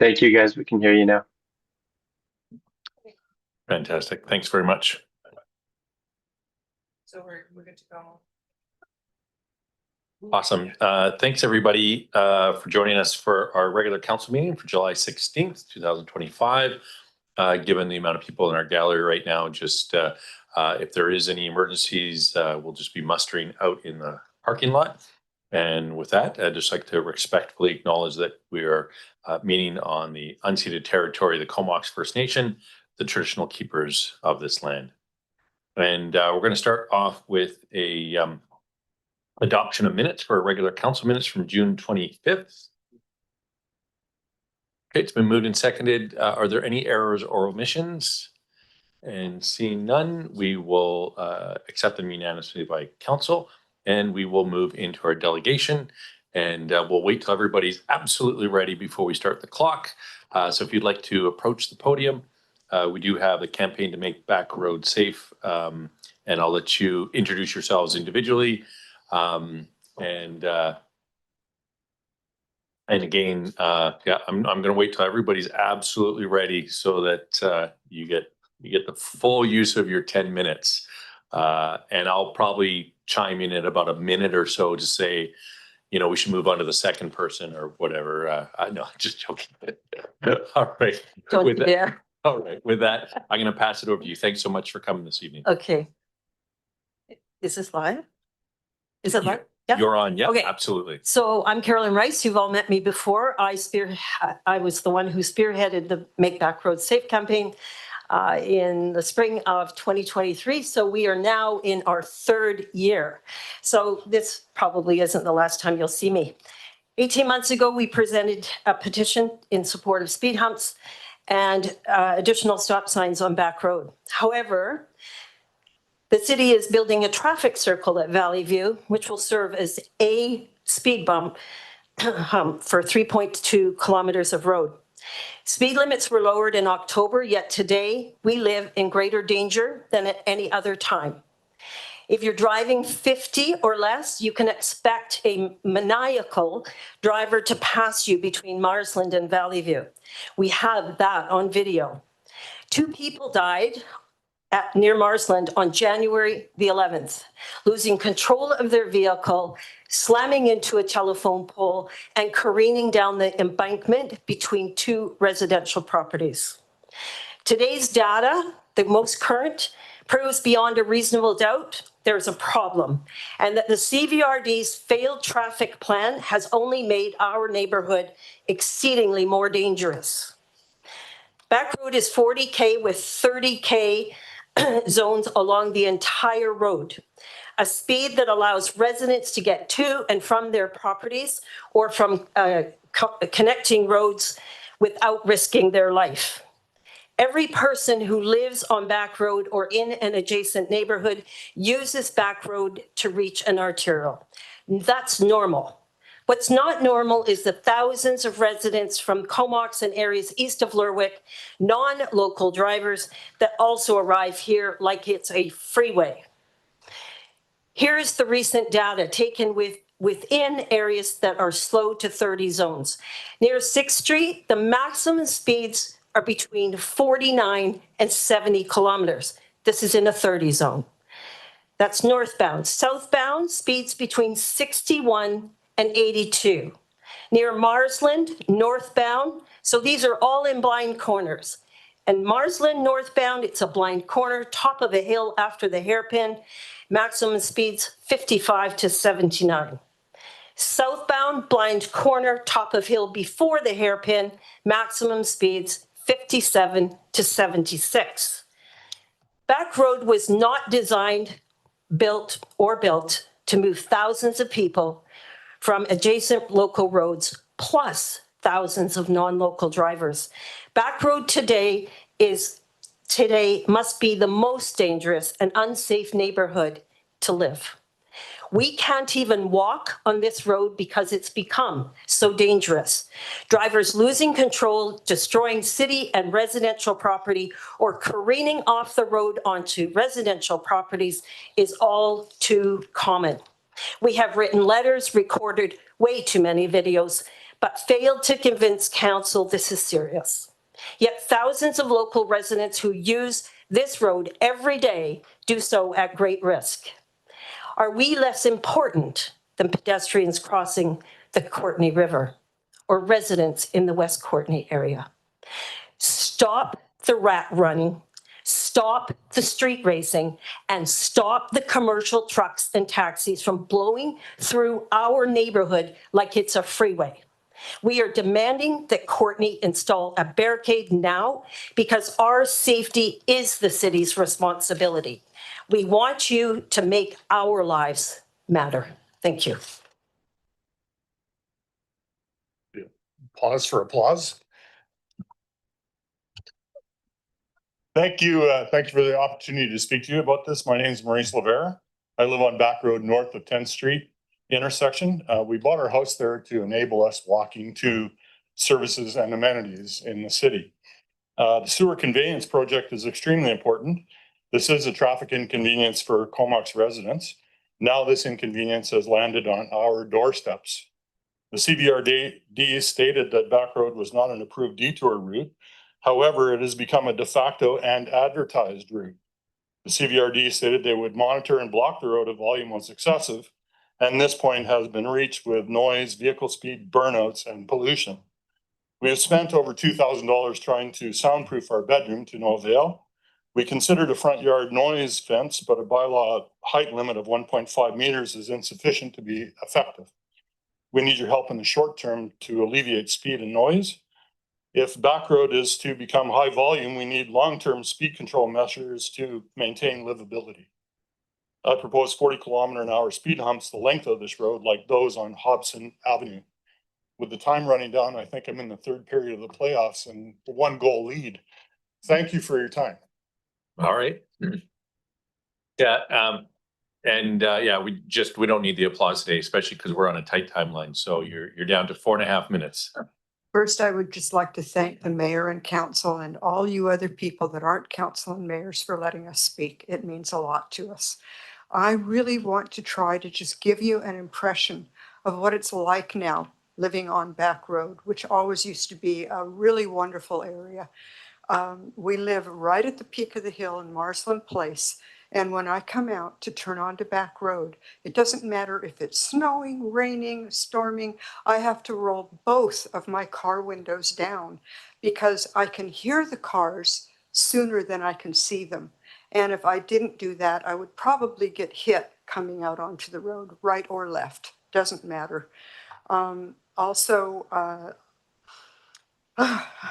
Thank you, guys. We can hear you now. Fantastic. Thanks very much. So we're good to go. Awesome. Thanks, everybody, for joining us for our regular council meeting for July 16th, 2025. Given the amount of people in our gallery right now, just if there is any emergencies, we'll just be mustering out in the parking lot. And with that, I'd just like to respectfully acknowledge that we are meeting on the unceded territory of the Comox First Nation, the traditional keepers of this land. And we're going to start off with a adoption of minutes for regular council minutes from June 25th. Okay, it's been moved and seconded. Are there any errors or omissions? And seeing none, we will accept them unanimously by council, and we will move into our delegation. And we'll wait till everybody's absolutely ready before we start the clock. So if you'd like to approach the podium, we do have a campaign to make Back Road safe, and I'll let you introduce yourselves individually. And again, yeah, I'm going to wait till everybody's absolutely ready so that you get the full use of your 10 minutes. And I'll probably chime in at about a minute or so to say, you know, we should move on to the second person or whatever. No, just joking. All right. Don't you dare. All right. With that, I'm going to pass it over to you. Thanks so much for coming this evening. Okay. Is this live? Is it live? Yeah. You're on. Yeah, Okay. absolutely. So I'm Carolyn Rice. You've all met me before. I was the one who spearheaded the Make Back Road Safe campaign in the spring of 2023. So we are now in our third year. So this probably isn't the last time you'll see me. 18 months ago, we presented a petition in support of speed humps and additional stop signs on Back Road. However, the city is building a traffic circle at Valley View, which will serve as a speed bump for 3.2 kilometers of road. Speed limits were lowered in October, yet today we live in greater danger than at any other time. If you're driving 50 or less, you can expect a maniacal driver to pass you between Marsland and Valley View. We have that on video. 2 people died near Marsland on January the 11th, losing control of their vehicle, slamming into a telephone pole, and careening down the embankment between 2 residential properties. Today's data, the most current, proves beyond a reasonable doubt there's a problem, and that the CVRD's failed traffic plan has only made our neighborhood exceedingly more dangerous. Back Road is 40K with 30K zones along the entire road, a speed that allows residents to get to and from their properties or from connecting roads without risking their life. Every person who lives on Back Road or in an adjacent neighborhood uses Back Road to reach an arterial. That's normal. What's not normal is the thousands of residents from Comox and areas east of Lerwick, non-local drivers that also arrive here like it's a freeway. Here is the recent data taken within areas that are slow to 30 zones. Near 6th Street, the maximum speeds are between 49 and 70 kilometers. This is in a 30 zone. That's northbound. Southbound, speeds between 61 and 82. Near Marsland, northbound, so these are all in blind corners. And Marsland northbound, it's a blind corner, top of a hill after the hairpin, maximum speeds 55 to 79. Southbound, blind corner, top of hill before the hairpin, maximum speeds 57 to 76. Back Road was not designed, built to move thousands of people from adjacent local roads, plus thousands of non-local drivers. Back Road today must be the most dangerous and unsafe neighborhood to live. We can't even walk on this road because it's become so dangerous. Drivers losing control, destroying city and residential property, or careening off the road onto residential properties is all too common. We have written letters, recorded way too many videos, but failed to convince council this is serious. Yet thousands of local residents who use this road every day do so at great risk. Are we less important than pedestrians crossing the Courtenay River or residents in the West Courtenay area? Stop the rat running, stop the street racing, and stop the commercial trucks and taxis from blowing through our neighborhood like it's a freeway. We are demanding that Courtenay install a barricade now because our safety is the city's responsibility. We want you to make our lives matter. Thank you. Pause for applause. Thank you. Thank you for the opportunity to speak to you about this. My name is Maurice Lavera. I live on Back Road north of 10th Street intersection. We bought our house there to enable us walking to services and amenities in the city. The sewer conveyance project is extremely important. This is a traffic inconvenience for Comox residents. Now this inconvenience has landed on our doorsteps. The CVRD stated that Back Road was not an approved detour route. However, it has become a de facto and advertised route. The CVRD stated they would monitor and block the road if volume was excessive, and this point has been reached with noise, vehicle speed, burnouts, and pollution. We have spent over $2,000 trying to soundproof our bedroom to no avail. We considered a front yard noise fence, but a bylaw height limit of 1.5 meters is insufficient to be effective. We need your help in the short term to alleviate speed and noise. If Back Road is to become high volume, we need long-term speed control measures to maintain livability. I propose 40-kilometer-an-hour speed humps the length of this road, like those on Hobson Avenue. With the time running down, I think I'm in the third period of the playoffs and the 1-goal lead. Thank you for your time. All right. Yeah. Yeah, we don't need the applause today, especially because we're on a tight timeline. So you're down to 4.5 minutes. First, I would just like to thank the mayor and council and all you other people that aren't council and mayors for letting us speak. It means a lot to us. I really want to try to just give you an impression of what it's like now living on Back Road, which always used to be a really wonderful area. We live right at the peak of the hill in Marsland Place. And when I come out to turn onto Back Road, it doesn't matter if it's snowing, raining, storming, I have to roll both of my car windows down because I can hear the cars sooner than I can see them. And if I didn't do that, I would probably get hit coming out onto the road, right or left, doesn't matter.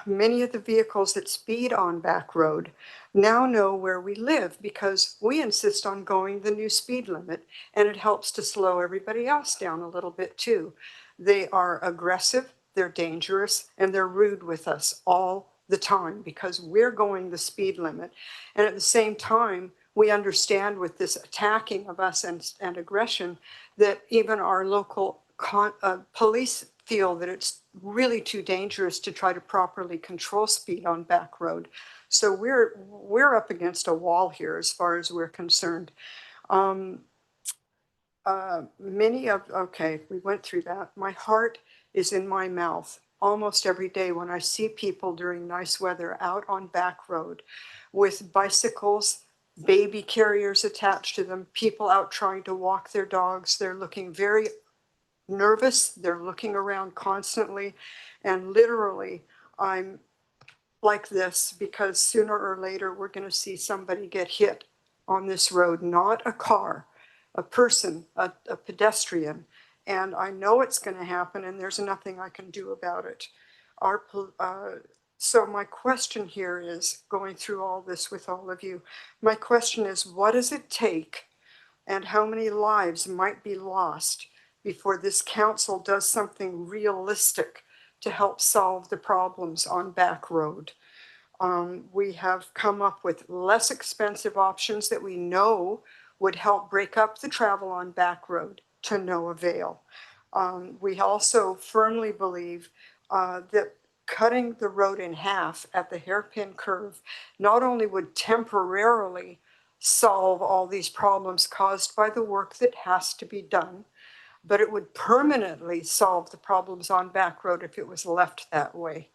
Many of the vehicles that speed on Back Road now know where we live because we insist on going the new speed limit, and it helps to slow everybody else down a little bit too. They are aggressive, they're dangerous, and they're rude with us all the time because we're going the speed limit. And at the same time, we understand with this attacking of us and aggression that even our local police feel that it's really too dangerous to try to properly control speed on Back Road. So we're up against a wall here as far as we're concerned. Okay, we went through that. My heart is in my mouth almost every day when I see people during nice weather out on Back Road with bicycles, baby carriers attached to them, people out trying to walk their dogs. They're looking very nervous. They're looking around constantly. And literally, I'm like this because sooner or later, we're going to see somebody get hit on this road, not a car, a person, a pedestrian. And I know it's going to happen, and there's nothing I can do about it. So my question here is, going through all this with all of you, my question is, what does it take and how many lives might be lost before this council does something realistic to help solve the problems on Back Road? We have come up with less expensive options that we know would help break up the travel on Back Road to no avail. We also firmly believe that cutting the road in half at the hairpin curve not only would temporarily solve all these problems caused by the work that has to be done, but it would permanently solve the problems on Back Road if it was left that way.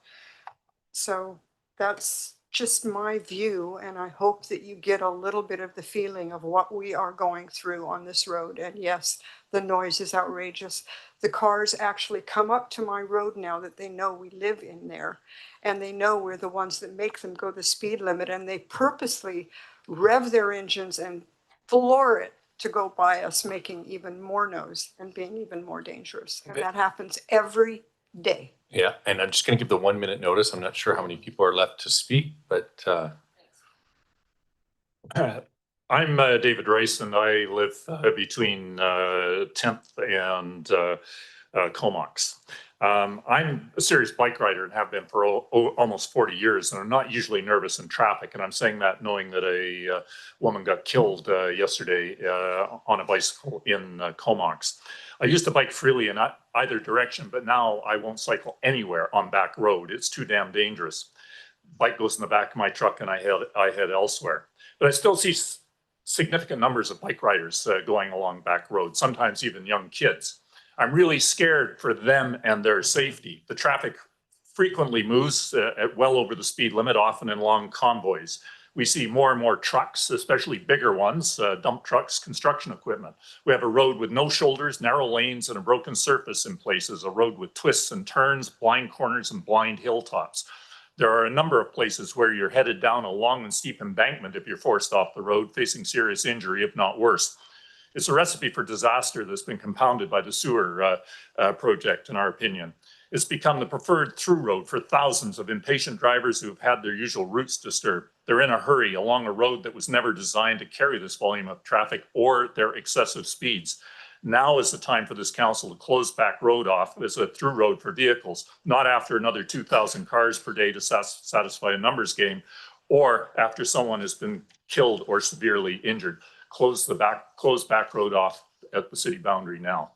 So that's just my view, and I hope that you get a little bit of the feeling of what we are going through on this road. And yes, the noise is outrageous. The cars actually come up to my road now that they know we live in there, and they know we're the ones that make them go the speed limit, and they purposely rev their engines and floor it to go by us, making even more noise and being even more dangerous. And that happens every day. Yeah, and I'm just going to give the 1 minute notice. I'm not sure how many people are left to speak, but I'm David Rice, and I live between 10th and Comox. I'm a serious bike rider and have been for almost 40 years, and I'm not usually nervous in traffic. And I'm saying that knowing that a woman got killed yesterday on a bicycle in Comox. I used to bike freely in either direction, but now I won't cycle anywhere on Back Road. It's too damn dangerous. Bike goes in the back of my truck and I head elsewhere. But I still see significant numbers of bike riders going along Back Road, sometimes even young kids. I'm really scared for them and their safety. The traffic frequently moves at well over the speed limit, often in long convoys. We see more and more trucks, especially bigger ones, dump trucks, construction equipment. We have a road with no shoulders, narrow lanes, and a broken surface in places, a road with twists and turns, blind corners, and blind hilltops. There are a number of places where you're headed down a long and steep embankment if you're forced off the road, facing serious injury, if not worse. It's a recipe for disaster that's been compounded by the sewer project, in our opinion. It's become the preferred through road for thousands of impatient drivers who have had their usual routes disturbed. They're in a hurry along a road that was never designed to carry this volume of traffic or their excessive speeds. Now is the time for this council to close Back Road off as a through road for vehicles, not after another 2,000 cars per day to satisfy a numbers game, or after someone has been killed or severely injured. Close Back Road off at the city boundary now.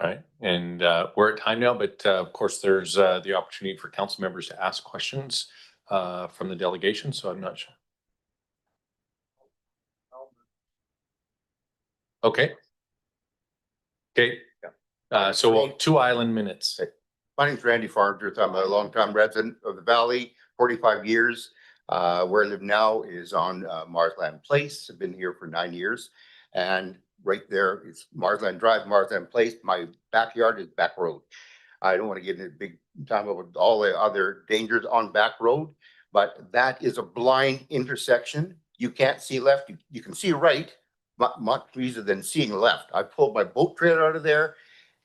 all right, and we're at time now, but of course, there's the opportunity for council members to ask questions from the delegation, so I'm not sure. Okay. Okay, so 2 island minutes. My name's Randy Farnsworth. I'm a longtime resident of the Valley, 45 years. Where I live now is on Marsland Place. I've been here for 9 years. And right there is Marsland Drive, Marsland Place. My backyard is Back Road. I don't want to get into big time about all the other dangers on Back Road, but that is a blind intersection. You can't see left. You can see right, but much easier than seeing left. I pulled my boat trailer out of there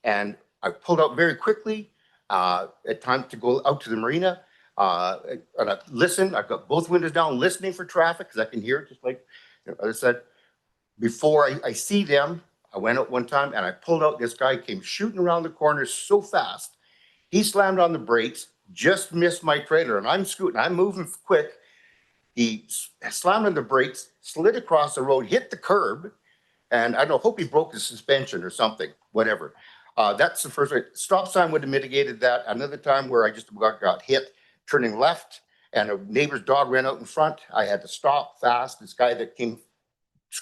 and I pulled out very quickly at time to go out to the marina. And I listen, I've got both windows down listening for traffic because I can hear it just like I said. Before I see them, I went out one time and I pulled out. This guy came shooting around the corner so fast. He slammed on the brakes, just missed my trailer, and I'm scooting, I'm moving quick. He slammed on the brakes, slid across the road, hit the curb, and I don't know, hope he broke his suspension or something, whatever. That's the first way. Stop sign would have mitigated that. Another time where I just got hit turning left and a neighbor's dog ran out in front. I had to stop fast. This guy that came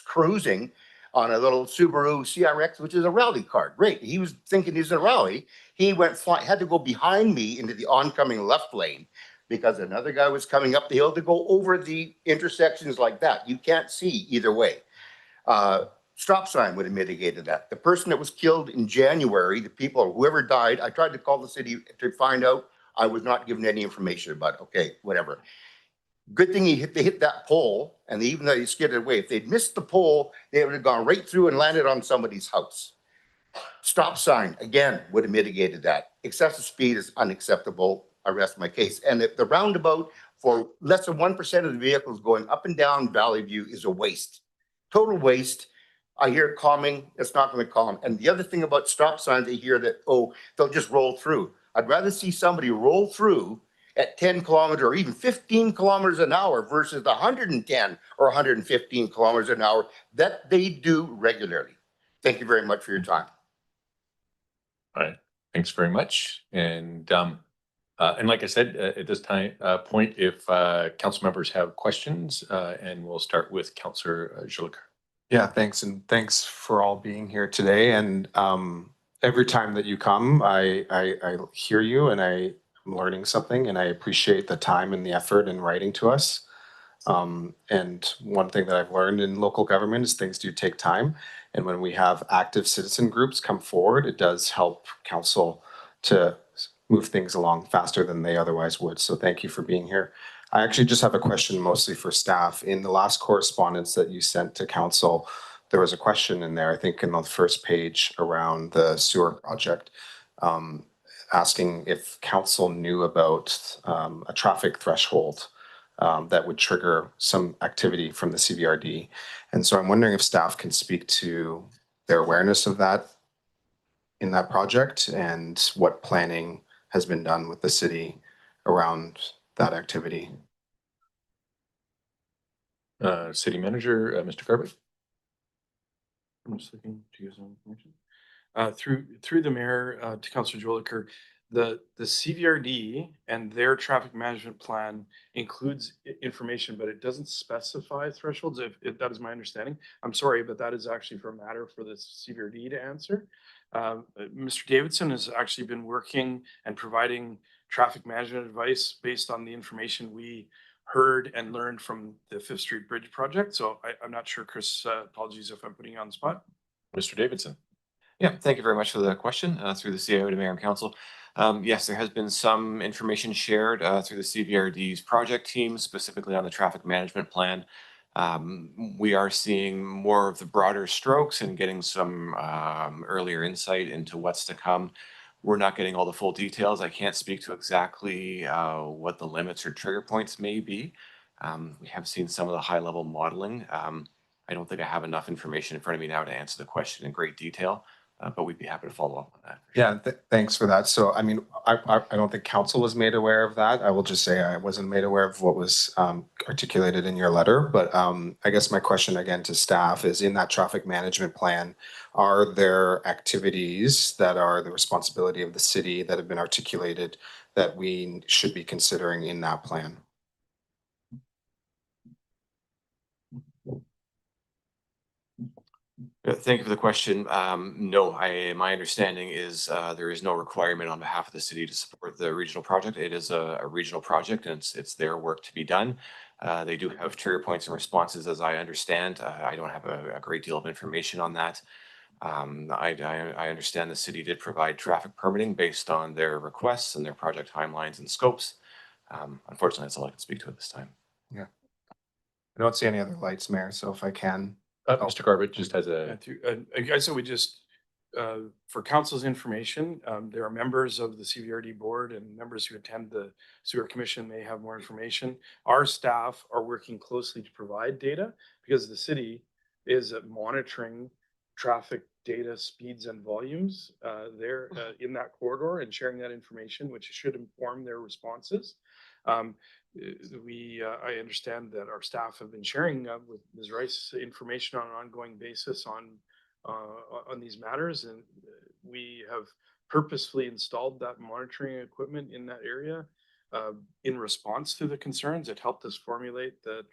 cruising on a little Subaru CRX, which is a rally car. Great. He was thinking he's in a rally. He went flying, had to go behind me into the oncoming left lane because another guy was coming up the hill to go over the intersections like that. You can't see either way. Stop sign would have mitigated that. The person that was killed in January, the people or whoever died, I tried to call the city to find out. I was not given any information about it. Okay, whatever. Good thing they hit that pole, and even though he skidded away, if they'd missed the pole, they would have gone right through and landed on somebody's house. Stop sign, again, would have mitigated that. Excessive speed is unacceptable. I rest my case. And the roundabout for less than 1% of the vehicles going up and down Valley View is a waste. Total waste. I hear it calming. It's not going to calm. And the other thing about stop signs, I hear that, oh, they'll just roll through. I'd rather see somebody roll through at 10 kilometers or even 15 kilometers an hour versus the 110 or 115 kilometers an hour that they do regularly. Thank you very much for your time. All right, thanks very much. And And like I said, at this time, point, if council members have questions, and we'll start with Councillor Jolicoeur. Yeah, thanks. And thanks for all being here today. And every time that you come, I hear you and I'm learning something, and I appreciate the time and the effort in writing to us. And one thing that I've learned in local government is things do take time. And when we have active citizen groups come forward, it does help council to move things along faster than they otherwise would. So thank you for being here. I actually just have a question mostly for staff. In the last correspondence that you sent to council, there was a question in there, I think in the first page around the sewer project, asking if council knew about a traffic threshold that would trigger some activity from the CVRD. And so I'm wondering if staff can speak to their awareness of that in that project and what planning has been done with the city around that activity. City Manager, Mr. Garbett. I'm just looking to use some information. Through the mayor to Councillor Jolicoeur, the CVRD and their traffic management plan includes information, but it doesn't specify thresholds. If that is my understanding, I'm sorry, but that is actually for a matter for the CVRD to answer. Mr. Davidson has actually been working and providing traffic management advice based on the information we heard and learned from the Fifth Street Bridge project. So I'm not sure, Chris, apologies if I'm putting you on the spot. Mr. Davidson. Yeah, thank you very much for the question through the CIO to Mayor and Council. Yes, there has been some information shared through the CVRD's project team, specifically on the traffic management plan. We are seeing more of the broader strokes and getting some earlier insight into what's to come. We're not getting all the full details. I can't speak to exactly what the limits or trigger points may be. We have seen some of the high level modeling. I don't think I have enough information in front of me now to answer the question in great detail, but we'd be happy to follow up on that. Yeah, thanks for that. So, I mean, I don't think council was made aware of that. I will just say I wasn't made aware of what was articulated in your letter. But I guess my question again to staff is, in that traffic management plan, are there activities that are the responsibility of the city that have been articulated that we should be considering in that plan? Thank you for the question. No, my understanding is there is no requirement on behalf of the city to support the regional project. It is a regional project, and it's their work to be done. They do have trigger points and responses, as I understand. I don't have a great deal of information on that. I understand the city did provide traffic permitting based on their requests and their project timelines and scopes. Unfortunately, that's all I can speak to at this time. Yeah. I don't see any other lights, Mayor, so if I can. Mr. Garbett just has a. I said we just, for council's information, there are members of the CVRD board and members who attend the sewer commission may have more information. Our staff are working closely to provide data because the city is monitoring traffic data, speeds and volumes there in that corridor and sharing that information, which should inform their responses. I understand that our staff have been sharing with Ms. Rice information on an ongoing basis on these matters, and we have purposefully installed that monitoring equipment in that area in response to the concerns. It helped us formulate the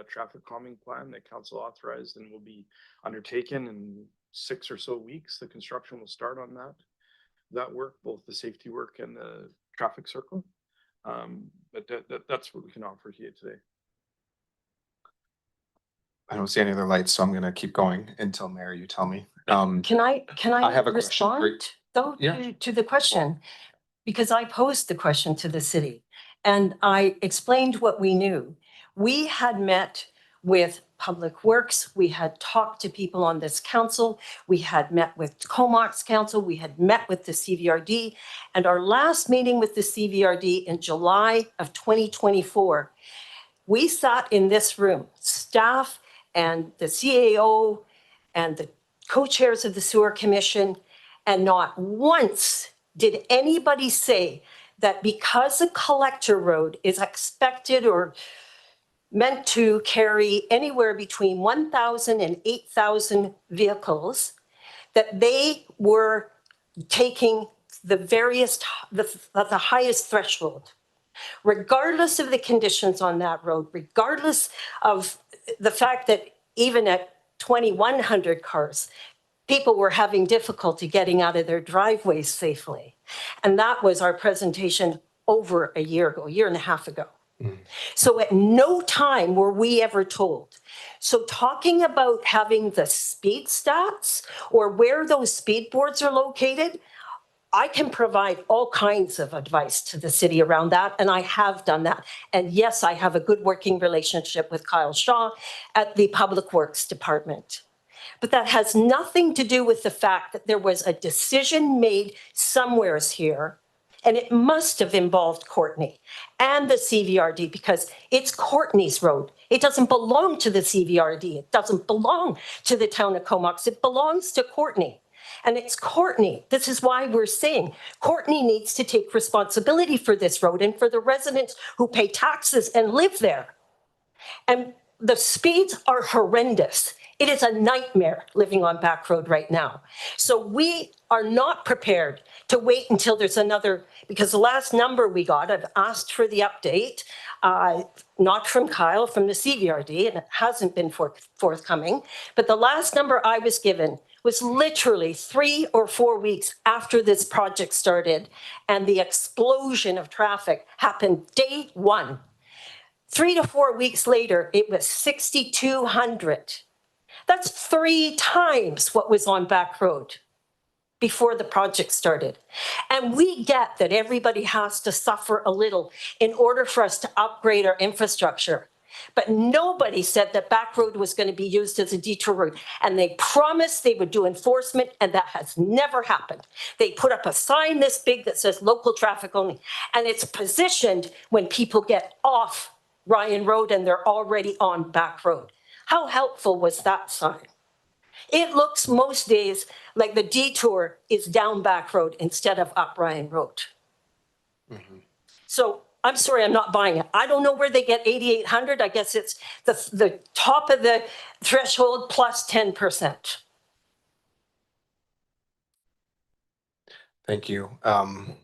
traffic calming plan that council authorized and will be undertaken in 6 or so weeks. The construction will start on that work, both the safety work and the traffic circle. But that's what we can offer here today. I don't see any other lights, so I'm going to keep going until Mayor, you tell me. Can I have a question. respond Great. though Yeah. to the question? Because I posed the question to the city and I explained what we knew. We had met with Public Works. We had talked to people on this council. We had met with Comox Council. We had met with the CVRD. And our last meeting with the CVRD in July of 2024, we sat in this room, staff and the CAO and the co-chairs of the Sewer Commission, and not once did anybody say that because a collector road is expected or meant to carry anywhere between 1,000 and 8,000 vehicles, that they were taking the highest threshold, regardless of the conditions on that road, regardless of the fact that even at 2,100 cars, people were having difficulty getting out of their driveways safely. And that was our presentation over a year and a half ago. So at no time were we ever told. So talking about having the speed stats or where those speed boards are located, I can provide all kinds of advice to the city around that, and I have done that. And yes, I have a good working relationship with Kyle Shaw at the Public Works Department. But that has nothing to do with the fact that there was a decision made somewheres here, and it must have involved Courtney and the CVRD because it's Courtney's road. It doesn't belong to the CVRD. It doesn't belong to the town of Comox. It belongs to Courtney. And it's Courtney. This is why we're saying Courtney needs to take responsibility for this road and for the residents who pay taxes and live there. And the speeds are horrendous. It is a nightmare living on Back Road right now. So we are not prepared to wait until there's another, because the last number we got, I've asked for the update, not from Kyle, from the CVRD, and it hasn't been forthcoming. But the last number I was given was literally 3 or 4 weeks after this project started and the explosion of traffic happened day one. 3 to 4 weeks later, it was 6,200. That's 3 times what was on Back Road before the project started. And we get that everybody has to suffer a little in order for us to upgrade our infrastructure. But nobody said that Back Road was going to be used as a detour route. And they promised they would do enforcement, and that has never happened. They put up a sign this big that says local traffic only. And it's positioned when people get off Ryan Road and they're already on Back Road. How helpful was that sign? It looks most days like the detour is down Back Road instead of up Ryan Road. So I'm sorry, I'm not buying it. I don't know where they get 8,800. I guess it's the top of the threshold plus 10%. Thank you. And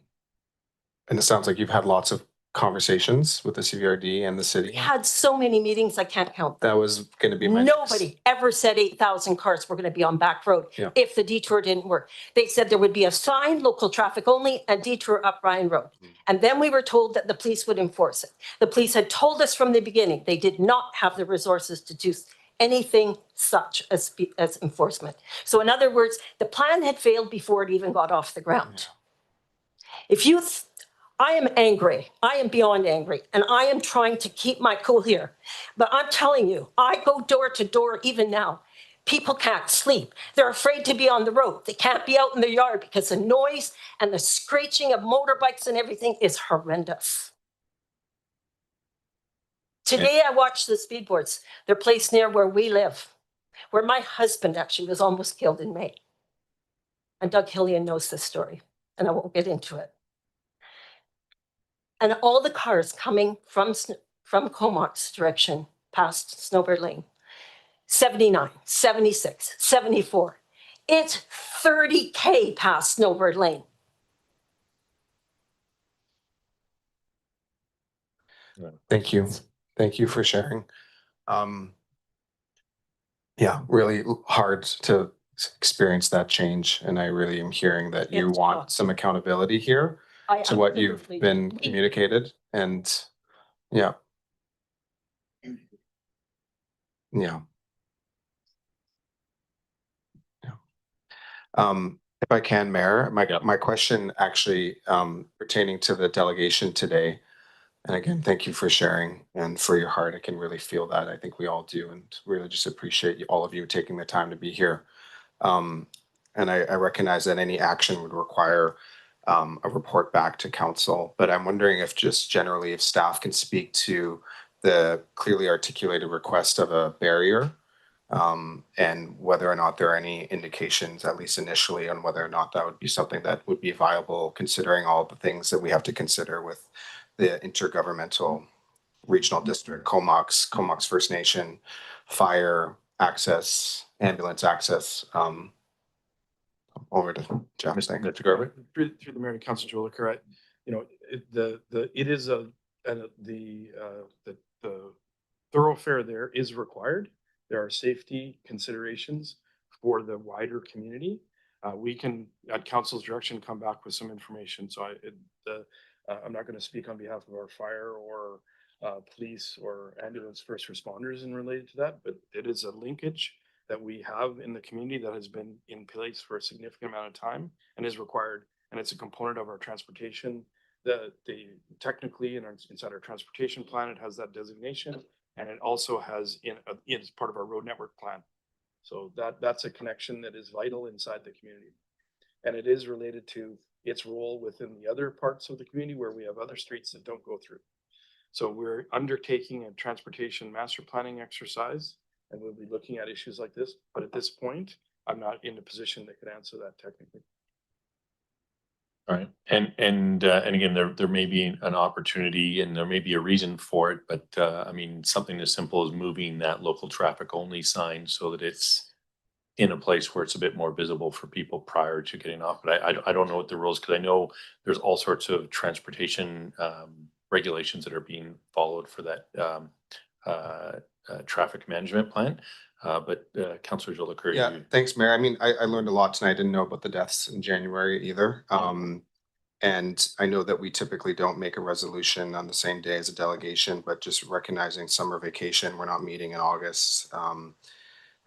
it sounds like you've had lots of conversations with the CVRD and the city. We had so many meetings, I can't count. That was going to be my next- Nobody ever said 8,000 cars were going to be on Back Road Yeah. if the detour didn't work. They said there would be a sign, local traffic only, and detour up Ryan Road. And then we were told that the police would enforce it. The police had told us from the beginning they did not have the resources to do anything such as enforcement. So in other words, the plan had failed before it even got off the ground. I am angry. I am beyond angry. And I am trying to keep my cool here. But I'm telling you, I go door to door even now. People can't sleep. They're afraid to be on the road. They can't be out in their yard because the noise and the screeching of motorbikes and everything is horrendous. Today I watched the speed boards. They're placed near where we live, where my husband actually was almost killed in May. And Doug Hillian knows this story, and I won't get into it. And all the cars coming from Comox direction past Snowbird Lane, 79, 76, 74. It's 30K past Snowbird Lane. Thank you. Thank you for sharing. Yeah, really hard to experience that change. And I really am hearing that you It's want tough. some accountability here to what you've absolutely been do. communicated. And yeah. Yeah. If I can, Mayor, my question actually pertaining to the delegation today. And again, thank you for sharing and for your heart. I can really feel that. I think we all do, and really just appreciate all of you taking the time to be here. And I recognize that any action would require a report back to council, but I'm wondering if just generally if staff can speak to the clearly articulated request of a barrier and whether or not there are any indications, at least initially, on whether or not that would be something that would be viable, considering all the things that we have to consider with the intergovernmental regional district, Comox First Nation, fire access, ambulance access. Over to Jeff. Thank you. Mr. Garbutt? Through the mayor to Councilor Jolicoeur, it is the thoroughfare there is required. There are safety considerations for the wider community. We can, at council's direction, come back with some information. So I'm not going to speak on behalf of our fire or police or ambulance first responders in related to that, but it is a linkage that we have in the community that has been in place for a significant amount of time and is required. And it's a component of our transportation. Technically inside our transportation plan, it has that designation, and it also has it's part of our road network plan. So that's a connection that is vital inside the community. And it is related to its role within the other parts of the community where we have other streets that don't go through. So we're undertaking a transportation master planning exercise, and we'll be looking at issues like this. But at this point, I'm not in a position that could answer that technically. All right. And again, there may be an opportunity and there may be a reason for it, but I mean, something as simple as moving that local traffic only sign so that it's in a place where it's a bit more visible for people prior to getting off. But I don't know what the rules, because I know there's all sorts of transportation regulations that are being followed for that traffic management plan. But Councillor Jolicoeur. Yeah, thanks, Mayor. I mean, I learned a lot tonight. I didn't know about the deaths in January either. And I know that we typically don't make a resolution on the same day as a delegation, but just recognizing summer vacation, we're not meeting in August.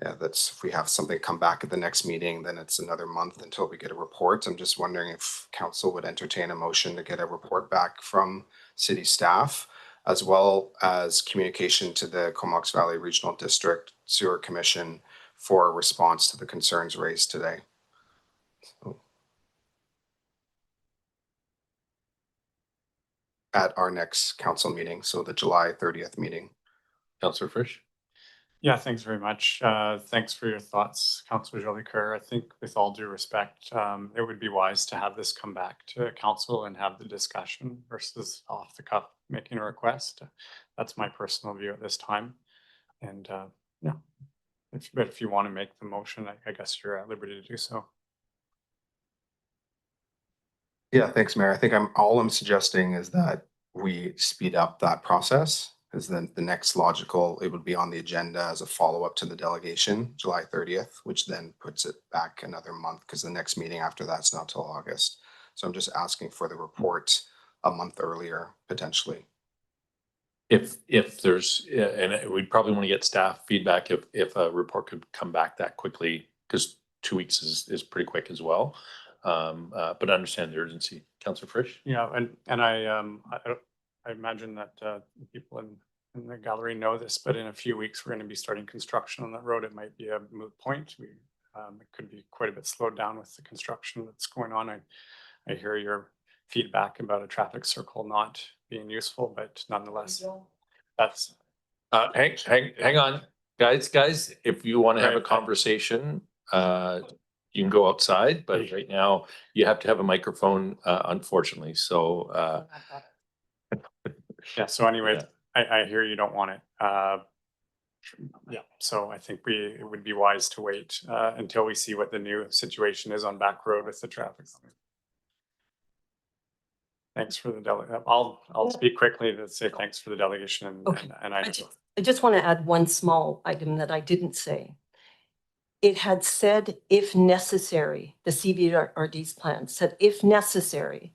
Yeah, that's, if we have something come back at the next meeting, then it's another month until we get a report. I'm just wondering if council would entertain a motion to get a report back from city staff, as well as communication to the Comox Valley Regional District Sewer Commission for a response to the concerns raised today. So, at our next council meeting, so the July 30th meeting. Councillor Frisch. Yeah, thanks very much. Thanks for your thoughts, Councillor Jolicoeur. I think with all due respect, it would be wise to have this come back to council and have the discussion versus off the cuff making a request. That's my personal view at this time. And yeah, if you want to make the motion, I guess you're at liberty to do so. Yeah, thanks, Mayor. I think all I'm suggesting is that we speed up that process, because then the next logical, it would be on the agenda as a follow-up to the delegation, July 30th, which then puts it back another month, because the next meeting after that's not till August. So I'm just asking for the report a month earlier, potentially. If there's, and we'd probably want to get staff feedback if a report could come back that quickly, because 2 weeks is pretty quick as well. But I understand the urgency. Councillor Frisch? Yeah, and I imagine that people in the gallery know this, but in a few weeks, we're going to be starting construction on that road. It might be a moot point. It could be quite a bit slowed down with the construction that's going on. I hear your feedback about a traffic circle not being useful, but nonetheless, that's. Hang on, guys, if you want to have a Right. conversation, you can go outside, but right now you have to have a microphone, unfortunately. So, Yeah, so anyway, Yeah. I hear you don't want it. Yeah, so I think it would be wise to wait until we see what the new situation is on Back Road with the traffic. Thanks for the delegation. I'll speak quickly to say thanks for the delegation Okay. and I just want to add one small item that I didn't say. It had said, if necessary, the CVRD's plan said, if necessary,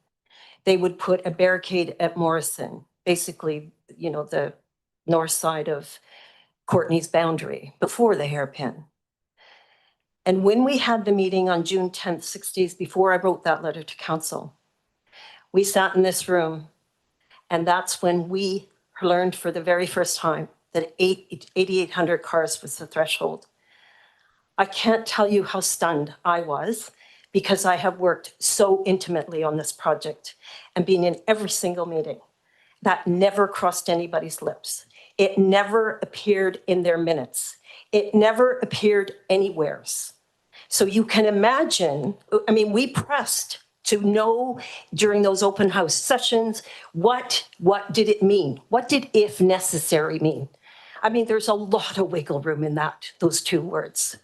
they would put a barricade at Morrison, basically, the north side of Courtney's boundary before the hairpin. And when we had the meeting on June 10th, 6 days before I wrote that letter to council, we sat in this room, and that's when we learned for the very first time that 8,800 cars was the threshold. I can't tell you how stunned I was, because I have worked so intimately on this project and been in every single meeting. That never crossed anybody's lips. It never appeared in their minutes. It never appeared anywheres. So you can imagine, I mean, we pressed to know during those open house sessions, what did it mean? What did if necessary mean? I mean, there's a lot of wiggle room in those two words.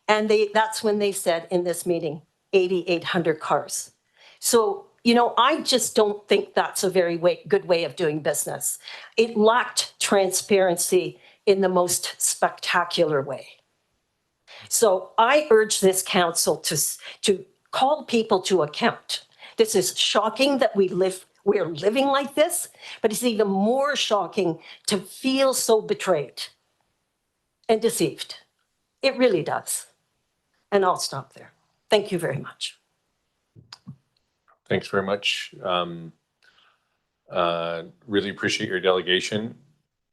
And that's when they said in this meeting, 8,800 cars. So, you know, I just don't think that's a very good way of doing business. It lacked transparency in the most spectacular way. So I urge this council to call people to account. This is shocking that we're living like this, but it's even more shocking to feel so betrayed and deceived. It really does. And I'll stop there. Thank you very much. Thanks very much. Really appreciate your delegation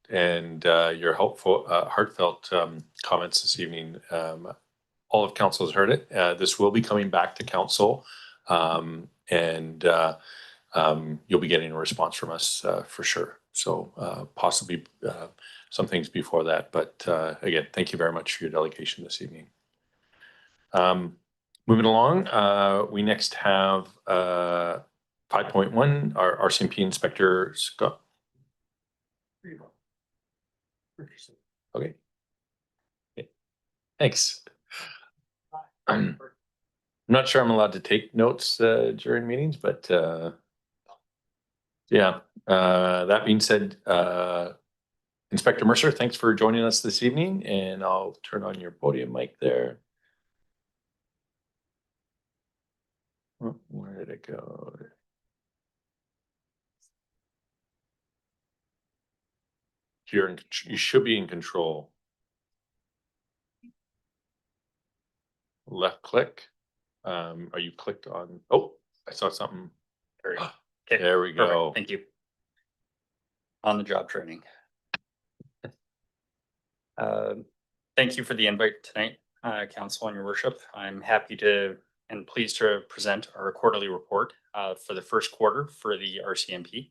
and your helpful, heartfelt comments this evening. All of council has heard it. This will be coming back to council, and you'll be getting a response from us for sure. So possibly some things before that. But again, thank you very much for your delegation this evening. Moving along, we next have 5.1, our RCMP Inspector Scott. Okay. Thanks. I'm not sure I'm allowed to take notes during meetings, but yeah. That being said, Inspector Mercer, thanks for joining us this evening, and I'll turn on your podium mic there. Where did it go? You should be in control. Left click. Are you clicked on? Oh, I saw something. Okay, There we perfect. go. Thank you. On the job training. Thank you for the invite tonight, Council and Your Worship. I'm happy to and pleased to present our quarterly report for the first quarter for the RCMP.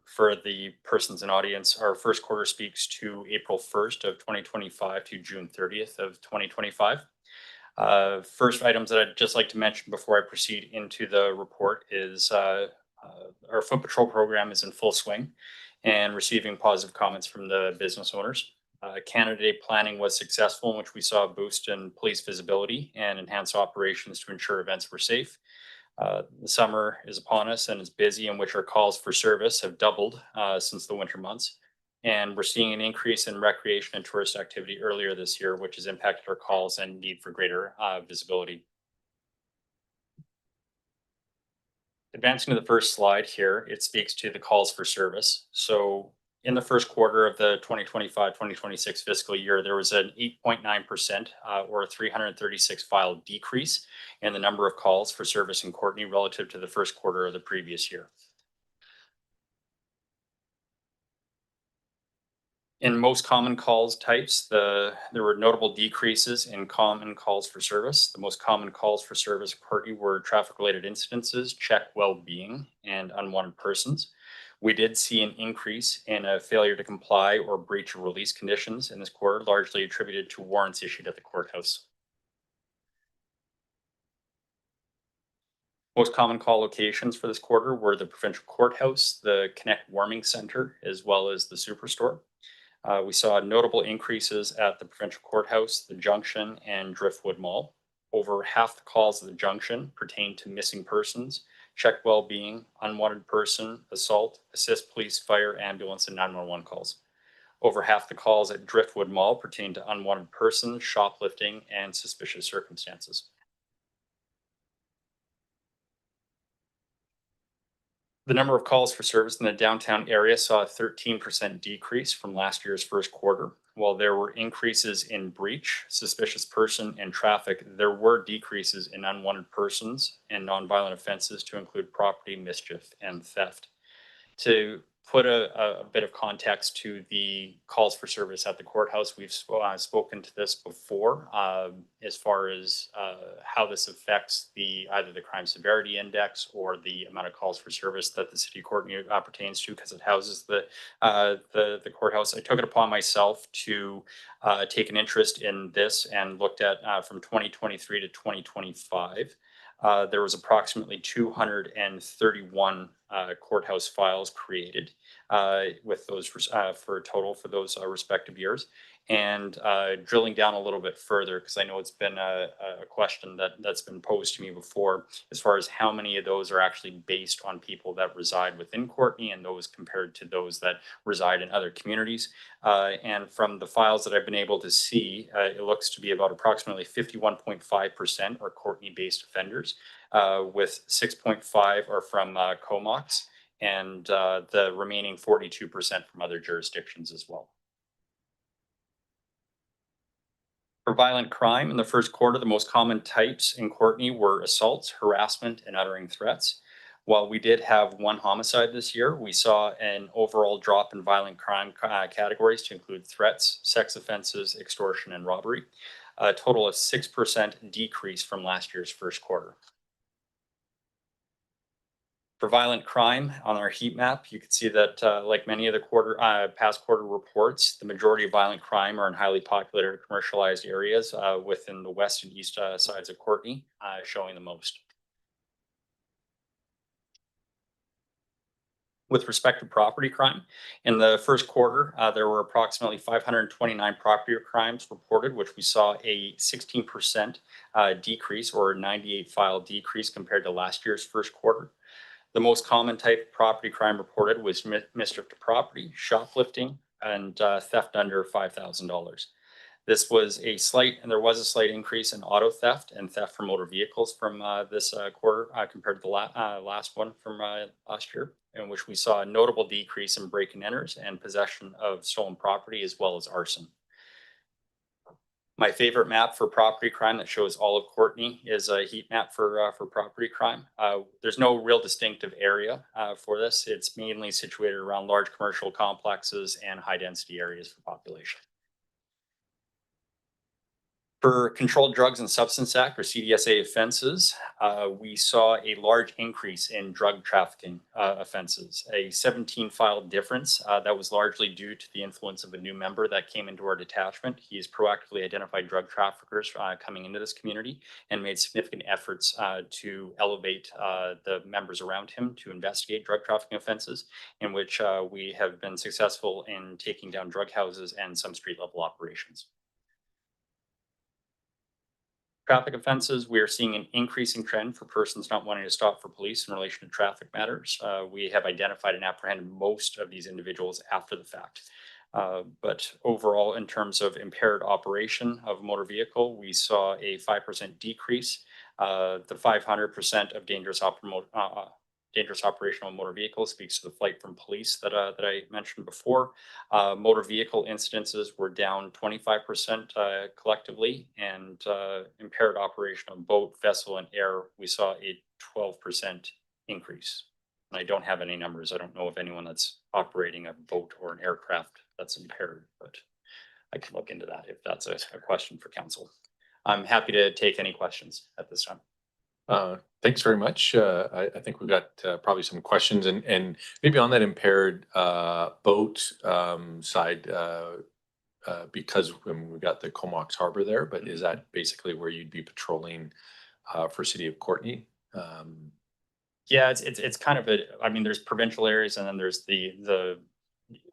For the persons in audience, our first quarter speaks to April 1st of 2025 to June 30th of 2025. First items that I'd just like to mention before I proceed into the report is our foot patrol program is in full swing and receiving positive comments from the business owners. Canada Day planning was successful, in which we saw a boost in police visibility and enhanced operations to ensure events were safe. The summer is upon us and is busy, in which our calls for service have doubled since the winter months. And we're seeing an increase in recreation and tourist activity earlier this year, which has impacted our calls and need for greater visibility. Advancing to the first slide here, it speaks to the calls for service. So in the first quarter of the 2025-2026 fiscal year, there was an 8.9% or a 336 file decrease in the number of calls for service in Courtenay relative to the first quarter of the previous year. In most common calls types, there were notable decreases in common calls for service. The most common calls for service in Courtenay were traffic-related incidences, check well-being, and unwanted persons. We did see an increase in a failure to comply or breach of release conditions in this quarter, largely attributed to warrants issued at the courthouse. Most common call locations for this quarter were the Provincial Courthouse, the Connect Warming Center, as well as the Superstore. We saw notable increases at the Provincial Courthouse, the Junction, and Driftwood Mall. Over half the calls at the Junction pertain to missing persons, check well-being, unwanted person, assault, assist police, fire, ambulance, and 911 calls. Over half the calls at Driftwood Mall pertain to unwanted persons, shoplifting, and suspicious circumstances. The number of calls for service in the downtown area saw a 13% decrease from last year's first quarter. While there were increases in breach, suspicious person, and traffic, there were decreases in unwanted persons and nonviolent offenses to include property mischief and theft. To put a bit of context to the calls for service at the courthouse, we've spoken to this before as far as how this affects either the crime severity index or the amount of calls for service that the city of Courtenay pertains to, because it houses the courthouse. I took it upon myself to take an interest in this and looked at from 2023 to 2025. There was approximately 231 courthouse files created with those for a total for those respective years. And drilling down a little bit further, because I know it's been a question that's been posed to me before, as far as how many of those are actually based on people that reside within Courtenay and those compared to those that reside in other communities. And from the files that I've been able to see, it looks to be about approximately 51.5% are Courtenay-based offenders, with 6.5 are from Comox, and the remaining 42% from other jurisdictions as well. For violent crime in the first quarter, the most common types in Courtenay were assaults, harassment, and uttering threats. While we did have one homicide this year, we saw an overall drop in violent crime categories to include threats, sex offenses, extortion, and robbery. A total of 6% decrease from last year's first quarter. For violent crime on our heat map, you can see that like many of the past quarter reports, the majority of violent crime are in highly populated commercialized areas within the west and east sides of Courtenay, showing the most. With respect to property crime, in the first quarter, there were approximately 529 property crimes reported, which we saw a 16% decrease or 98 file decrease compared to last year's first quarter. The most common type of property crime reported was mischief to property, shoplifting, and theft under $5,000. This was a slight increase in auto theft and theft from motor vehicles from this quarter compared to the last one from last year, in which we saw a notable decrease in break and enters and possession of stolen property, as well as arson. My favorite map for property crime that shows all of Courtenay is a heat map for property crime. There's no real distinctive area for this. It's mainly situated around large commercial complexes and high density areas for population. For Controlled Drugs and Substance Act, or CDSA offenses, we saw a large increase in drug trafficking offenses, a 17 file difference that was largely due to the influence of a new member that came into our detachment. He has proactively identified drug traffickers coming into this community and made significant efforts to elevate the members around him to investigate drug trafficking offenses, in which we have been successful in taking down drug houses and some street level operations. Traffic offenses, we are seeing an increasing trend for persons not wanting to stop for police in relation to traffic matters. We have identified and apprehended most of these individuals after the fact. But overall, in terms of impaired operation of a motor vehicle, we saw a 5% decrease. The 500% of dangerous operation on motor vehicles speaks to the flight from police that I mentioned before. Motor vehicle incidences were down 25% collectively, and impaired operation on boat, vessel, and air, we saw a 12% increase. And I don't have any numbers. I don't know of anyone that's operating a boat or an aircraft that's impaired, but I can look into that if that's a question for council. I'm happy to take any questions at this time. Thanks very much. I think we've got probably some questions, and maybe on that impaired boat side, because we've got the Comox Harbor there, but is that basically where you'd be patrolling for City of Courtenay? Yeah, it's kind of I mean, there's provincial areas, and then there's the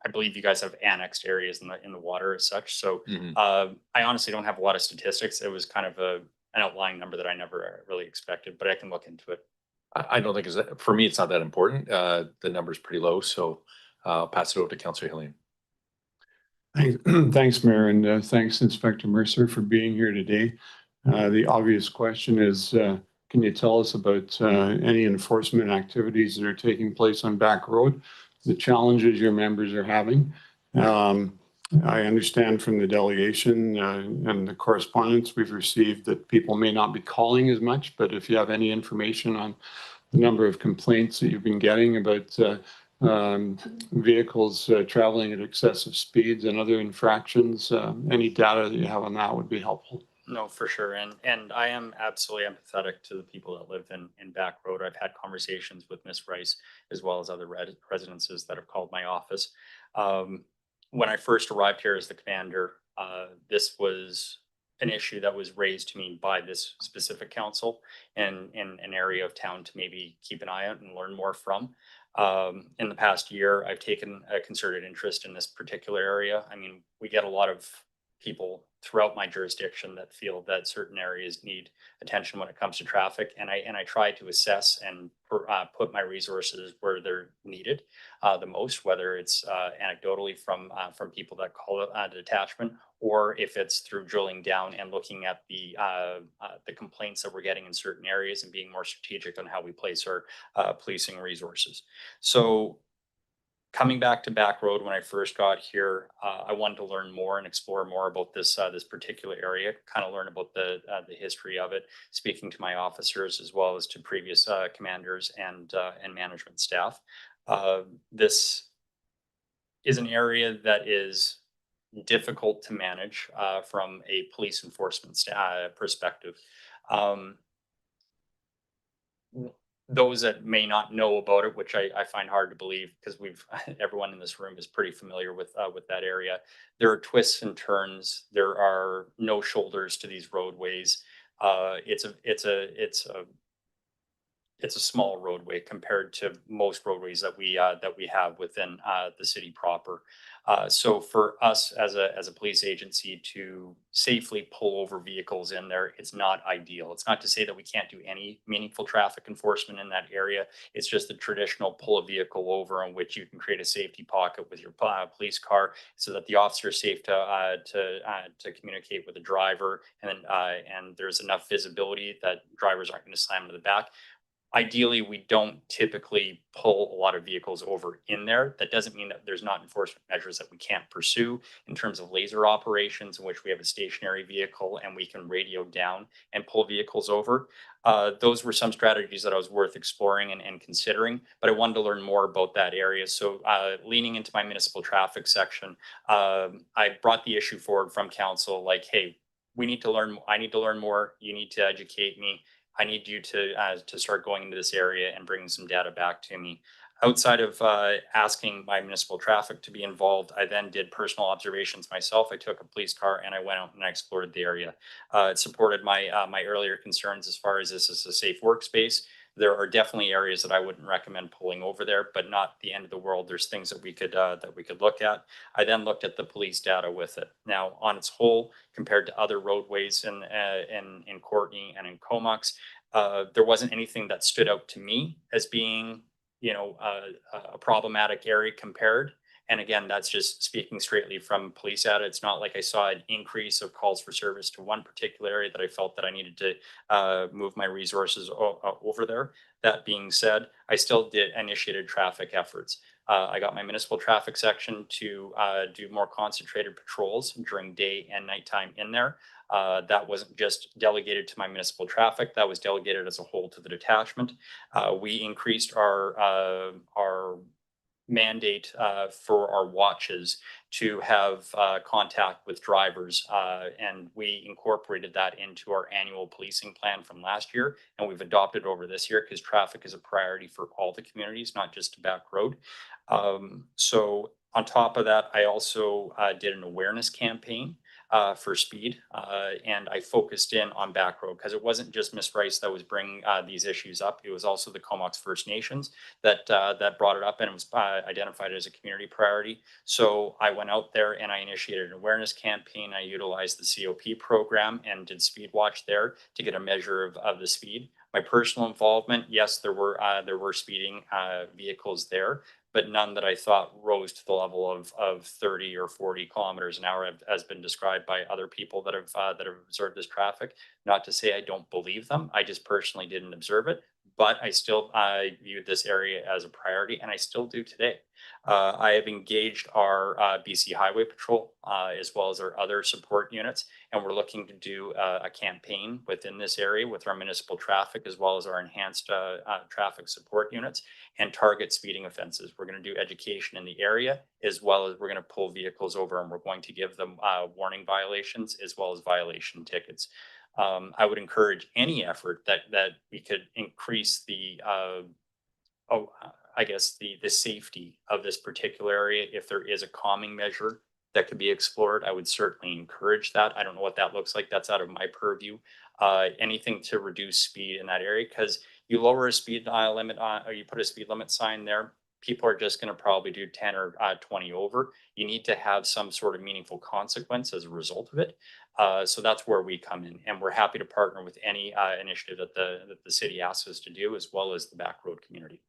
I believe you guys have annexed areas in the water as such. So I honestly don't have a lot of statistics. It was kind of an outlying number that I never really expected, but I can look into it. I don't think for me, it's not that important. The number's pretty low, so I'll pass it over to Councillor Helene. Thanks, Mayor, and thanks, Inspector Mercer, for being here today. The obvious question is, can you tell us about any enforcement activities that are taking place on Back Road, the challenges your members are having? I understand from the delegation and the correspondence we've received that people may not be calling as much, but if you have any information on the number of complaints that you've been getting about vehicles traveling at excessive speeds and other infractions, any data that you have on that would be helpful. No, for sure. And I am absolutely empathetic to the people that live in Back Road. I've had conversations with Ms. Rice, as well as other residences that have called my office. When I first arrived here as the commander, this was an issue that was raised to me by this specific council and in an area of town to maybe keep an eye out and learn more from. In the past year, I've taken a concerted interest in this particular area. I mean, we get a lot of people throughout my jurisdiction that feel that certain areas need attention when it comes to traffic. And I try to assess and put my resources where they're needed the most, whether it's anecdotally from people that call it a detachment, or if it's through drilling down and looking at the complaints that we're getting in certain areas and being more strategic on how we place our policing resources. So coming back to Back Road when I first got here, I wanted to learn more and explore more about this this particular area, kind of learn about the history of it, speaking to my officers as well as to previous commanders and management staff. This is an area that is difficult to manage from a police enforcement perspective. Those that may not know about it, which I find hard to believe because everyone in this room is pretty familiar with that area. There are twists and turns. There are no shoulders to these roadways. It's a small roadway compared to most roadways that we have within the city proper. So for us as a police agency to safely pull over vehicles in there, it's not ideal. It's not to say that we can't do any meaningful traffic enforcement in that area. It's just the traditional pull a vehicle over in which you can create a safety pocket with your police car so that the officer is safe to communicate with the driver, and there's enough visibility that drivers aren't going to slam into the back. Ideally, we don't typically pull a lot of vehicles over in there. That doesn't mean that there's not enforcement measures that we can't pursue in terms of laser operations in which we have a stationary vehicle and we can radio down and pull vehicles over. Those were some strategies that I was worth exploring and considering, but I wanted to learn more about that area. So leaning into my municipal traffic section, I brought the issue forward from council like, hey, I need to learn more. You need to educate me. I need you to start going into this area and bringing some data back to me. Outside of asking my municipal traffic to be involved, I then did personal observations myself. I took a police car and I went out and I explored the area. It supported my earlier concerns as far as this is a safe workspace. There are definitely areas that I wouldn't recommend pulling over there, but not the end of the world. There's things that we could look at. I then looked at the police data with it. Now, on its whole, compared to other roadways in Courtenay and in Comox, there wasn't anything that stood out to me as being, a problematic area compared. And again, that's just speaking straightly from police data. It's not like I saw an increase of calls for service to one particular area that I felt that I needed to move my resources over there. That being said, I still initiated traffic efforts. I got my municipal traffic section to do more concentrated patrols during day and nighttime in there. That wasn't just delegated to my municipal traffic, that was delegated as a whole to the detachment. We increased our mandate for our watches to have contact with drivers, and we incorporated that into our annual policing plan from last year, and we've adopted over this year because traffic is a priority for all the communities, not just Back Road. So on top of that, I also did an awareness campaign for speed, and I focused in on Back Road because it wasn't just Ms. Rice that was bringing these issues up. It was also the Comox First Nations that brought it up, and it was identified as a community priority. So I went out there and I initiated an awareness campaign. I utilized the COP program and did speed watch there to get a measure of the speed. My personal involvement, yes, there were speeding vehicles there, but none that I thought rose to the level of 30 or 40 kilometers an hour, as been described by other people that have observed this traffic. Not to say I don't believe them, I just personally didn't observe it, but I still viewed this area as a priority, and I still do today. I have engaged our BC Highway Patrol as well as our other support units, and we're looking to do a campaign within this area with our municipal traffic as well as our enhanced traffic support units, and target speeding offenses. We're going to do education in the area, as well as we're going to pull vehicles over, and we're going to give them warning violations as well as violation tickets. I would encourage any effort that we could increase the safety of this particular area. If there is a calming measure that could be explored, I would certainly encourage that. I don't know what that looks like. That's out of my purview. Anything to reduce speed in that area, because you lower a speed limit or you put a speed limit sign there, people are just going to probably do 10 or 20 over. You need to have some sort of meaningful consequence as a result of it. So that's where we come in, and we're happy to partner with any initiative that the city asks us to do, as well as the Back Road community.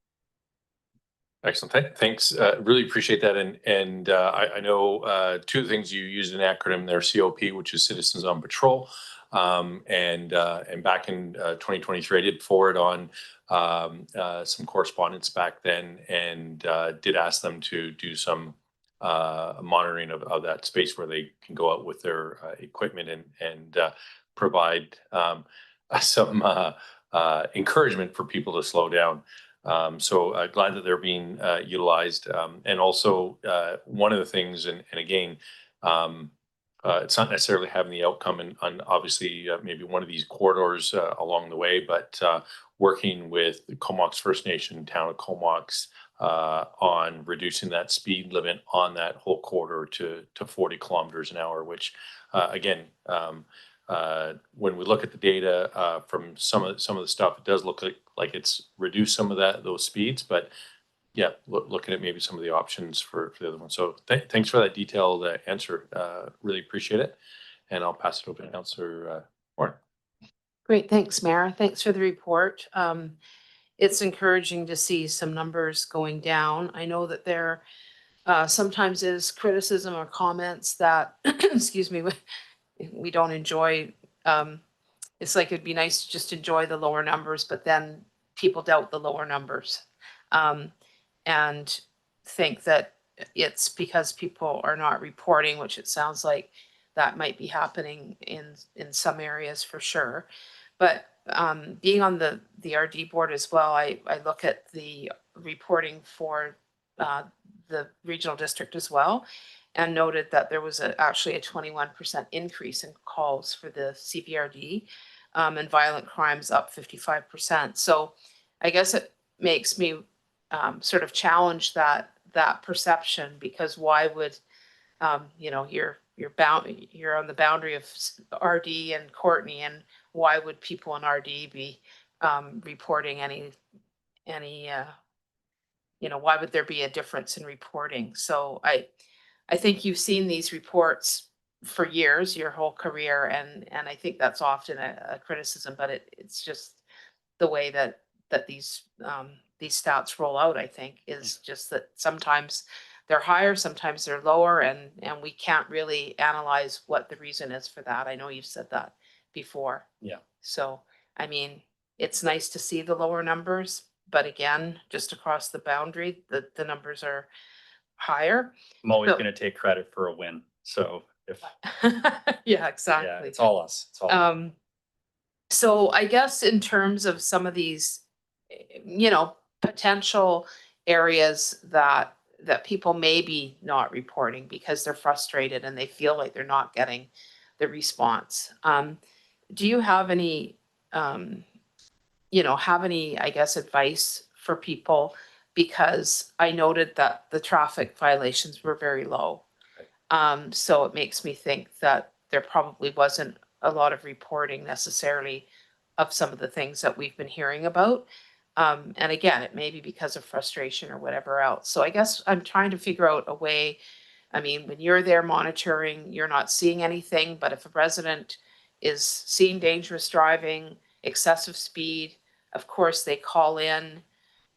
Excellent. Thanks. Really appreciate that. And I know two of the things you used an acronym there, COP, which is Citizens on Patrol. And back in 2023, I did forward on some correspondence back then, and did ask them to do some monitoring of that space where they can go out with their equipment and provide some encouragement for people to slow down. So glad that they're being utilized. And also one of the things, and again, it's not necessarily having the outcome on obviously maybe one of these corridors along the way, but working with the Comox First Nation, town of Comox, on reducing that speed limit on that whole corridor to 40 kilometers an hour, which again, when we look at the data from some of the stuff, it does look like it's reduced some of those speeds, but yeah, looking at maybe some of the options for the other one. So thanks for that detailed answer. Really appreciate it. And I'll pass it over to Councillor Warren. Great, thanks, Mayor. Thanks for the report. It's encouraging to see some numbers going down. I know that there sometimes is criticism or comments that, excuse me, we don't enjoy. It's like it'd be nice to just enjoy the lower numbers, but then people doubt the lower numbers and think that it's because people are not reporting, which it sounds like that might be happening in some areas for sure. But being on the RD board as well, I look at the reporting for the regional district as well, and noted that there was actually a 21% increase in calls for the CVRD, and violent crimes up 55%. So I guess it makes me sort of challenge that perception, because why would you're on the boundary of RD and Courtenay, and why would people in RD be reporting any why would there be a difference in reporting? So I think you've seen these reports for years, your whole career, and I think that's often a criticism, but it's just the way that these stats roll out, I think, is just that sometimes they're higher, sometimes they're lower, and we can't really analyze what the reason is for that. I know you've said that before. Yeah. So, I mean, it's nice to see the lower numbers, but again, just across the boundary, the numbers are higher. I'm always So- going to take credit for a win. So if Yeah, exactly. yeah, it's all us. It's all us. So I guess in terms of some of these, potential areas that people may be not reporting because they're frustrated and they feel like they're not getting the response. Do you have any, I guess, advice for people? Because I noted that the traffic violations were very low. So it makes me think that there probably wasn't a lot of reporting necessarily of some of the things that we've been hearing about. And again, it may be because of frustration or whatever else. So I guess I'm trying to figure out a way. I mean, when you're there monitoring, you're not seeing anything, but if a resident is seeing dangerous driving, excessive speed, of course they call in.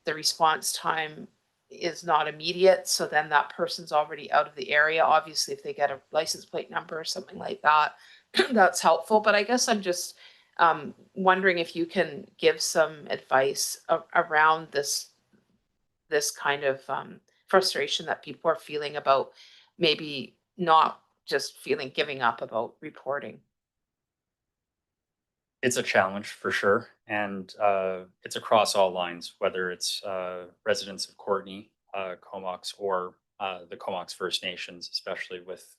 The response time is not immediate, so then that person's already out of the area. Obviously, if they get a license plate number or something like that, that's helpful. But I guess I'm just wondering if you can give some advice around this kind of frustration that people are feeling about maybe not just giving up about reporting. It's a challenge for sure, and it's across all lines, whether it's residents of Courtenay, Comox, or the Comox First Nations, especially with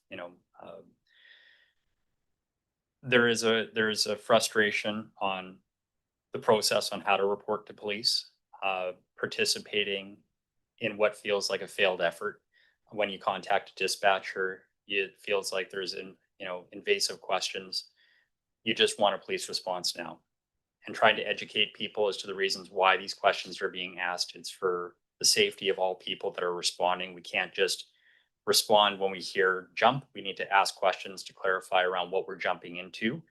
there is a frustration on the process on how to report to police, participating in what feels like a failed effort. When you contact a dispatcher, it feels like there's invasive questions. You just want a police response now, and trying to educate people as to the reasons why these questions are being asked. It's for the safety of all people that are responding. We can't just respond when we hear jump. We need to ask questions to clarify around what we're jumping into.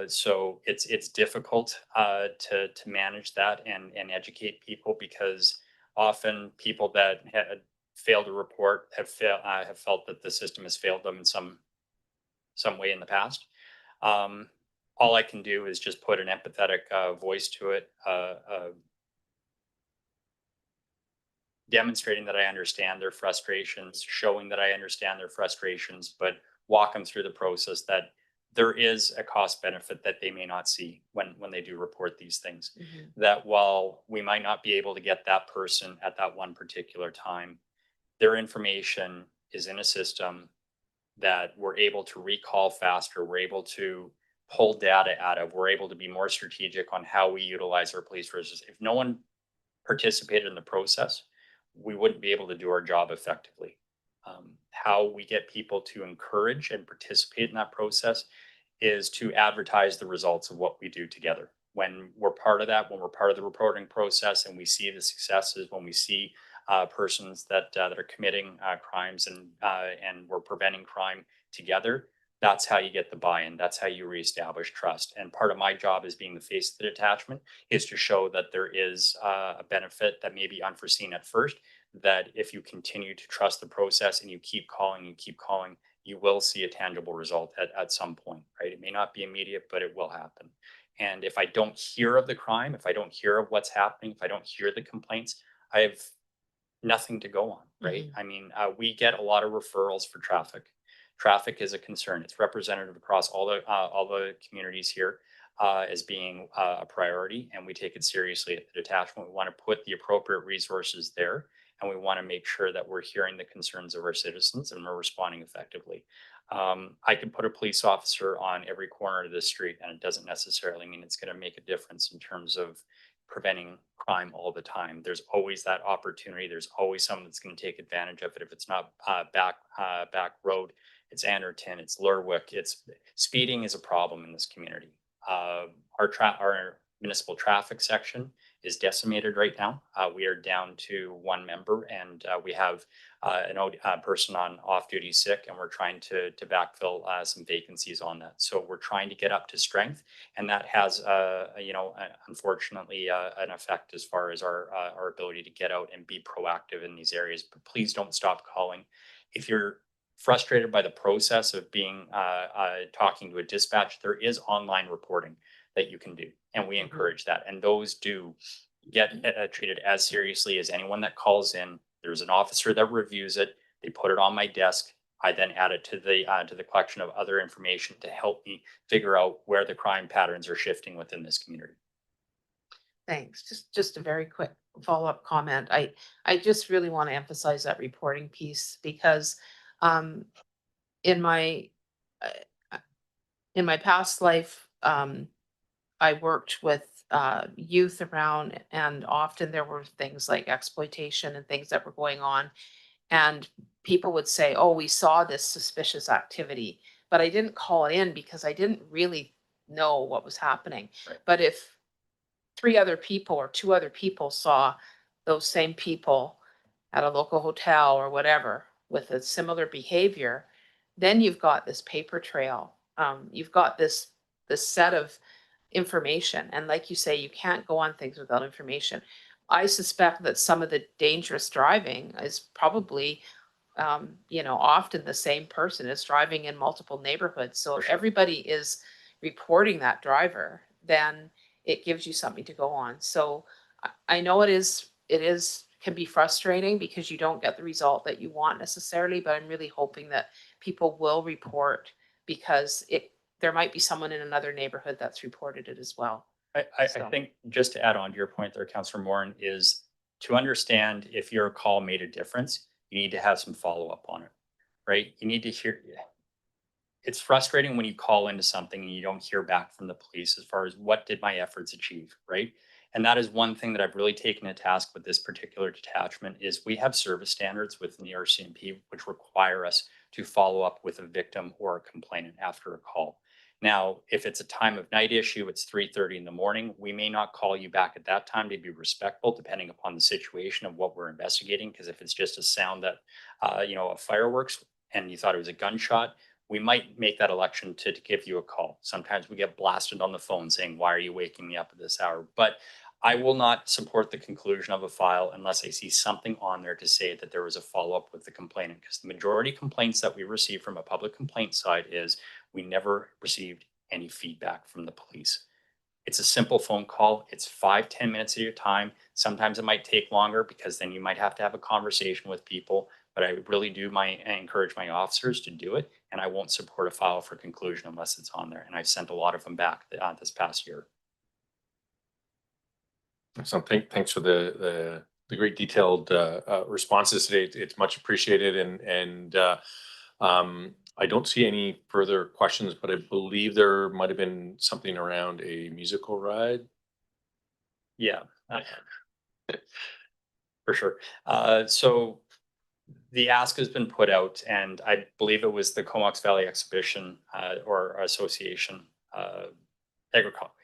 So it's difficult to manage that and educate people, because often people that had failed to report have felt that the system has failed them in some way in the past. All I can do is just put an empathetic voice to it, demonstrating that I understand their frustrations, showing that I understand their frustrations, but walk them through the process that there is a cost benefit that they may not see when they do report these things. That while we might not be able to get that person at that one particular time, their information is in a system that we're able to recall faster, we're able to pull data out of, we're able to be more strategic on how we utilize our police resources. If no one participated in the process, we wouldn't be able to do our job effectively. How we get people to encourage and participate in that process is to advertise the results of what we do together. When we're part of that, when we're part of the reporting process and we see the successes, when we see persons that are committing crimes and we're preventing crime together, that's how you get the buy-in. That's how you reestablish trust. And part of my job as being the face of the detachment is to show that there is a benefit that may be unforeseen at first, that if you continue to trust the process and you keep calling, you will see a tangible result at some point, right? It may not be immediate, but it will happen. And if I don't hear of the crime, if I don't hear of what's happening, if I don't hear the complaints, I have nothing to go on, right? I mean, we get a lot of referrals for traffic. Traffic is a concern. It's representative across all the communities here as being a priority, and we take it seriously at the detachment. We want to put the appropriate resources there, and we want to make sure that we're hearing the concerns of our citizens and we're responding effectively. I could put a police officer on every corner of the street, and it doesn't necessarily mean it's going to make a difference in terms of preventing crime all the time. There's always that opportunity. There's always someone that's going to take advantage of it. If it's not back road, it's Anderton, it's Lerwick. It's speeding is a problem in this community. Our municipal traffic section is decimated right now. We are down to one member, and we have a person on off-duty sick, and we're trying to backfill some vacancies on that. So we're trying to get up to strength, and that has, unfortunately, an effect as far as our ability to get out and be proactive in these areas. But please don't stop calling. If you're frustrated by the process of being talking to a dispatch, there is online reporting that you can do, and we encourage that. And those do get treated as seriously as anyone that calls in. There's an officer that reviews it. They put it on my desk. I then add it to the collection of other information to help me figure out where the crime patterns are shifting within this community. Thanks. Just a very quick follow-up comment. I just really want to emphasize that reporting piece, because in my past life, I worked with youth around, and often there were things like exploitation and things that were going on. And people would say, oh, we saw this suspicious activity, but I didn't call it in because I didn't really know what was happening. Right. But if 3 other people or 2 other people saw those same people at a local hotel or whatever with a similar behavior, then you've got this paper trail. You've got this set of information. And like you say, you can't go on things without information. I suspect that some of the dangerous driving is probably, often the same person is driving in multiple neighborhoods. So if everybody is reporting that driver, then it gives you something to go on. So I know can be frustrating because you don't get the result that you want necessarily, but I'm really hoping that people will report, because there might be someone in another neighborhood that's reported it as well. I think, just to add on to your point there, Councillor Morin, is to understand if your call made a difference, you need to have some follow-up on it, right? You need to hear. It's frustrating when you call into something and you don't hear back from the police as far as what did my efforts achieve, right? And that is one thing that I've really taken to task with this particular detachment, is we have service standards within the RCMP which require us to follow up with a victim or a complainant after a call. Now, if it's a time of night issue, it's 3:30 in the morning, we may not call you back at that time to be respectful, depending upon the situation of what we're investigating. Because if it's just a sound that, of fireworks and you thought it was a gunshot, we might make that election to give you a call. Sometimes we get blasted on the phone saying, why are you waking me up at this hour? But I will not support the conclusion of a file unless I see something on there to say that there was a follow-up with the complainant, because the majority complaints that we receive from a public complaint side is we never received any feedback from the police. It's a simple phone call. It's 5-10 minutes of your time. Sometimes it might take longer because then you might have to have a conversation with people. But I really do encourage my officers to do it, and I won't support a file for conclusion unless it's on there. And I've sent a lot of them back this past year. So thanks for the great detailed responses today. It's much appreciated, and I don't see any further questions, but I believe there might have been something around a musical ride. Yeah, for sure. So the ask has been put out, and I believe it was the Comox Valley Exhibition or Association,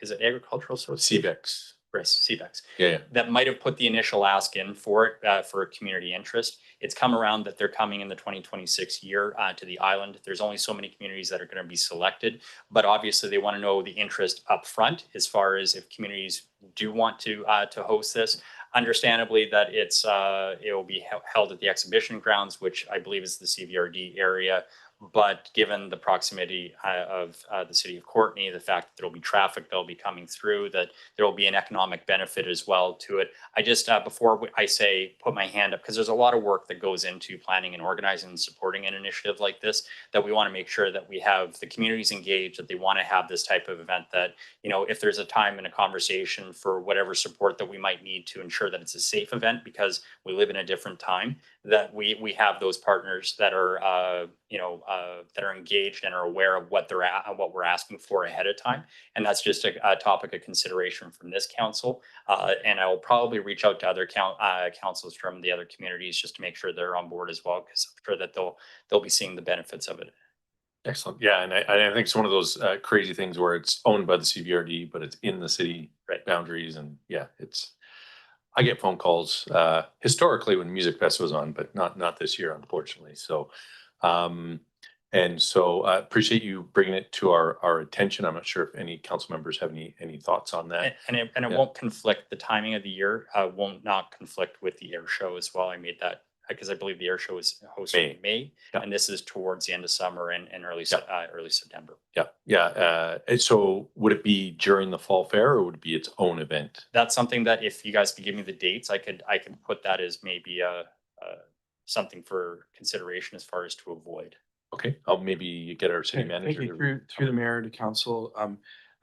is it Agricultural Association? CBEX. CBEX. Yeah. That might have put the initial ask in for it for community interest. It's come around that they're coming in the 2026 year to the island. There's only so many communities that are going to be selected, but obviously they want to know the interest up front as far as if communities do want to host this. Understandably, that it will be held at the exhibition grounds, which I believe is the CVRD area. But given the proximity of the city of Courtenay, the fact that there will be traffic that will be coming through, that there will be an economic benefit as well to it. I just, before I say put my hand up, because there's a lot of work that goes into planning and organizing and supporting an initiative like this, that we want to make sure that we have the communities engaged, that they want to have this type of event, that, if there's a time in a conversation for whatever support that we might need to ensure that it's a safe event, because we live in a different time, that we have those partners that are, that are engaged and are aware of what what we're asking for ahead of time. And that's just a topic of consideration from this council. And I will probably reach out to other councils from the other communities just to make sure they're on board as well, because I'm sure that they'll be seeing the benefits of it. Excellent. Yeah, and I think it's one of those crazy things where it's owned by the CVRD, but it's in the city boundaries, and yeah, I get phone calls historically when Music Fest was on, but not this year, unfortunately. So, and so I appreciate you bringing it to our attention. I'm not sure if any council members have any thoughts on that. And it won't conflict, the timing of the year won't not conflict with the air show as well. I made that because I believe the air show is hosted in May, and this is towards the end of summer and early September. And so would it be during the fall fair, or would it be its own event? That's something that if you guys could give me the dates, I can put that as maybe something for consideration as far as to avoid. Okay, I'll maybe get our city manager. Thank you. Through the mayor to council.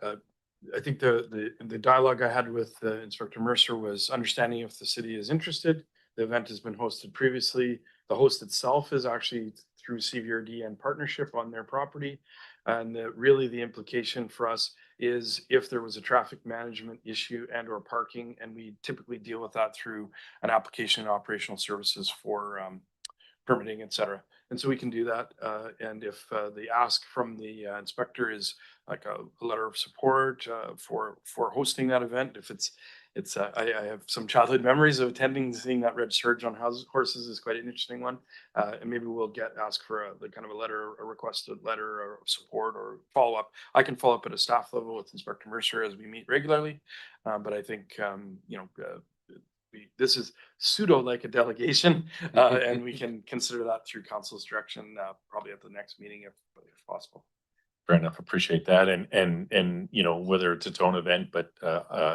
I think the dialogue I had with Inspector Mercer was understanding if the city is interested. The event has been hosted previously. The host itself is actually through CVRD and partnership on their property. And really the implication for us is if there was a traffic management issue and or parking, and we typically deal with that through an application and operational services for permitting, et cetera. And so we can do that. And if the ask from the inspector is like a letter of support for hosting that event, if I have some childhood memories of attending, seeing that red surge on horses is quite an interesting one. And maybe we'll ask for the kind of a requested letter of support or follow up. I can follow up at a staff level with Inspector Mercer as we meet regularly. But I think, this is pseudo like a delegation, and we can consider that through council's direction, probably at the next meeting if possible. Fair enough. Appreciate that. And whether it's its own event, but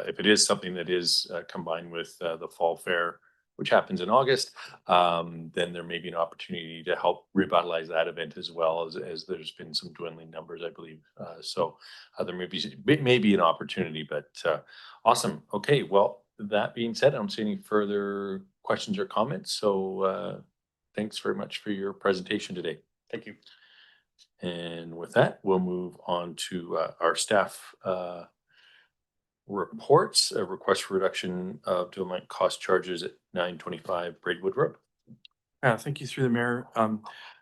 if it is something that is combined with the fall fair, which happens in August, then there may be an opportunity to help revitalize that event as well, as there's been some dwindling numbers, I believe. So there may be an opportunity, but awesome. Okay, well, that being said, I don't see any further questions or comments. So thanks very much for your presentation today. Thank you. And with that, we'll move on to our staff reports. A request for reduction of development cost charges at 925 Braidwood Road. Thank you through the mayor.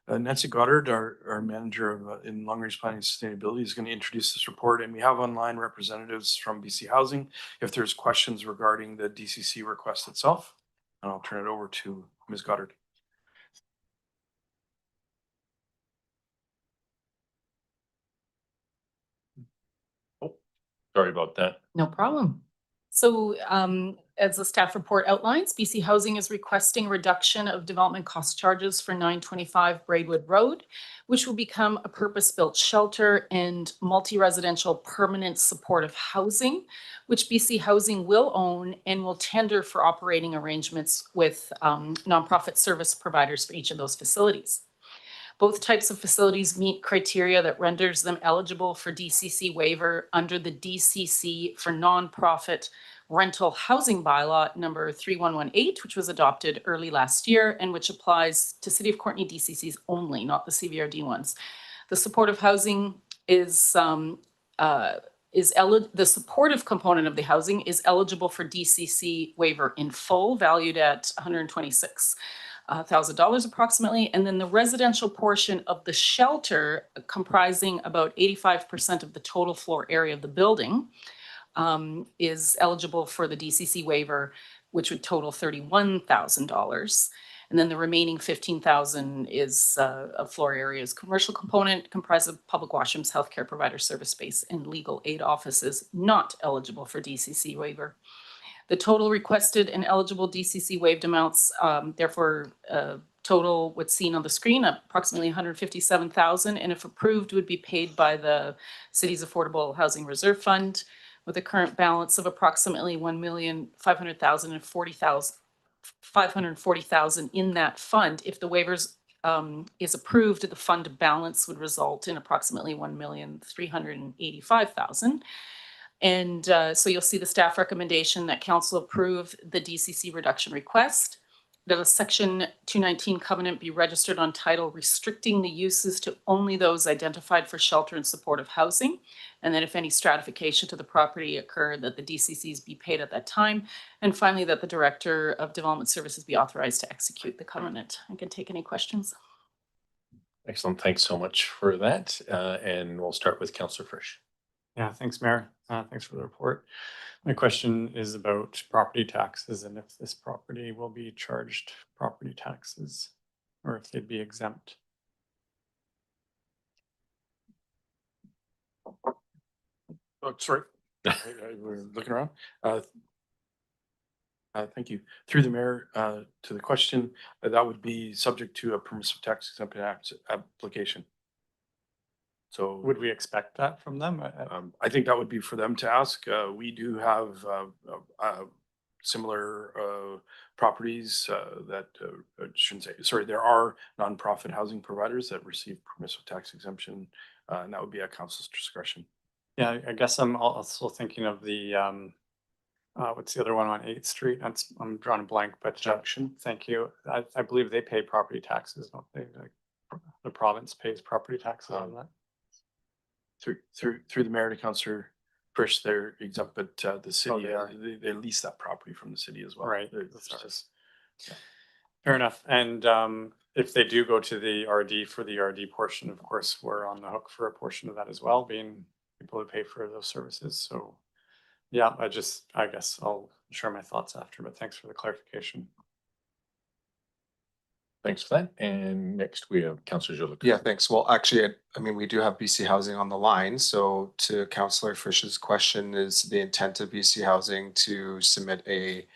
Nancy Goddard, our manager of in long range planning and sustainability, is going to introduce this report, and we have online representatives from BC Housing if there's questions regarding the DCC request itself. And I'll turn it over to Ms. Goddard. Sorry about that. No problem. So as the staff report outlines, BC Housing is requesting reduction of development cost charges for 925 Braidwood Road, which will become a purpose-built shelter and multi-residential permanent supportive housing, which BC Housing will own and will tender for operating arrangements with nonprofit service providers for each of those facilities. Both types of facilities meet criteria that renders them eligible for DCC waiver under the DCC for Nonprofit Rental Housing Bylaw number 3118, which was adopted early last year and which applies to City of Courtenay DCCs only, not the CVRD ones. The supportive housing is the supportive component of the housing is eligible for DCC waiver in full, valued at $126,000 approximately. And then the residential portion of the shelter, comprising about 85% of the total floor area of the building, is eligible for the DCC waiver, which would total $31,000. And then the remaining $15,000 is a floor area's commercial component comprised of public washrooms, healthcare provider service space, and legal aid offices not eligible for DCC waiver. The total requested and eligible DCC waived amounts, therefore, total what's seen on the screen, approximately $157,000, and if approved, would be paid by the city's Affordable Housing Reserve Fund, with a current balance of approximately $1,500,000 and $540,000 in that fund. If the waivers is approved, the fund balance would result in approximately $1,385,000. And so you'll see the staff recommendation that council approve the DCC reduction request, that a section 219 covenant be registered on title restricting the uses to only those identified for shelter and supportive housing. And then if any stratification to the property occur, that the DCCs be paid at that time. And finally, that the Director of Development Services be authorized to execute the covenant. I can take any questions. Excellent. Thanks so much for that. And we'll start with Councillor Frisch. Yeah, thanks, Mayor. Thanks for the report. My question is about property taxes and if this property will be charged property taxes or if they'd be exempt. Oh, sorry. We're looking around. Thank you. Through the mayor, to the question, that would be subject to a permissive tax exempt application. So Would we expect that from them? I think that would be for them to ask. We do have similar properties that shouldn't say, sorry, there are nonprofit housing providers that receive permissive tax exemption, and that would be at council's discretion. Yeah, I guess I'm also thinking of the, what's the other one on 8th Street? I'm drawing a blank, but Junction. thank you. I believe they pay property taxes, don't they? Like, the province pays property taxes on that. Through the mayor to Councillor Frisch, they're exempt, but the city, they are. they lease that property from the city as well. Right. It's just- Fair enough. And if they do go to the RD for the RD portion, of course, we're on the hook for a portion of that as well, being people who pay for those services. So yeah, I guess I'll share my thoughts after, but thanks for the clarification. Thanks for that. And next we have Councillor Jolicoeur. Yeah, thanks. Well, actually, I mean, we do have BC Housing on the line. So to Councillor Frisch's question, is the intent of BC Housing to submit a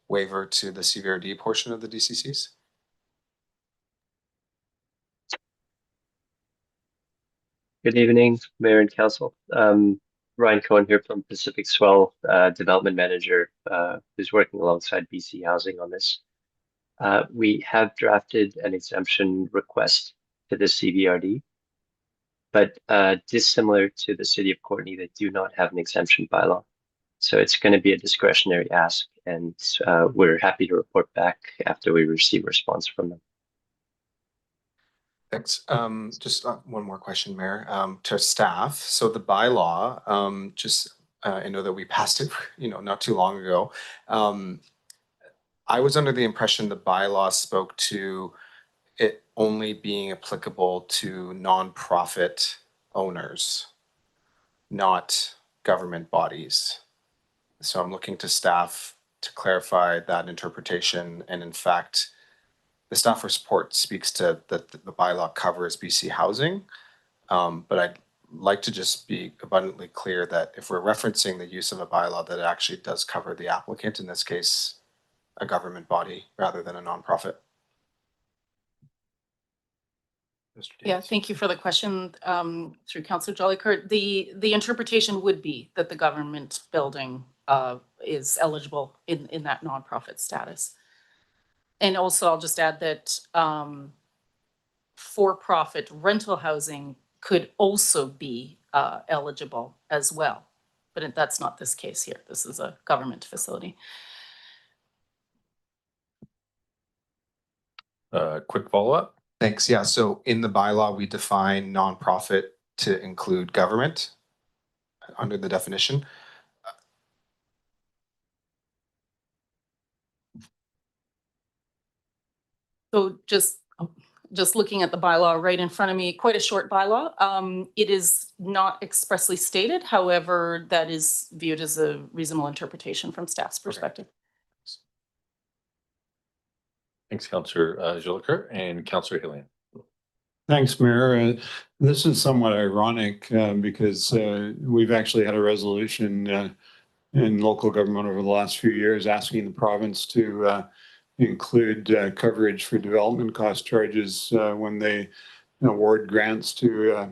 waiver to the CVRD portion of the DCCs? Good evening, Mayor and Council. Ryan Cohen here from Pacific Swell, Development Manager, who's working alongside BC Housing on this. We have drafted an exemption request to the CVRD, but dissimilar to the City of Courtenay, they do not have an exemption bylaw. So it's going to be a discretionary ask, and we're happy to report back after we receive a response from them. Thanks. Just one more question, Mayor, to staff. So the bylaw, I know that we passed it, not too long ago. I was under the impression the bylaw spoke to it only being applicable to nonprofit owners, not government bodies. So I'm looking to staff to clarify that interpretation. And in fact, the staff report speaks to that the bylaw covers BC Housing. But I'd like to just be abundantly clear that if we're referencing the use of a bylaw, that it actually does cover the applicant, in this case, a government body rather than a nonprofit. Yeah, thank you for the question, through Councillor Jollycourt. The interpretation would be that the government building is eligible in that nonprofit status. And also, I'll just add that for-profit rental housing could also be eligible as well. But that's not this case here. This is a government facility. Quick follow-up. Thanks. Yeah. So in the bylaw, we define nonprofit to include government under the definition. So just looking at the bylaw right in front of me, quite a short bylaw. It is not expressly stated. However, that is viewed as a reasonable interpretation from staff's perspective. Thanks, Councillor Jolicoeur and Councillor Hillian. Thanks, Mayor. This is somewhat ironic because we've actually had a resolution in local government over the last few years asking the province to include coverage for development cost charges when they award grants to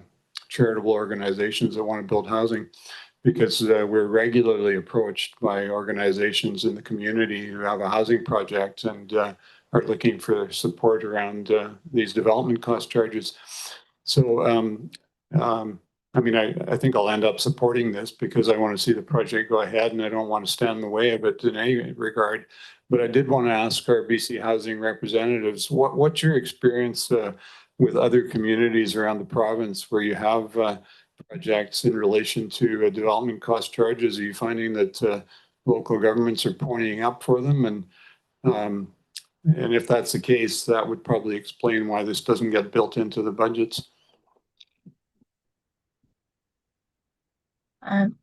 charitable organizations that want to build housing. Because we're regularly approached by organizations in the community who have a housing project and are looking for support around these development cost charges. So, I mean, I think I'll end up supporting this because I want to see the project go ahead and I don't want to stand in the way of it in any regard. But I did want to ask our BC Housing representatives, what's your experience with other communities around the province where you have projects in relation to development cost charges? Are you finding that local governments are ponying up for them? And if that's the case, that would probably explain why this doesn't get built into the budgets. I'm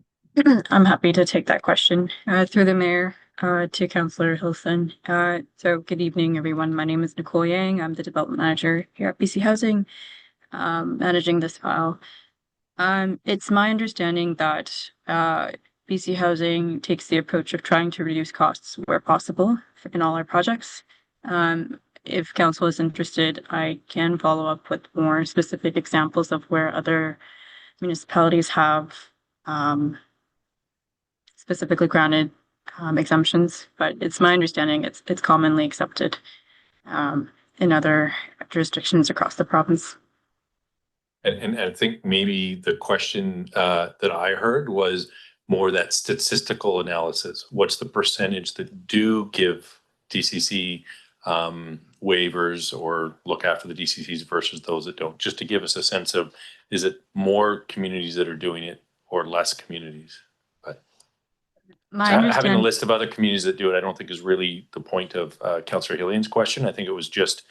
happy to take that question through the mayor to Councillor Hilson. So good evening, everyone. My name is Nicole Yang. I'm the development manager here at BC Housing, managing this file. It's my understanding that BC Housing takes the approach of trying to reduce costs where possible in all our projects. If council is interested, I can follow up with more specific examples of where other municipalities have specifically granted exemptions, but it's my understanding it's commonly accepted in other jurisdictions across the province. And I think maybe the question that I heard was more that statistical analysis. What's the percentage that do give DCC waivers or look after the DCCs versus those that don't? Just to give us a sense of, is it more communities that are doing it or less communities? But having a list of other communities that do it, I don't think is really the point of Councillor Hillian's question. I think it was just,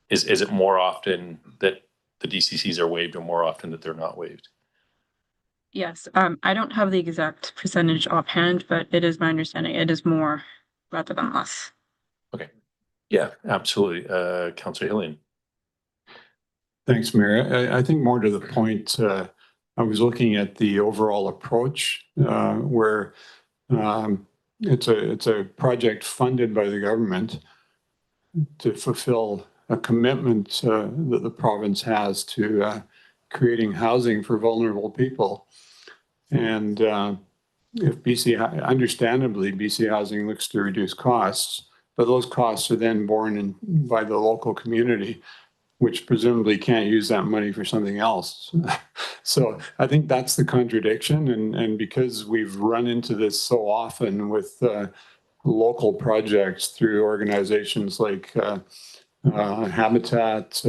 is it more often that the DCCs are waived or more often that they're not waived? Yes, I don't have the exact percentage offhand, but it is my understanding it is more rather than less. Okay. Yeah, absolutely. Councillor Hillian. Thanks, Mayor. I think more to the point, I was looking at the overall approach where it's a project funded by the government to fulfill a commitment that the province has to creating housing for vulnerable people. And if understandably, BC Housing looks to reduce costs, but those costs are then borne by the local community, which presumably can't use that money for something else. So I think that's the contradiction. And because we've run into this so often with local projects through organizations like Habitat,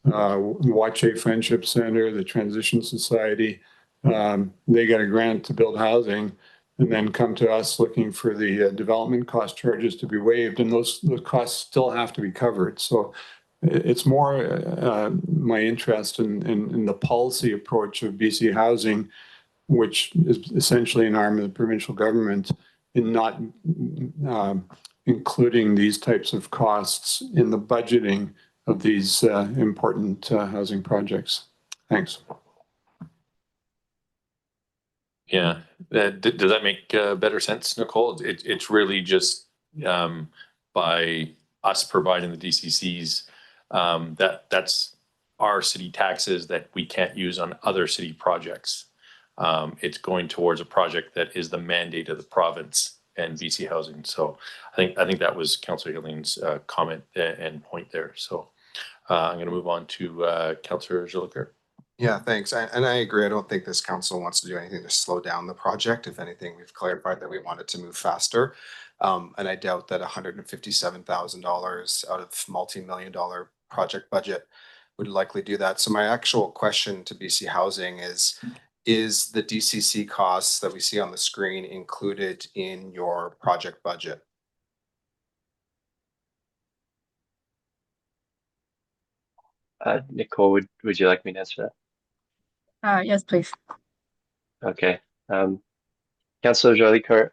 Wache Friendship Center, the Transition Society, they got a grant to build housing and then come to us looking for the development cost charges to be waived, and those costs still have to be covered. So It's more my interest in the policy approach of BC Housing, which is essentially an arm of the provincial government, in not including these types of costs in the budgeting of these important housing projects. Thanks. Yeah, does that make better sense, Nicole? It's really just by us providing the DCCs, that's our city taxes that we can't use on other city projects. It's going towards a project that is the mandate of the province and BC Housing. So I think that was Councillor Hilling's comment and point there. So I'm going to move on to Councillor Jolicoeur. Yeah, thanks. And I agree. I don't think this council wants to do anything to slow down the project. If anything, we've clarified that we want it to move faster. And I doubt that $157,000 out of multi-million-dollar project budget would likely do that. So my actual question to BC Housing is the DCC costs that we see on the screen included in your project budget? Nicole, would you like me to answer that? Yes, please. Okay. Councillor Jolicoeur,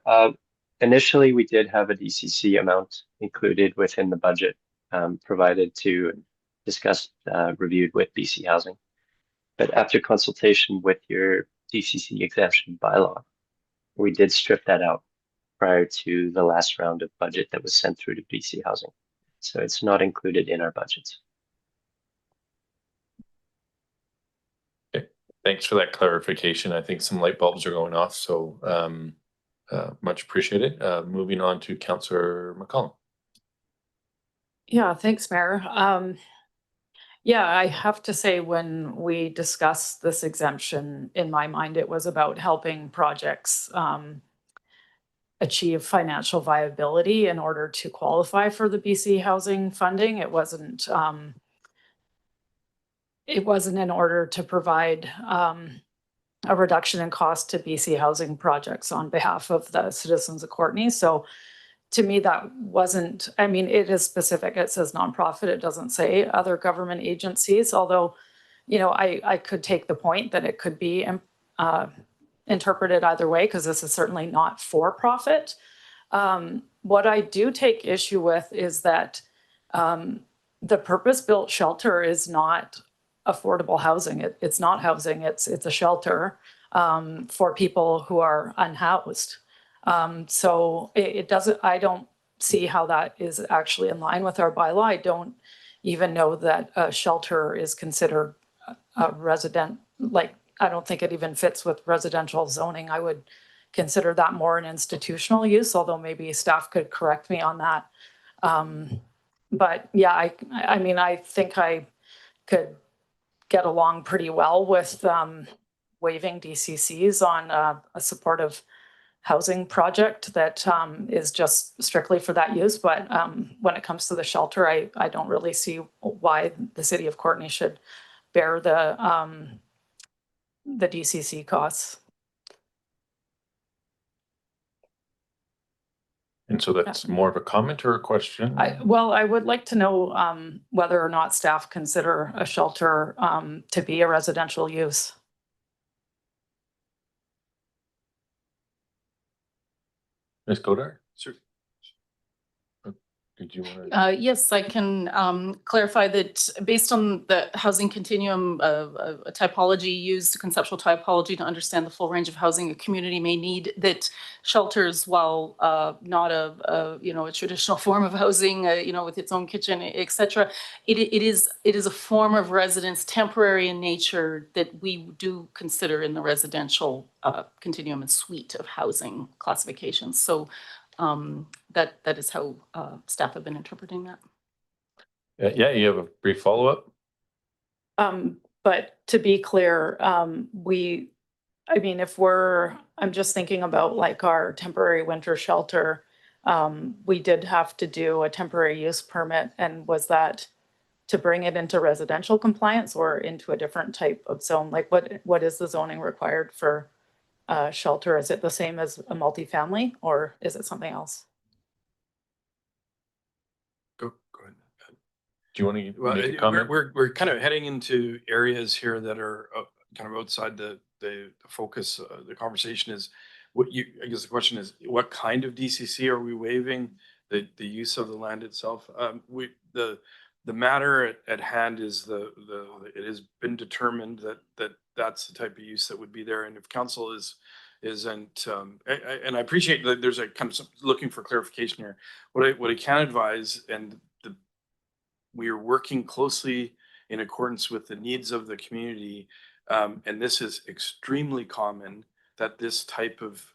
initially we did have a DCC amount included within the budget provided to discuss, reviewed with BC Housing. But after consultation with your DCC exemption bylaw, we did strip that out prior to the last round of budget that was sent through to BC Housing. So it's not included in our budgets. Thanks for that clarification. I think some light bulbs are going off, so much appreciated. Moving on to Councillor McCollum. Yeah, thanks, Mayor. Yeah, I have to say when we discussed this exemption, in my mind, it was about helping projects achieve financial viability in order to qualify for the BC Housing funding. It wasn't in order to provide a reduction in cost to BC Housing projects on behalf of the citizens of Courtenay. So to me, that wasn't, I mean, it is specific. It says nonprofit. It doesn't say other government agencies, although, you know, I could take the point that it could be interpreted either way, because this is certainly not for profit. What I do take issue with is that the purpose-built shelter is not affordable housing. It's not housing, it's a shelter for people who are unhoused. So it doesn't, I don't see how that is actually in line with our bylaw. I don't even know that a shelter is considered a resident, like, I don't think it even fits with residential zoning. I would consider that more an institutional use, although maybe staff could correct me on that. But yeah, I mean, I think I could get along pretty well with waiving DCCs on a supportive housing project that is just strictly for that use. But when it comes to the shelter, I don't really see why the city of Courtenay should bear the DCC costs. And so that's more of a comment or a question? Well, I would like to know whether or not staff consider a shelter to be a residential use. Ms. Godard? Sure. Did you want to? Yes, I can clarify that based on the housing continuum, a typology used, a conceptual typology to understand the full range of housing a community may need, that shelters, while not a traditional form of housing, with its own kitchen, etc., it is a form of residence, temporary in nature, that we do consider in the residential continuum and suite of housing classifications. So that is how staff have been interpreting that. Yeah, you have a brief follow-up? But to be clear, I'm just thinking about like our temporary winter shelter. We did have to do a temporary use permit, and was that to bring it into residential compliance or into a different type of zone? Like what is the zoning required for shelter? Is it the same as a multifamily, or is it something else? Go ahead. Do you want to Well, make a comment? we're kind of heading into areas here that are kind of outside the focus. The conversation is I guess the question is, what kind of DCC are we waiving? The use of the land itself? The matter at hand is it has been determined that that's the type of use that would be there. And if council isn't, and I appreciate that there's a kind of looking for clarification here. What I can advise, and we are working closely in accordance with the needs of the community. And this is extremely common, that this type of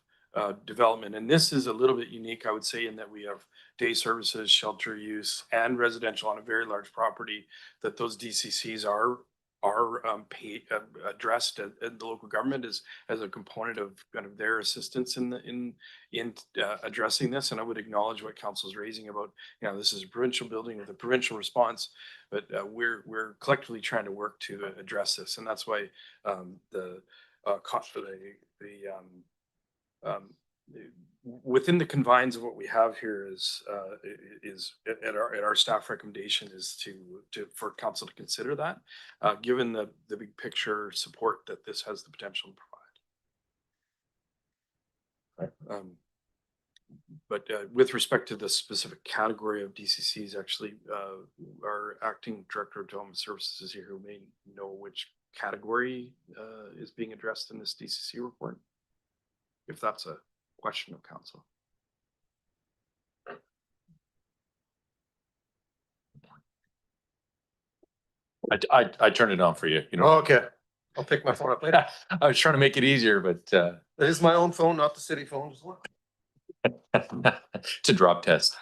development, and this is a little bit unique, I would say, in that we have day services, shelter use, and residential on a very large property, that those DCCs are addressed at the local government as a component of kind of their assistance in addressing this. And I would acknowledge what council's raising about, this is a provincial building with a provincial response, but we're collectively trying to work to address this. And that's why within the confines of what we have here is at our staff recommendation is for council to consider that, given the big picture support that this has the potential to provide. But with respect to the specific category of DCCs, actually, our acting director of development services is here, who may know which category is being addressed in this DCC report, if that's a question of council. I turned it on for you. Okay, I'll pick my phone up later. I was trying to make it easier, but That is my own phone, not the city phone as well. it's a drop test.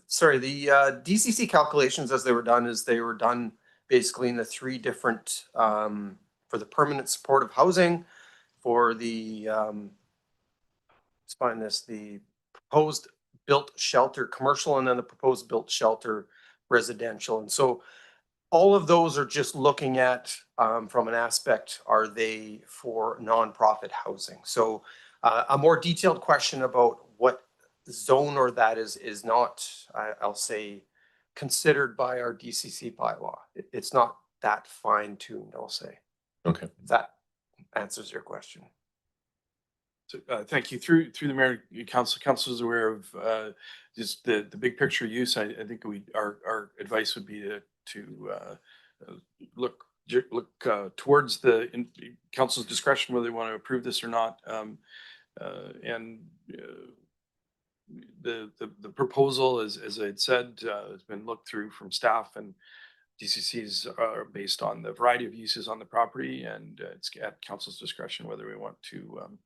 Sorry, the DCC calculations as they were done basically in the three different for the permanent supportive housing, for the let's find this, the proposed built shelter commercial, and then the proposed built shelter residential. And so all of those are just looking at from an aspect, are they for nonprofit housing? So a more detailed question about what zone or that is not, I'll say, considered by our DCC bylaw. It's not that fine tuned, I'll say. Okay. If that answers your question. So, thank you. Through the mayor, council is aware of just the big picture use. I think our advice would be to look towards the council's discretion whether they want to approve this or not. And the proposal, as I had said, has been looked through from staff, and DCCs are based on the variety of uses on the property, and it's at council's discretion whether we want to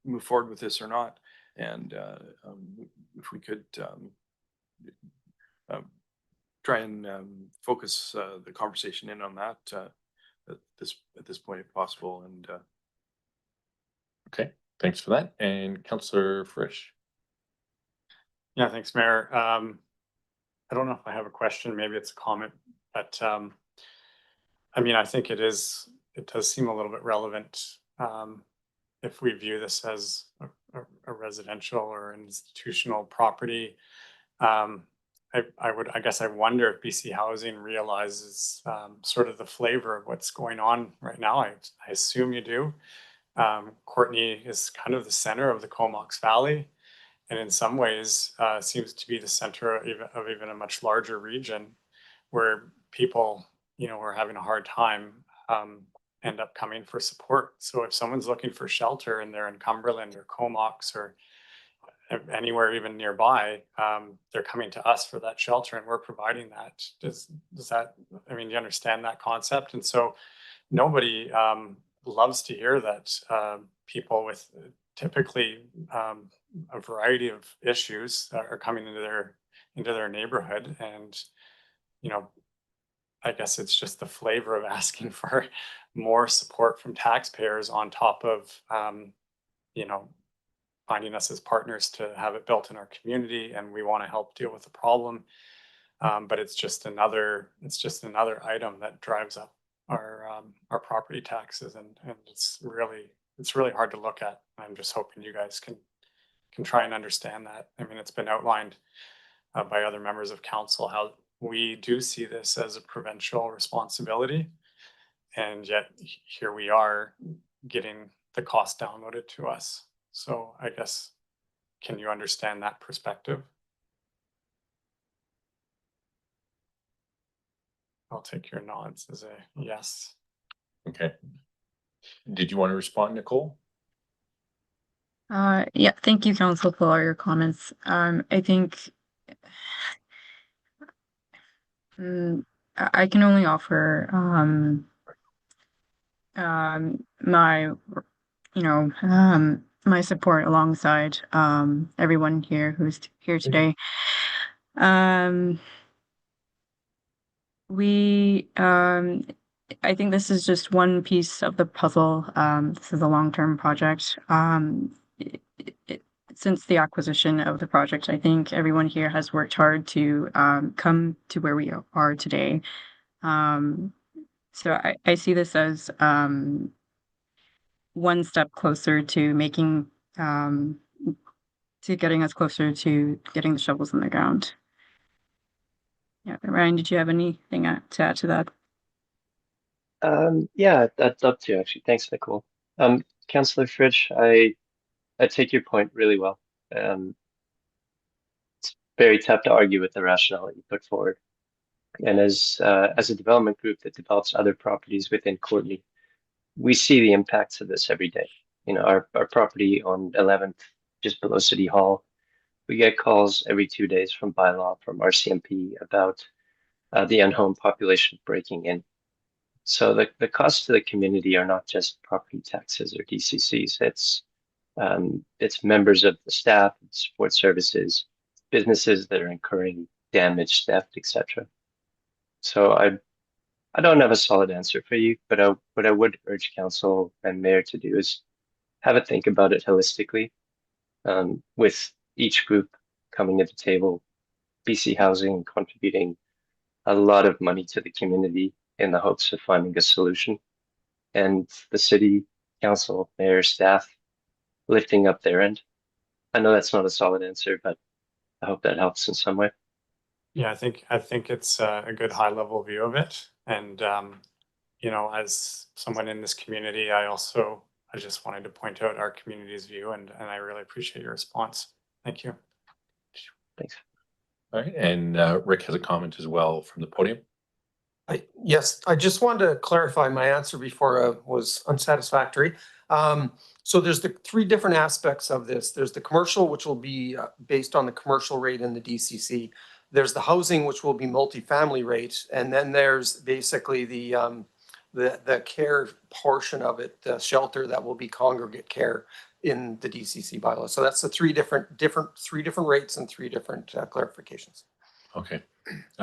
move forward with this or not. And if we could try and focus the conversation in on that at this point if possible. And okay, thanks for that. And Councillor Frisch. Yeah, thanks, Mayor. I don't know if I have a question, maybe it's a comment, but I mean, I think it does seem a little bit relevant if we view this as a residential or institutional property. I guess I wonder if BC Housing realizes sort of the flavor of what's going on right now. I assume you do. Courtenay is kind of the center of the Comox Valley, and in some ways seems to be the center of even a much larger region where people, are having a hard time end up coming for support. So if someone's looking for shelter and they're in Cumberland or Comox or anywhere even nearby, they're coming to us for that shelter, and we're providing that. Does that, I mean, do you understand that concept? And so nobody loves to hear that people with typically a variety of issues are coming into their neighborhood. And I guess it's just the flavor of asking for more support from taxpayers on top of finding us as partners to have it built in our community, and we want to help deal with the problem. But it's just another item that drives up our property taxes, and it's really hard to look at. I'm just hoping you guys can try and understand that. I mean, it's been outlined by other members of council, how we do see this as a provincial responsibility. And yet here we are getting the cost downloaded to us. So I guess, can you understand that perspective? I'll take your nods as a yes. Okay. Did you want to respond, Nicole? Yeah, thank you, council, for all your comments. I think I can only offer my my support alongside everyone here who's here today. I think this is just one piece of the puzzle. This is a long-term project. Since the acquisition of the project, I think everyone here has worked hard to come to where we are today. So I see this as one step closer to making to getting us closer to getting the shovels in the ground. Yeah, Ryan, did you have anything to add to that? Yeah, I'd love to actually. Thanks, Nicole. Councillor Fritsch, I take your point really well. It's very tough to argue with the rationale that you put forward. And as a development group that develops other properties within Courtenay, we see the impacts of this every day. You know, our property on 11th, just below City Hall, we get calls every 2 days from bylaw from RCMP about the unhomed population breaking in. So the costs to the community are not just property taxes or DCCs. It's members of the staff, support services, businesses that are incurring damage, theft, etc. So I don't have a solid answer for you, but what I would urge council and mayor to do is have a think about it holistically, with each group coming to the table, BC Housing contributing a lot of money to the community in the hopes of finding a solution, and the city council, mayor, staff lifting up their end. I know that's not a solid answer, but I hope that helps in some way. Yeah, I think it's a good high level view of it. And you know, as someone in this community, I just wanted to point out our community's view, and I really appreciate your response. Thank you. Thanks. All right, and Rick has a comment as well from the podium. Yes, I just wanted to clarify my answer before was unsatisfactory. So there's the three different aspects of this. There's the commercial, which will be based on the commercial rate in the DCC. There's the housing, which will be multifamily rate, and then there's basically the care portion of it, the shelter that will be congregate care in the DCC bylaw. So that's the three different rates and three different clarifications. Okay,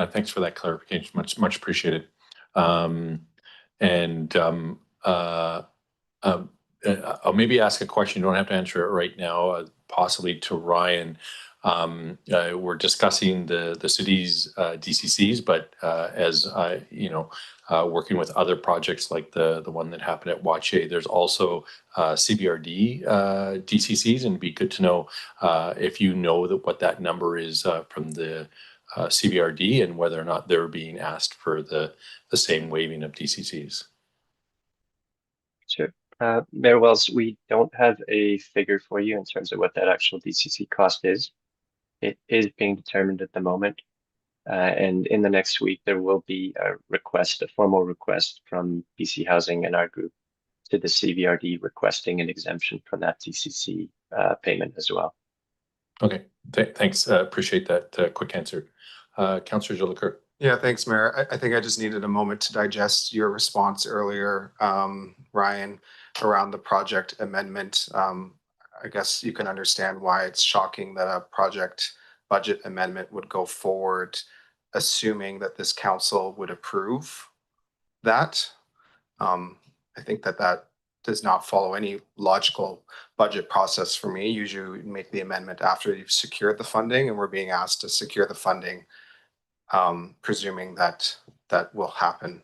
thanks for that clarification. Much appreciated. I'll maybe ask a question. You don't have to answer it right now, possibly to Ryan. We're discussing the city's DCCs, but as working with other projects like the one that happened at Wache, there's also CBRD DCCs, and it'd be good to know if you know what that number is from the CBRD and whether or not they're being asked for the same waiving of DCCs. Sure. Mayor Wells, we don't have a figure for you in terms of what that actual DCC cost is. It is being determined at the moment. And in the next week, there will be a formal request from BC Housing and our group to the CBRD requesting an exemption from that DCC payment as well. Okay, thanks. Appreciate that quick answer. Councillor Jolicoeur. Yeah, thanks, Mayor. I think I just needed a moment to digest your response earlier, Ryan, around the project amendment. I guess you can understand why it's shocking that a project budget amendment would go forward, assuming that this council would approve that. I think that does not follow any logical budget process for me. Usually we make the amendment after you've secured the funding, and we're being asked to secure the funding, presuming that will happen.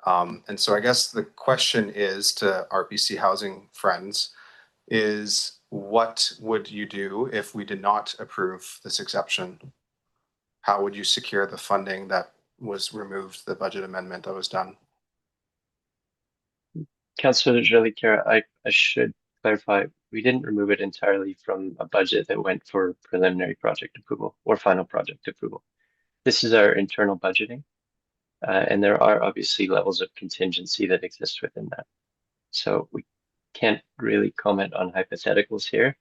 And so I guess the question is to RPC Housing friends is, what would you do if we did not approve this exception? how would you secure the funding that was removed, the budget amendment that was done? Councillor Jolicoeur, I should clarify, we didn't remove it entirely from a budget that went for preliminary project approval or final project approval. This is our internal budgeting, and there are obviously levels of contingency that exist within that. So we can't really comment on hypotheticals here.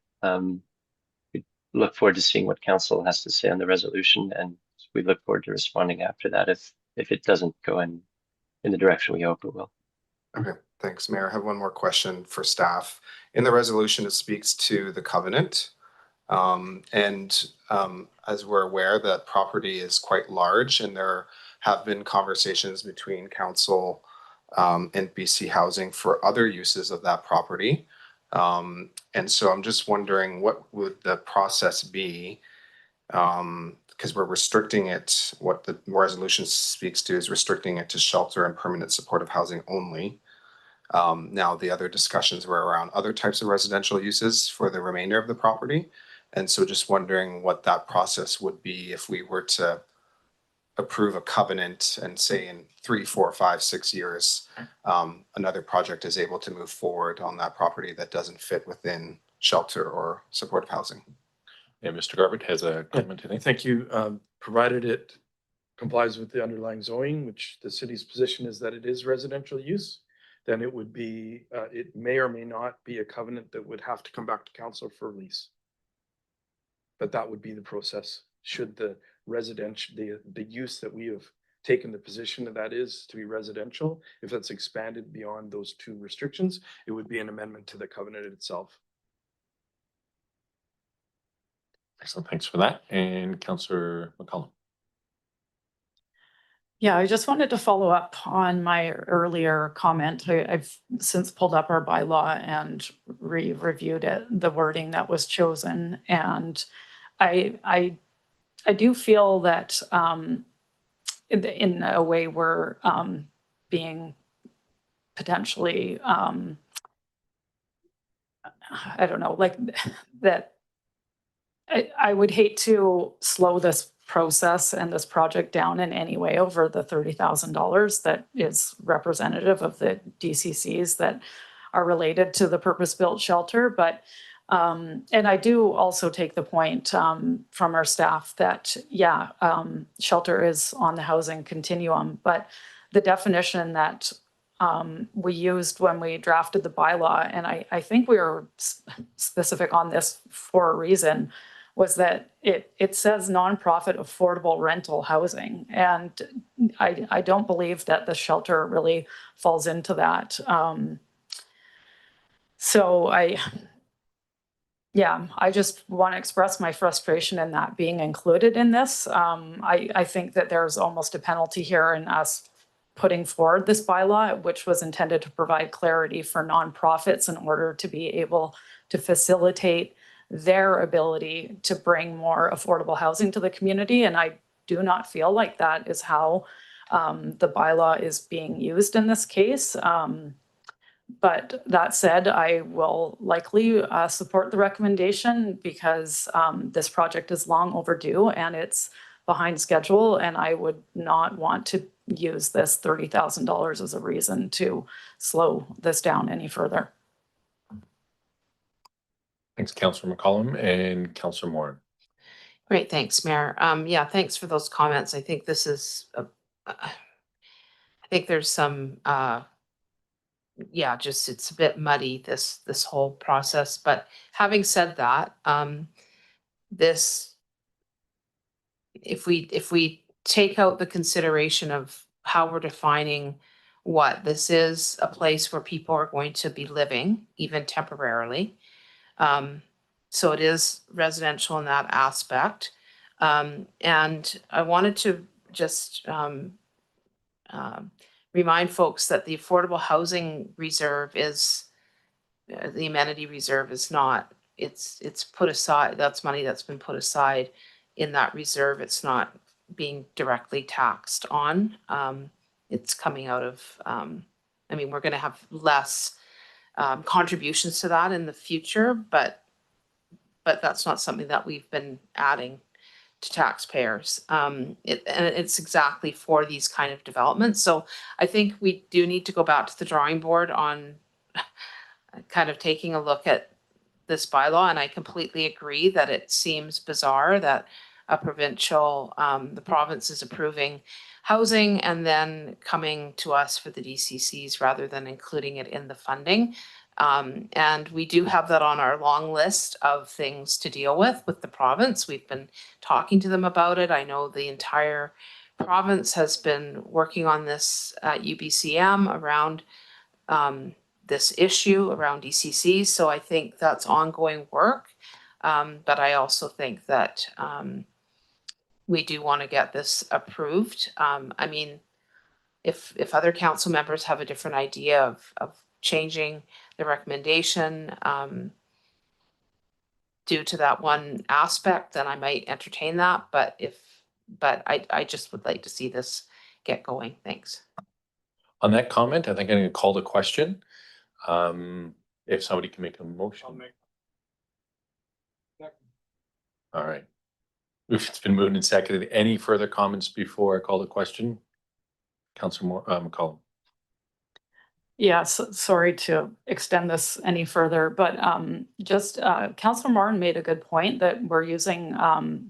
We look forward to seeing what council has to say on the resolution, and we look forward to responding after that if it doesn't go in the direction we hope it will. Okay, thanks, Mayor. I have one more question for staff. In the resolution, it speaks to the covenant. As we're aware, that property is quite large, and there have been conversations between council and BC Housing for other uses of that property. And so I'm just wondering, what would the process be? Because we're restricting it, what the resolution speaks to is restricting it to shelter and permanent supportive housing only. Now, the other discussions were around other types of residential uses for the remainder of the property. And so just wondering what that process would be if we were to approve a covenant and say in 3, 4, 5, 6 years, another project is able to move forward on that property that doesn't fit within shelter or supportive housing. Yeah, Mr. Garbutt has a comment. Thank you. Provided it complies with the underlying zoning, which the city's position is that it is residential use, then it would be, it may or may not be a covenant that would have to come back to council for release. But that would be the process. Should the residential, the use that we have taken the position that is to be residential, if that's expanded beyond those 2 restrictions, it would be an amendment to the covenant itself. Excellent, thanks for that. And Councillor McCollum. Yeah, I just wanted to follow up on my earlier comment. I've since pulled up our bylaw and reviewed it, the wording that was chosen. And I do feel that in a way we're being potentially, I don't know, like that. I would hate to slow this process and this project down in any way over the $30,000 that is representative of the DCCs that are related to the purpose-built shelter. But and I do also take the point from our staff that, yeah, shelter is on the housing continuum, but the definition that we used when we drafted the bylaw, and I think we were specific on this for a reason, was that it says nonprofit affordable rental housing. And I don't believe that the shelter really falls into that. So I just want to express my frustration in that being included in this. I think that there's almost a penalty here in us putting forward this bylaw, which was intended to provide clarity for nonprofits in order to be able to facilitate their ability to bring more affordable housing to the community. And I do not feel like that is how the bylaw is being used in this case. But that said, I will likely support the recommendation because this project is long overdue and it's behind schedule. And I would not want to use this $30,000 as a reason to slow this down any further. Thanks, Councillor McCollum. And Councillor Moore. Great, thanks, Mayor. Yeah, thanks for those comments. I think this is, I think there's some, yeah, just it's a bit muddy, this whole process. But having said that, this, if we take out the consideration of how we're defining what this is, a place where people are going to be living, even temporarily. So it is residential in that aspect. And I wanted to just remind folks that the affordable housing reserve is, the amenity reserve is not, it's put aside, that's money that's been put aside in that reserve. It's not being directly taxed on. It's coming out of, I mean, we're going to have less contributions to that in the future, but that's not something that we've been adding to taxpayers. And it's exactly for these kind of developments. So I think we do need to go back to the drawing board on kind of taking a look at this bylaw. And I completely agree that it seems bizarre that a provincial, the province is approving housing and then coming to us for the DCCs rather than including it in the funding. And we do have that on our long list of things to deal with the province. We've been talking to them about it. I know the entire province has been working on this at UBCM around this issue around DCCs. So I think that's ongoing work. But I also think that we do want to get this approved. I mean, if other council members have a different idea of changing the recommendation due to that one aspect, then I might entertain that. But I just would like to see this get going. Thanks. On that comment, I think I'm going to call the question. If somebody can make a motion. All right. It's been moved and seconded. Any further comments before I call the question? Councillor McCollum. Yeah, sorry to extend this any further, but just Councillor Morin made a good point that we're using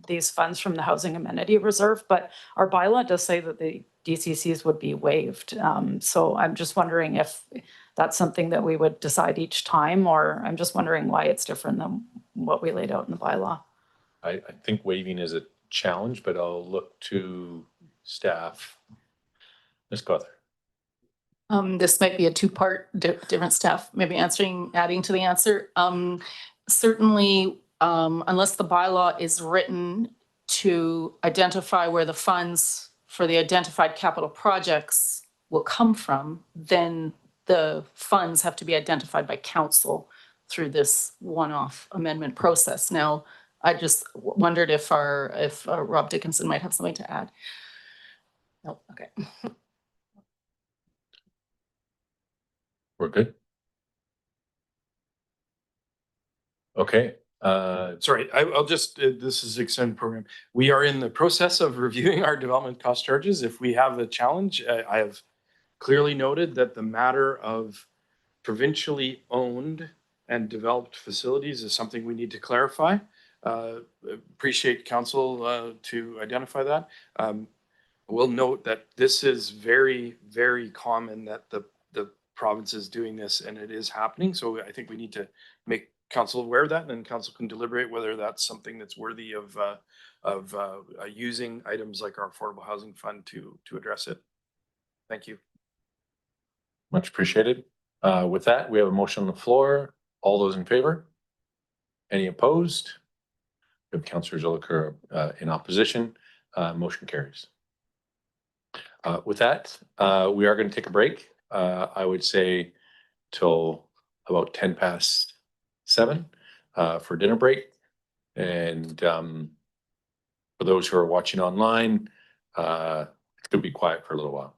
these funds from the Housing Amenity Reserve, but our bylaw does say that the DCCs would be waived. So I'm just wondering if that's something that we would decide each time, or I'm just wondering why it's different than what we laid out in the bylaw. I think waiving is a challenge, but I'll look to staff. Ms. Gother. This might be a two-part, different staff, maybe adding to the answer. Certainly, unless the bylaw is written to identify where the funds for the identified capital projects will come from, then the funds have to be identified by council through this one-off amendment process. Now, I just wondered if Rob Dickinson might have something to add. No, okay. We're good. Okay. Sorry, I'll just, this is extended program. We are in the process of reviewing our development cost charges. If we have a challenge, I have clearly noted that the matter of provincially owned and developed facilities is something we need to clarify. Appreciate council to identify that. We'll note that this is very, very common that the province is doing this and it is happening. So I think we need to make council aware of that, and then council can deliberate whether that's something that's worthy of using items like our affordable housing fund to address it. Thank you. Much appreciated. With that, we have a motion on the floor. All those in favor? Any opposed? We have Councillor Jolicoeur in opposition. Motion carries. With that, we are going to take a break. I would say till about 7:10 for dinner break. And for those who are watching online, it's going to be quiet for a little while.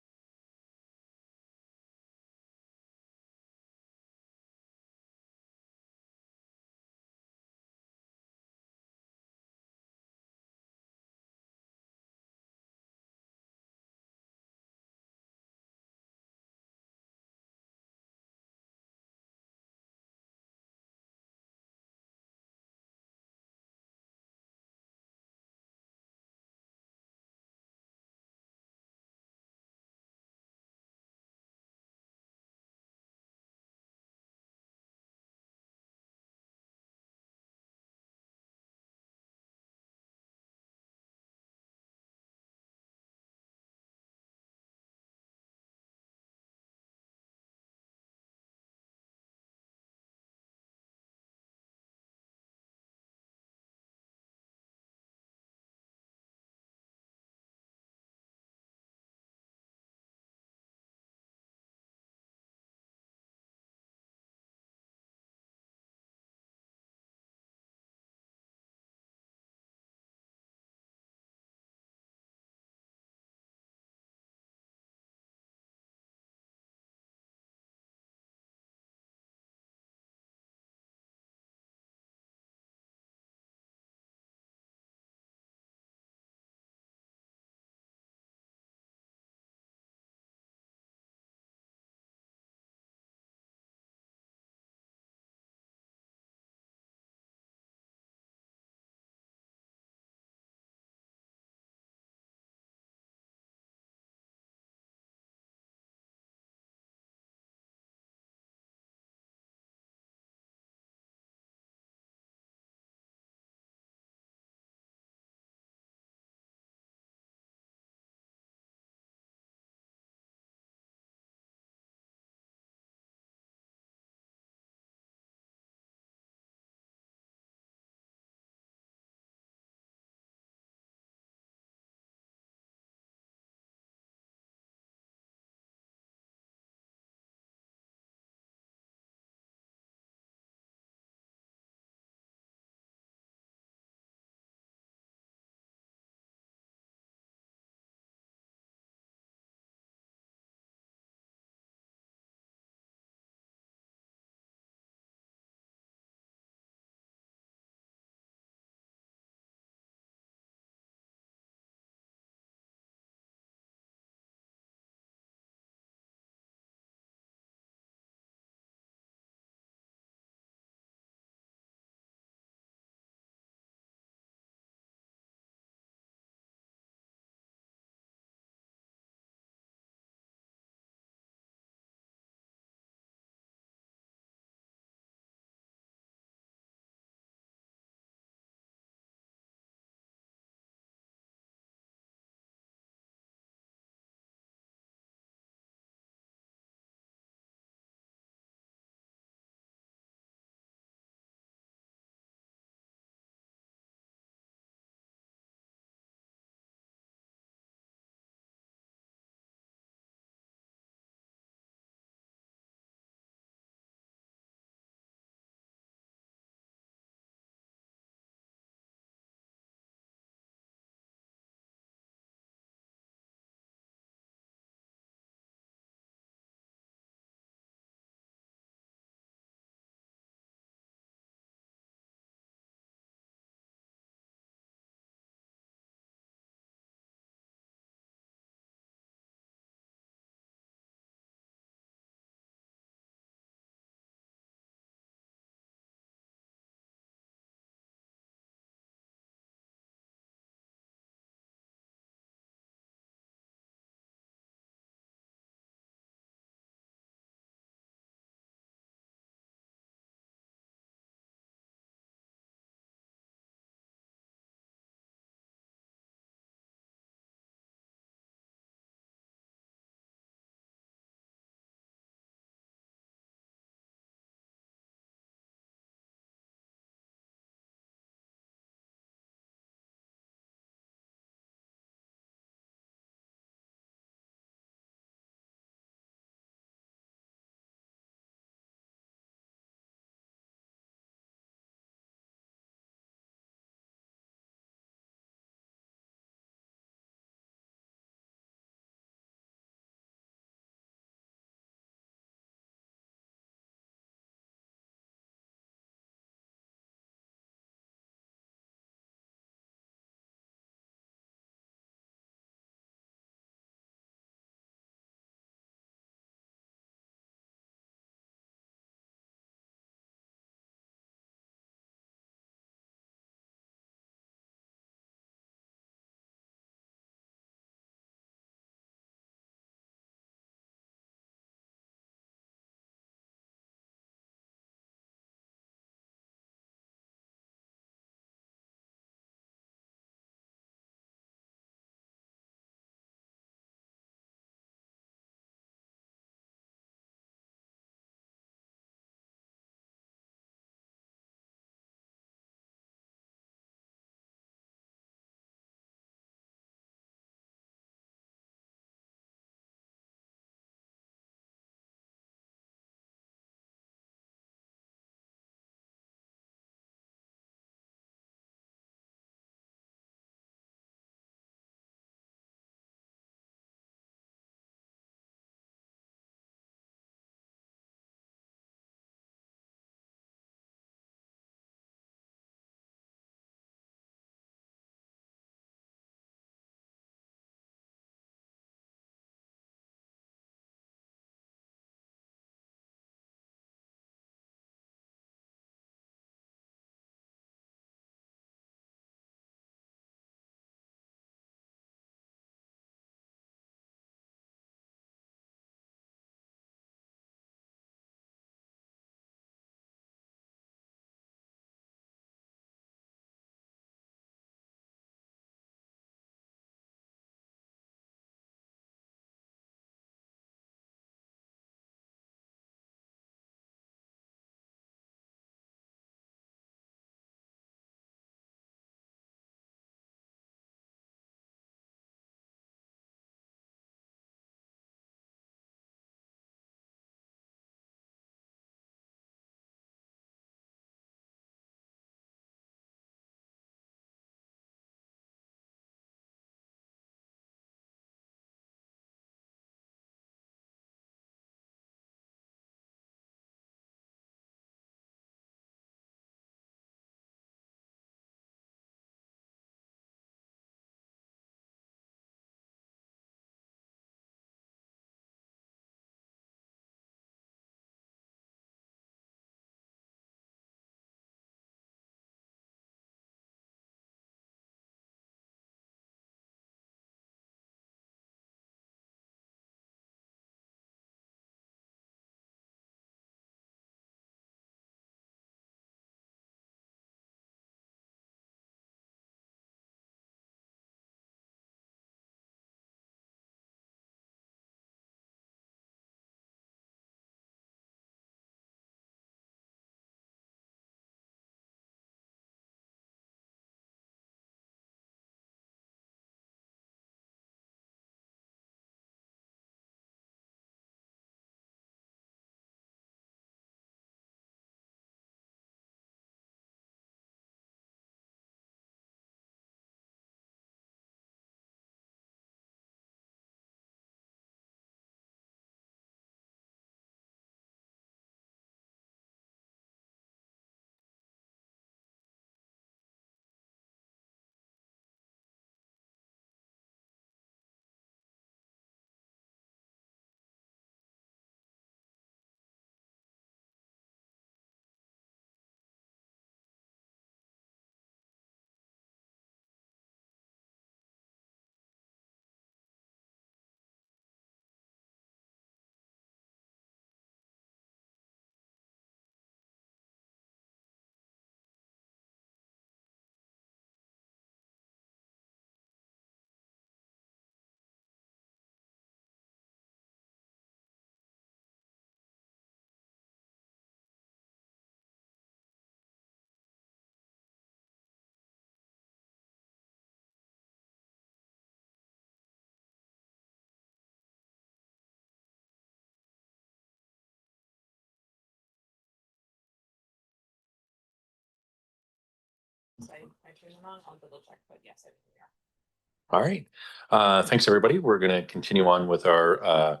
I turned them on, I'll double check, but yes, I think we are. All right. Thanks, everybody. We're going to continue on with our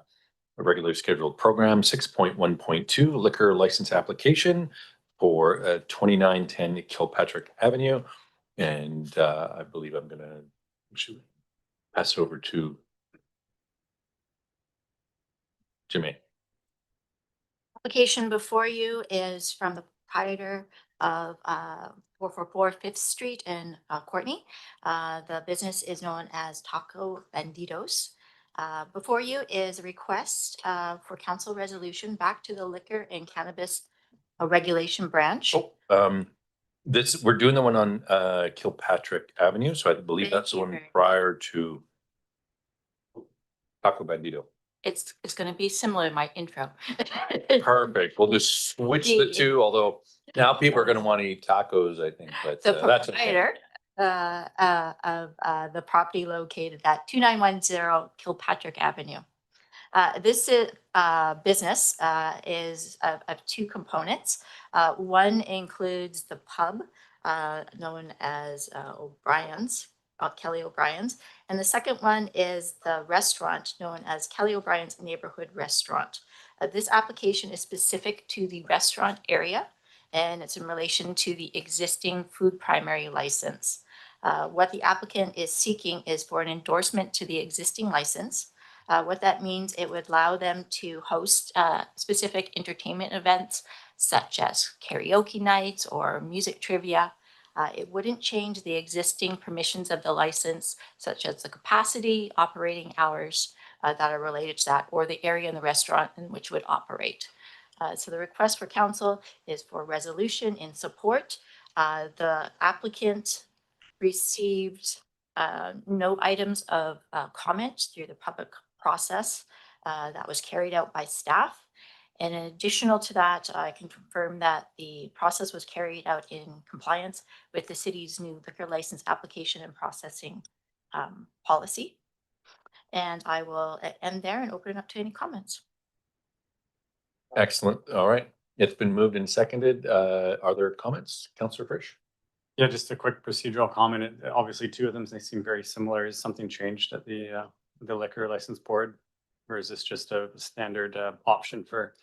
regularly scheduled program, 6.1.2 liquor license application for 2910 Kilpatrick Avenue. And I believe I'm going to pass over to Jimmy. Application before you is from the proprietor of 444 Fifth Street in Courtney. The business is known as Taco Banditos. Before you is a request for council resolution back to the Liquor and Cannabis Regulation Branch. We're doing the one on Kilpatrick Avenue, so I believe Thank that's the you one very much. prior to Taco Bandito. It's going to be similar in my intro. Perfect. We'll just switch the two, although now people are going to want to eat tacos, I think, but The that's okay. proprietor of the property located at 2910 Kilpatrick Avenue. This business is of two components. One includes the pub known as O'Brien's, Kelly O'Brien's, and the second one is the restaurant known as Kelly O'Brien's Neighborhood Restaurant. This application is specific to the restaurant area, and it's in relation to the existing food primary license. What the applicant is seeking is for an endorsement to the existing license. What that means, it would allow them to host specific entertainment events such as karaoke nights or music trivia. It wouldn't change the existing permissions of the license, such as the capacity, operating hours that are related to that, or the area in the restaurant in which would operate. So the request for council is for resolution in support. The applicant received no items of comment through the public process that was carried out by staff. And in additional to that, I can confirm that the process was carried out in compliance with the city's new liquor license application and processing policy. And I will end there and open it up to any comments. Excellent. All right. It's been moved and seconded. Are there comments? Councillor Frisch? Yeah, just a quick procedural comment. Obviously, two of them, they seem very similar. Is something changed at the liquor license board? Or is this just a standard option for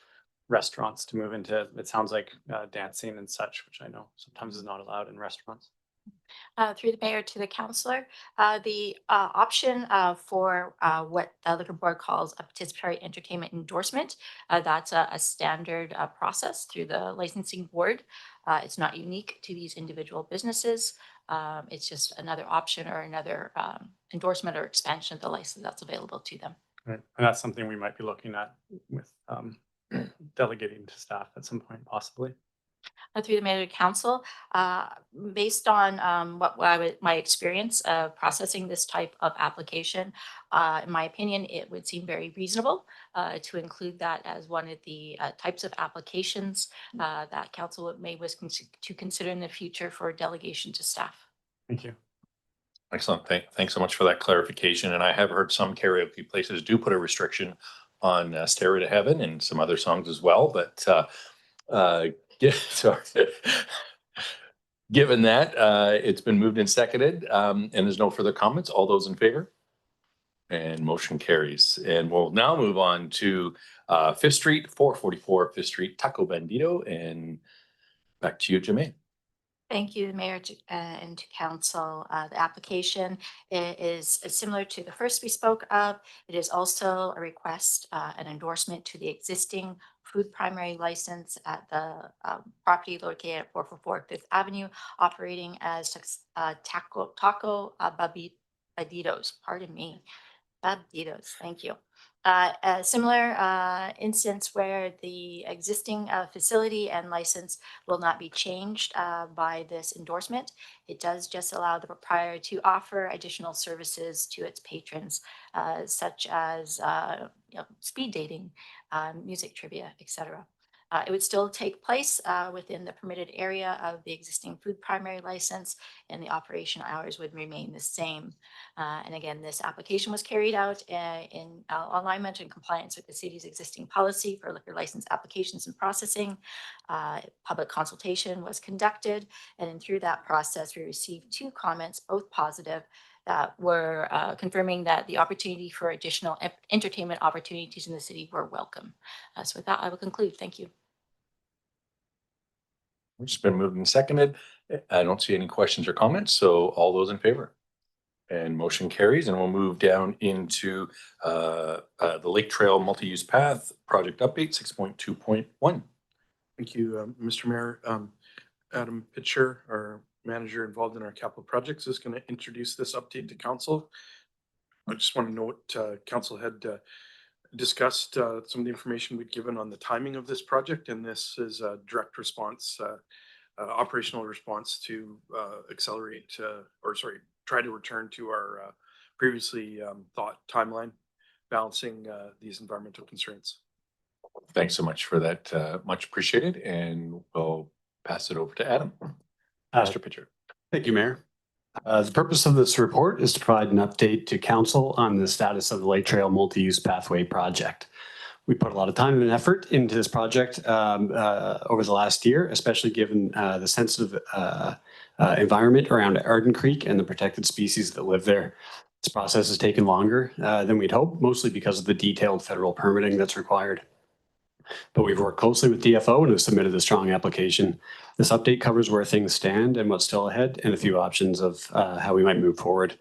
restaurants to move into? It sounds like dancing and such, which I know sometimes is not allowed in restaurants. Through the mayor to the councillor, the option for what the liquor board calls a participatory entertainment endorsement, that's a standard process through the licensing board. It's not unique to these individual businesses. It's just another option or another endorsement or expansion of the license that's available to them. Right. And that's something we might be looking at with delegating to staff at some point, possibly. Through the mayor to council, based on my experience of processing this type of application, in my opinion, it would seem very reasonable to include that as one of the types of applications that council may wish to consider in the future for delegation to staff. Thank you. Excellent. Thanks so much for that clarification. And I have heard some karaoke places do put a restriction on Stairway to Heaven and some other songs as well. But sorry. Given that, it's been moved and seconded, and there's no further comments. All those in favor? And motion carries. And we'll now move on to 5th Street, 444 5th Street, Taco Bandito. And back to you, Jermaine. Thank you, Mayor, and to council. The application is similar to the first we spoke of. It is also a request, an endorsement to the existing food primary license at the property located at 444 5th Avenue, operating as Taco Banditos. Pardon me, Banditos. Thank you. A similar instance where the existing facility and license will not be changed by this endorsement. It does just allow the proprietor to offer additional services to its patrons, such as speed dating, music trivia, etc. It would still take place within the permitted area of the existing food primary license. and the operation hours would remain the same. And again, this application was carried out in alignment and compliance with the city's existing policy for liquor license applications and processing. Public consultation was conducted, and then through that process, we received 2 comments, both positive, that were confirming that the opportunity for additional entertainment opportunities in the city were welcome. So with that, I will conclude. Thank you. It's been moved and seconded. I don't see any questions or comments, so all those in favor? And motion carries, and we'll move down into the Lake Trail Multi-Use Path Project Update 6.2.1. Thank you, Mr. Mayor. Adam Pitcher, our manager involved in our capital projects, is going to introduce this update to council. I just want to note, council had discussed some of the information we'd given on the timing of this project, and this is a direct response, operational response to accelerate, try to return to our previously thought timeline, balancing these environmental constraints. Thanks so much for that. Much appreciated, and we'll pass it over to Adam. Mr. Pitcher. Thank you, Mayor. The purpose of this report is to provide an update to council on the status of the Lake Trail Multi-Use Pathway project. We put a lot of time and effort into this project over the last year, especially given the sensitive environment around Arden Creek and the protected species that live there. This process has taken longer than we'd hoped, mostly because of the detailed federal permitting that's required. But we've worked closely with DFO and have submitted a strong application. This update covers where things stand and what's still ahead, and a few options of how we might move forward.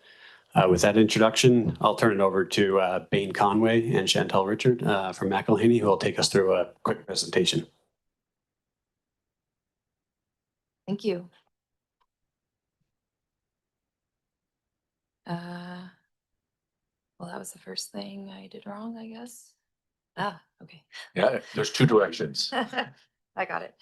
With that introduction, I'll turn it over to Bain Conway and Chantal Richard from McElhaney, who will take us through a quick presentation. Thank you. Well, that was the first thing I did wrong, I guess. Okay. Yeah, there's 2 directions. I got it.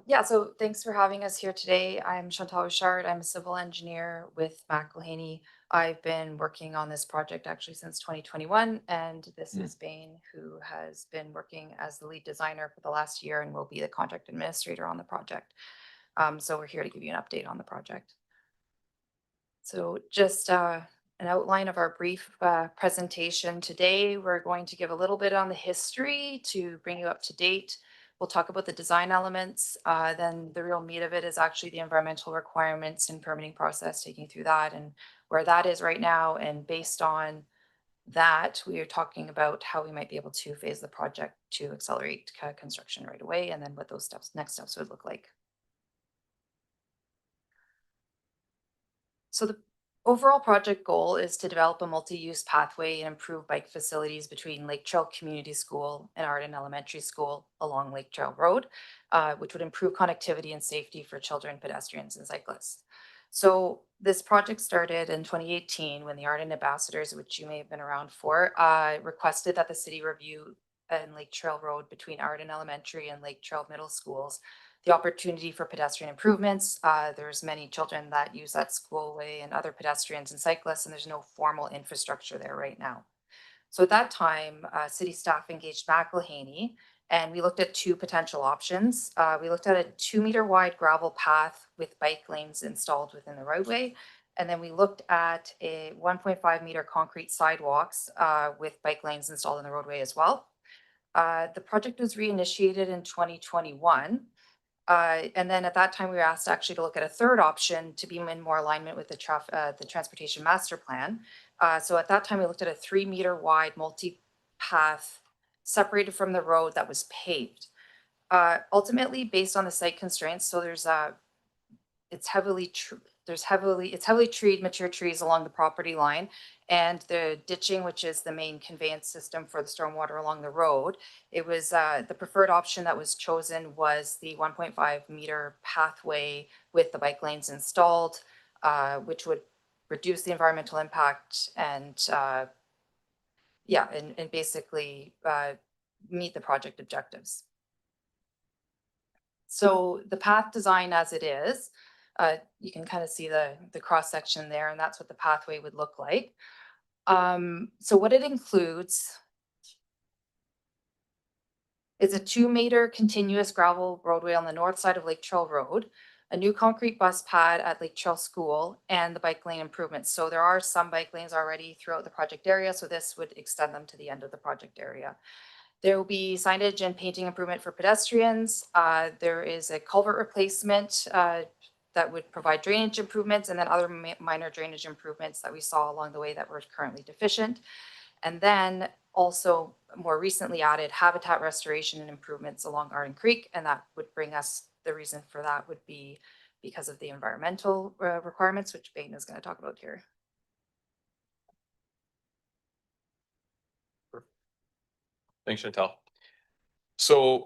Yeah, so thanks for having us here today. I'm Chantal Richard. I'm a civil engineer with McElhaney. I've been working on this project actually since 2021, and this is Bain, who has been working as the lead designer for the last year and will be the contract administrator on the project. So we're here to give you an update on the project. So just an outline of our brief presentation today. We're going to give a little bit on the history to bring you up to date. We'll talk about the design elements. Then the real meat of it is actually the environmental requirements and permitting process, taking through that and where that is right now. And based on that, we are talking about how we might be able to phase the project to accelerate construction right away, and then what those next steps would look like. So the overall project goal is to develop a multi-use pathway and improve bike facilities between Lake Trail Community School and Arden Elementary School along Lake Trail Road, which would improve connectivity and safety for children, pedestrians, and cyclists. So this project started in 2018 when the Arden Ambassadors, which you may have been around for, requested that the city review in Lake Trail Road between Arden Elementary and Lake Trail Middle Schools the opportunity for pedestrian improvements. There's many children that use that schoolway and other pedestrians and cyclists, and there's no formal infrastructure there right now. So at that time, city staff engaged McElhaney, and we looked at 2 potential options. We looked at a 2-meter wide gravel path with bike lanes installed within the roadway. And then we looked at a 1.5 meter concrete sidewalks with bike lanes installed in the roadway as well. The project was reinitiated in 2021. And then at that time, we were asked actually to look at a 3rd option to be in more alignment with the transportation master plan. So at that time, we looked at a 3-meter wide multi-path separated from the road that was paved. Ultimately, based on the site constraints, so it's heavily treed, mature trees along the property line, and the ditching, which is the main conveyance system for the stormwater along the road. It was the preferred option that was chosen was the 1.5 meter pathway with the bike lanes installed, which would reduce the environmental impact and basically meet the project objectives. So the path design as it is, you can kind of see the cross section there, and that's what the pathway would look like. So what it includes is a 2-meter continuous gravel roadway on the north side of Lake Trail Road, a new concrete bus pad at Lake Trail School, and the bike lane improvements. So there are some bike lanes already throughout the project area, so this would extend them to the end of the project area. There will be signage and painting improvement for pedestrians. There is a culvert replacement that would provide drainage improvements, and then other minor drainage improvements that we saw along the way that were currently deficient. And then also more recently added habitat restoration and improvements along Arden Creek, and that would bring us, the reason for that would be because of the environmental requirements, which Bain is going to talk about here. Thanks, Chantal. So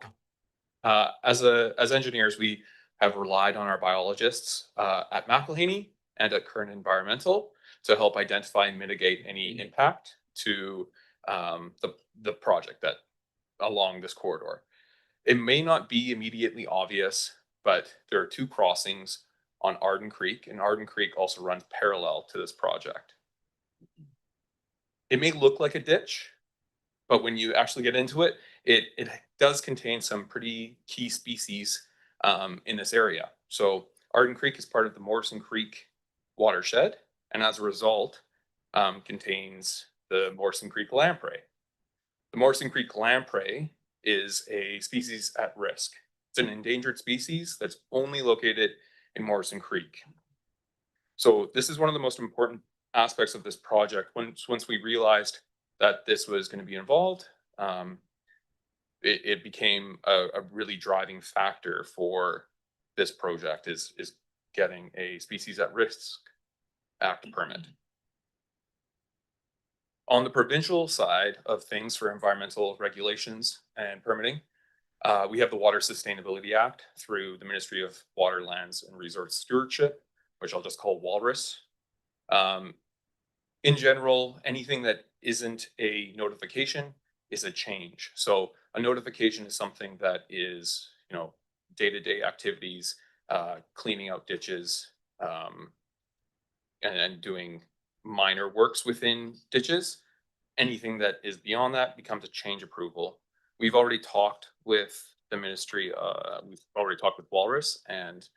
as engineers, we have relied on our biologists at McElhaney and at Kern Environmental to help identify and mitigate any impact to the project that along this corridor. It may not be immediately obvious, but there are two crossings on Arden Creek, and Arden Creek also runs parallel to this project. It may look like a ditch, but when you actually get into it, it does contain some pretty key species in this area. So Arden Creek is part of the Morrison Creek watershed, and as a result, contains the Morrison Creek lamprey. The Morrison Creek lamprey is a species at risk. It's an endangered species that's only located in Morrison Creek. So this is one of the most important aspects of this project. Once we realized that this was going to be involved, it became a really driving factor for this project is getting a Species at Risk Act permit. On the provincial side of things for environmental regulations and permitting, we have the Water Sustainability Act through the Ministry of Water, Lands and Resource Stewardship, which I'll just call Walrus. In general, anything that isn't a notification is a change. So a notification is something that is, day-to-day activities, cleaning out ditches, and doing minor works within ditches. Anything that is beyond that becomes a change approval. We've already talked with the ministry, we've already talked with Walrus, and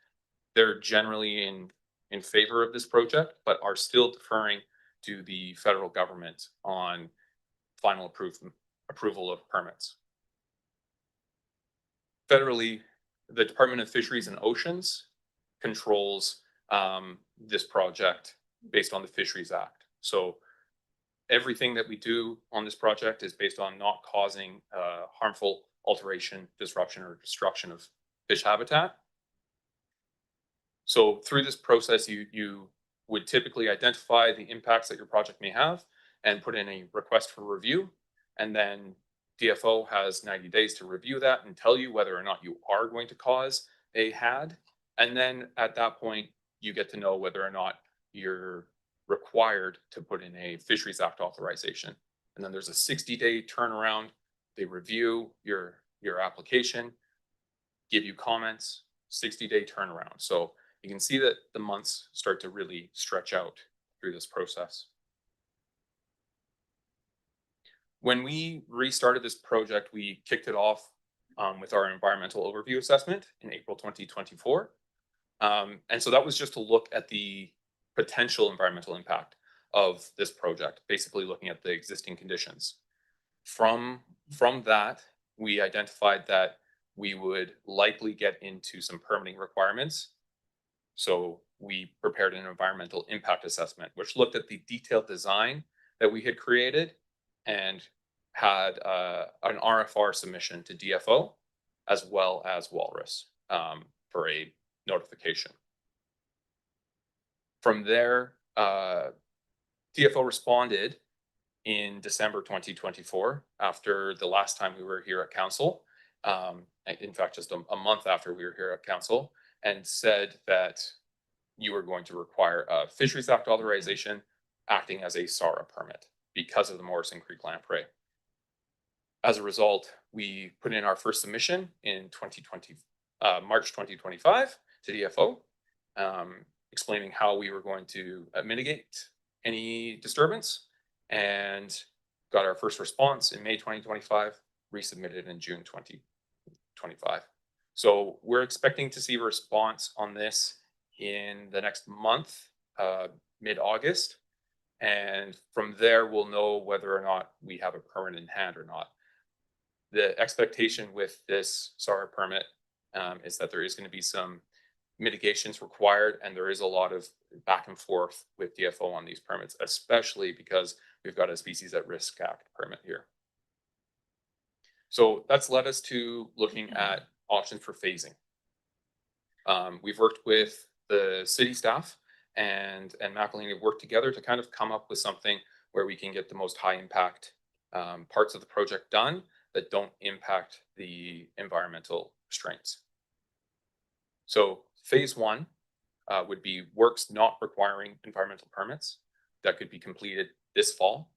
they're generally in favor of this project, but are still deferring to the federal government on final approval of permits. Federally, the Department of Fisheries and Oceans controls this project based on the Fisheries Act. So everything that we do on this project is based on not causing harmful alteration, disruption, or destruction of fish habitat. So through this process, you would typically identify the impacts that your project may have and put in a request for review. And then DFO has 90 days to review that and tell you whether or not you are going to cause a HAD. And then at that point, you get to know whether or not you're required to put in a Fisheries Act authorization. And then there's a 60-day turnaround. They review your application, give you comments, 60-day turnaround. So you can see that the months start to really stretch out through this process. When we restarted this project, we kicked it off with our environmental overview assessment in April 2024. And so that was just to look at the potential environmental impact of this project, basically looking at the existing conditions. From that, we identified that we would likely get into some permitting requirements. So we prepared an environmental impact assessment, which looked at the detailed design that we had created and had an RFR submission to DFO as well as Walrus for a notification. From there, DFO responded in December 2024 after the last time we were here at council. In fact, just a month after we were here at council, and said that you were going to require a Fisheries Act authorization acting as a SARA permit because of the Morrison Creek lamprey. As a result, we put in our first submission in March 2025 to DFO, explaining how we were going to mitigate any disturbance, and got our first response in May 2025, resubmitted in June 2025. So we're expecting to see a response on this in the next month, mid-August. And from there, we'll know whether or not we have a permit in hand or not. The expectation with this SAR permit is that there is going to be some mitigations required, and there is a lot of back and forth with DFO on these permits, especially because we've got a Species at Risk Act permit here. So that's led us to looking at options for phasing. We've worked with the city staff and McElhaney have worked together to kind of come up with something where we can get the most high impact parts of the project done that don't impact the environmental restraints. So phase one would be works not requiring environmental permits that could be completed this fall.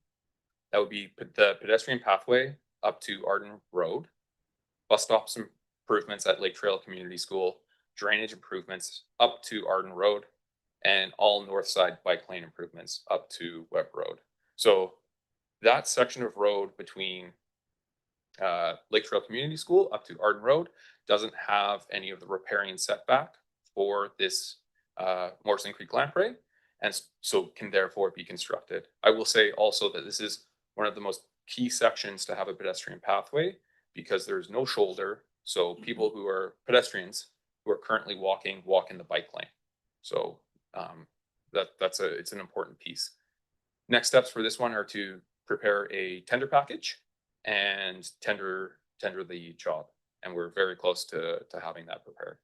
That would be the pedestrian pathway up to Arden Road, bus stops improvements at Lake Trail Community School, drainage improvements up to Arden Road, and all north side bike lane improvements up to Webb Road. So that section of road between Lake Trail Community School up to Arden Road doesn't have any of the riparian setback for this Morrison Creek Lamprey, and so can therefore be constructed. I will say also that this is one of the most key sections to have a pedestrian pathway because there's no shoulder. So people who are pedestrians who are currently walking, walk in the bike lane. So it's an important piece. Next steps for this one are to prepare a tender package and tender the job. And we're very close to having that prepared.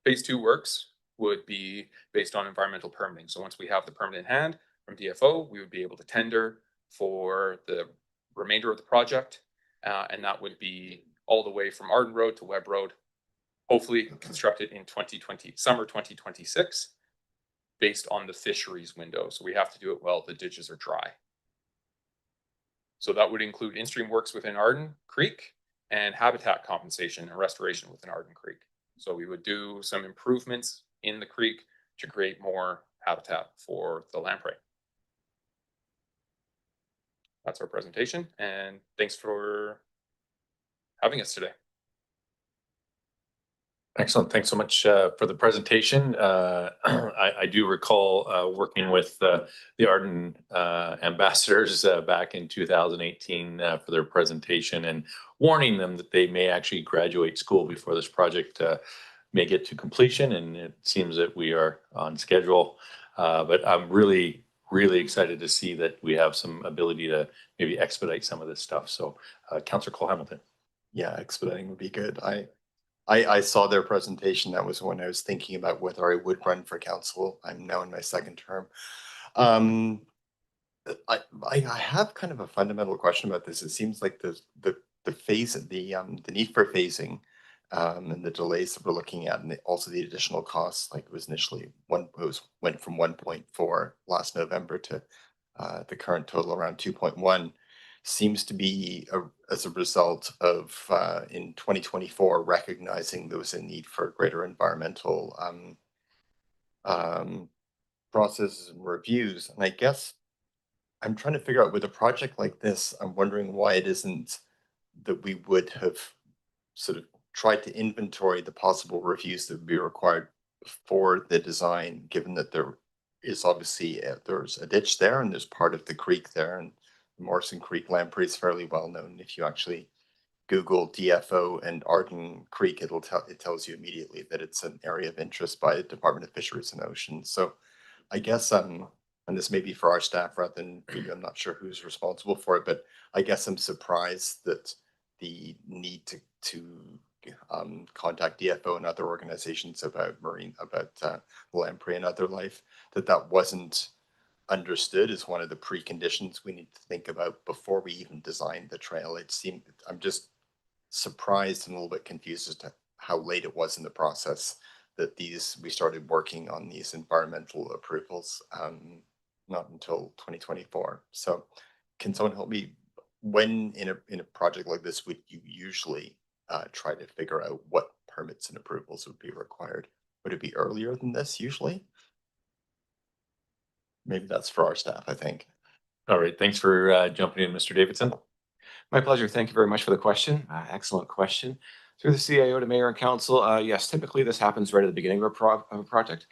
Phase two works would be based on environmental permitting. So once we have the permit in hand from DFO, we would be able to tender for the remainder of the project. And that would be all the way from Arden Road to Webb Road, hopefully constructed in summer 2026, based on the fisheries window. So we have to do it while the ditches are dry. So that would include in-stream works within Arden Creek and habitat compensation and restoration within Arden Creek. So we would do some improvements in the creek to create more habitat for the lamprey. That's our presentation, and thanks for having us today. Excellent. Thanks so much for the presentation. I do recall working with the Arden ambassadors back in 2018 for their presentation and warning them that they may actually graduate school before this project may get to completion. And it seems that we are on schedule. But I'm really excited to see that we have some ability to maybe expedite some of this stuff. So Councillor Cole Hamilton. Yeah, expediting would be good. I saw their presentation. That was when I was thinking about whether I would run for council. I'm now in my second term. I have kind of a fundamental question about this. It seems like the need for phasing and the delays that we're looking at, and also the additional costs, like it was initially went from 1.4 last November to the current total around 2.1. Seems to be as a result of in 2024 recognizing there was a need for greater environmental processes and reviews. And I guess I'm trying to figure out with a project like this, I'm wondering why it isn't that we would have sort of tried to inventory the possible reviews that would be required for the design, given that there is obviously there's a ditch there and there's part of the creek there, and Morrison Creek Lamprey is fairly well known. If you actually Google DFO and Arden Creek, it tells you immediately that it's an area of interest by the Department of Fisheries and Oceans. So I guess and this may be for our staff rather than you, I'm not sure who's responsible for it, but I guess I'm surprised that the need to contact DFO and other organizations about lamprey and other life, that wasn't understood as one of the preconditions we need to think about before we even design the trail. It seemed, I'm just surprised and a little bit confused as to how late it was in the process that we started working on these environmental approvals, not until 2024. So can someone help me, when in a project like this would you usually try to figure out what permits and approvals would be required? Would it be earlier than this usually? Maybe that's for our staff, I think. All right. Thanks for jumping in, Mr. Davidson. My pleasure. Thank you very much for the question. Excellent question. Through the CAO to mayor and council, yes, typically this happens right at the beginning of a project.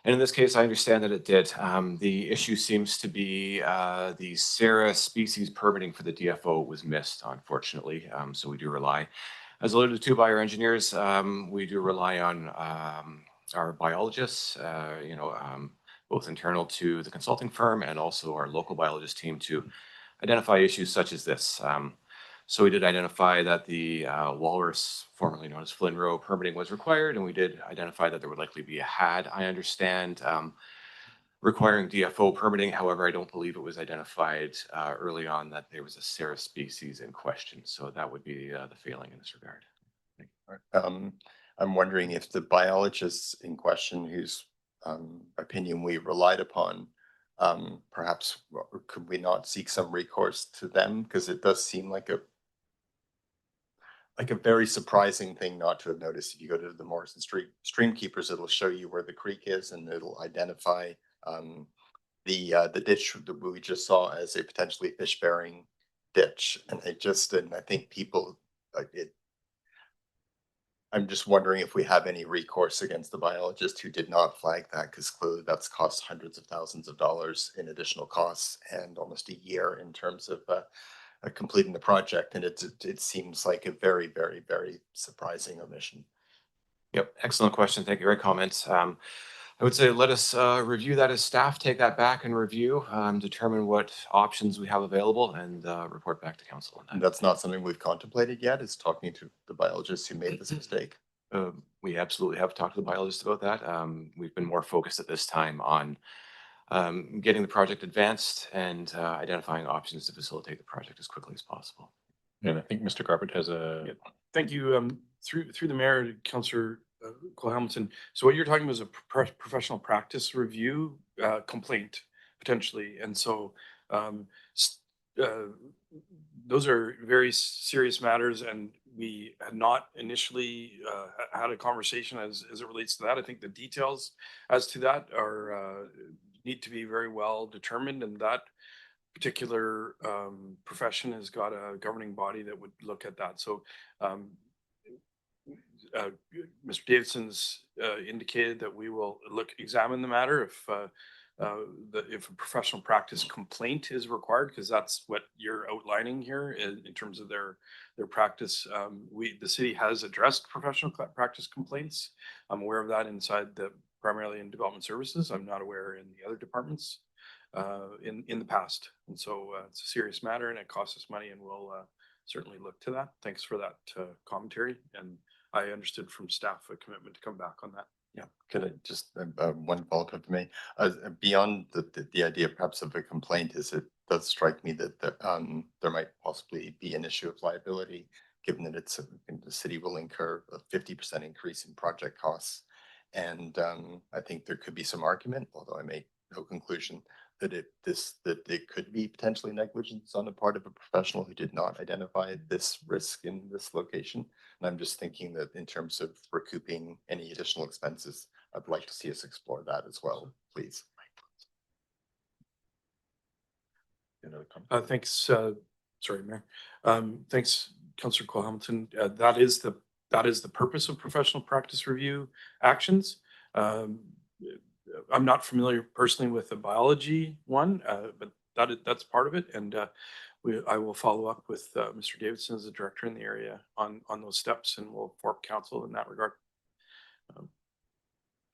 And in this case, I understand that it did. The issue seems to be the Sarah species permitting for the DFO was missed, unfortunately. So we do rely, as alluded to by our engineers, we do rely on our biologists, both internal to the consulting firm and also our local biologist team to identify issues such as this. So we did identify that the walrus, formerly known as Flynn Row, permitting was required, and we did identify that there would likely be a had, I understand, requiring DFO permitting. However, I don't believe it was identified early on that there was a Sarah species in question. So that would be the failing in this regard. I'm wondering if the biologists in question, whose opinion we relied upon, perhaps could we not seek some recourse to them? Because it does seem like a very surprising thing not to have noticed. If you go to the Morrison Street Stream Keepers, it'll show you where the creek is, and it'll identify the ditch that we just saw as a potentially fish-bearing ditch. And I think people, I'm just wondering if we have any recourse against the biologist who did not flag that, because clearly that's cost hundreds of thousands of dollars in additional costs and almost a year in terms of completing the project. And it seems like a very, very, very surprising omission. Yep, excellent question. Thank you. Great comments. I would say let us review that as staff, take that back and review, determine what options we have available, and report back to council on that. And that's not something we've contemplated yet, is talking to the biologists who made this mistake. We absolutely have talked to the biologist about that. We've been more focused at this time on getting the project advanced and identifying options to facilitate the project as quickly as possible. And I think Mr. Garbutt has a. Yeah, thank you. Through the mayor, Councillor Cole Hamilton. So what you're talking about is a professional practice review complaint potentially, and so those are very serious matters, and we had not initially had a conversation as it relates to that. I think the details as to that are need to be very well determined, and that particular profession has got a governing body that would look at that. So Mr. Davidson's indicated that we will examine the matter if a professional practice complaint is required, because that's what you're outlining here in terms of their practice. The city has addressed professional practice complaints. I'm aware of that inside primarily in development services. I'm not aware in the other departments in the past. And so it's a serious matter and it costs us money, and we'll certainly look to that. Thanks for that commentary. And I understood from staff a commitment to come back on that. Yeah, could I just one follow-up for me? Beyond the idea perhaps of a complaint, it does strike me that there might possibly be an issue of liability, given that the city will incur a 50% increase in project costs. And I think there could be some argument, although I make no conclusion, that it could be potentially negligence on the part of a professional who did not identify this risk in this location. And I'm just thinking that in terms of recouping any additional expenses, I'd like to see us explore that as well, please. Thanks. Sorry, Mayor. Thanks, Councillor Cole Hamilton. That is the purpose of professional practice review actions. I'm not familiar personally with the biology one, but that's part of it. And I will follow up with Mr. Davidson as the director in the area on those steps, and we'll inform council in that regard.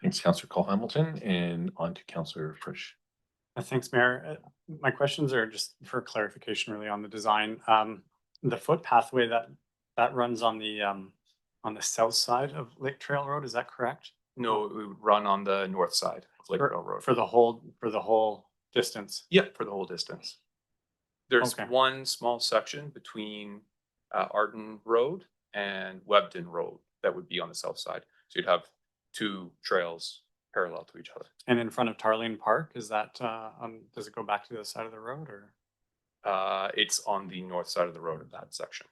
Thanks, Councillor Cole Hamilton, and on to Councillor Frisch. Thanks, Mayor. My questions are just for clarification really on the design. The foot pathway that runs on the south side of Lake Trail Road, is that correct? No, we would run on the north side of Lake Trail Road. For the whole distance? Yeah, for the whole distance. There's Okay. one small section between Arden Road and Webden Road that would be on the south side. So you'd have two trails parallel to each other. And in front of Tarlene Park, is that, does it go back to the other side of the road or? It's on the north side of the road of that section.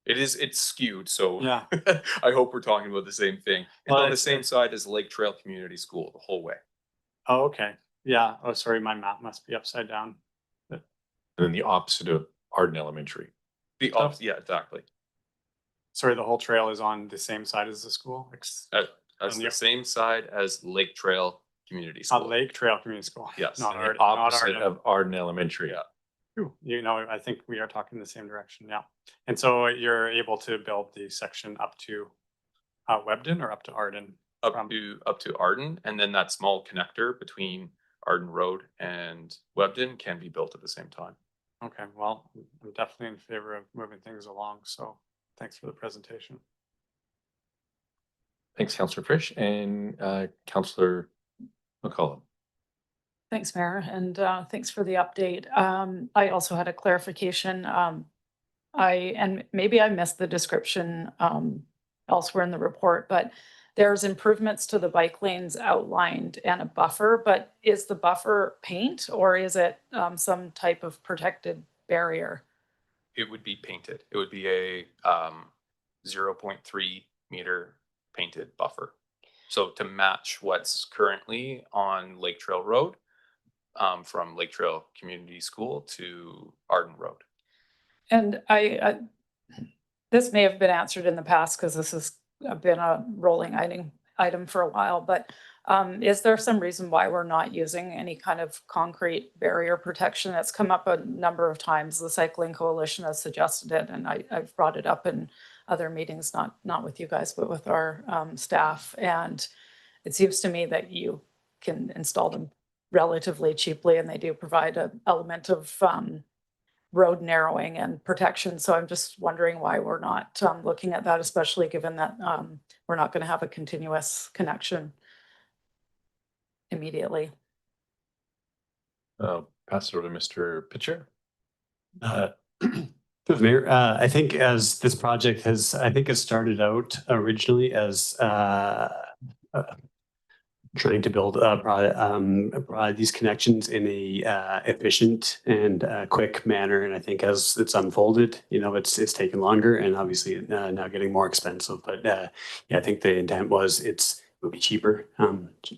It's skewed, so Yeah. I hope we're talking about the same thing. It's Well, on the it's- same side as Lake Trail Community School the whole way. Oh, okay. Yeah. Oh, sorry, my map must be upside down. And then the opposite of Arden Elementary. The opposite, yeah, exactly. sorry, the whole trail is on the same side as the school? That's On the the- same side as Lake Trail Community On School. Lake Trail Community School. Yes. Not And Arden, the not opposite Arden. of Arden Elementary. Yeah. You know, I think we are talking the same direction, yeah. And so you're able to build the section up to Webden or up to Arden? Up to Arden, and then that small connector between Arden Road and Webden can be built at the same time. Okay, well, I'm definitely in favor of moving things along, so thanks for the presentation. Thanks, Councillor Frisch and Councillor McCollum. Thanks, Mayor, and thanks for the update. I also had a clarification. And maybe I missed the description elsewhere in the report, but there's improvements to the bike lanes outlined and a buffer, but is the buffer paint or is it some type of protected barrier? It would be painted. It would be a 0.3 meter painted buffer. So to match what's currently on Lake Trail Road, from Lake Trail Community School to Arden Road. And this may have been answered in the past because this has been a rolling item for a while, but is there some reason why we're not using any kind of concrete barrier protection? That's come up a number of times. The Cycling Coalition has suggested it, and I've brought it up in other meetings, not with you guys, but with our staff. And it seems to me that you can install them relatively cheaply, and they do provide an element of road narrowing and protection. So I'm just wondering why we're not looking at that, especially given that we're not going to have a continuous connection immediately. Pass it over to Mr. Pitcher. Mayor, I think as this project has, I think it started out originally as trying to build these connections in a efficient and quick manner. And I think as it's unfolded, you know, it's taken longer and obviously now getting more expensive. But yeah, I think the intent was it would be cheaper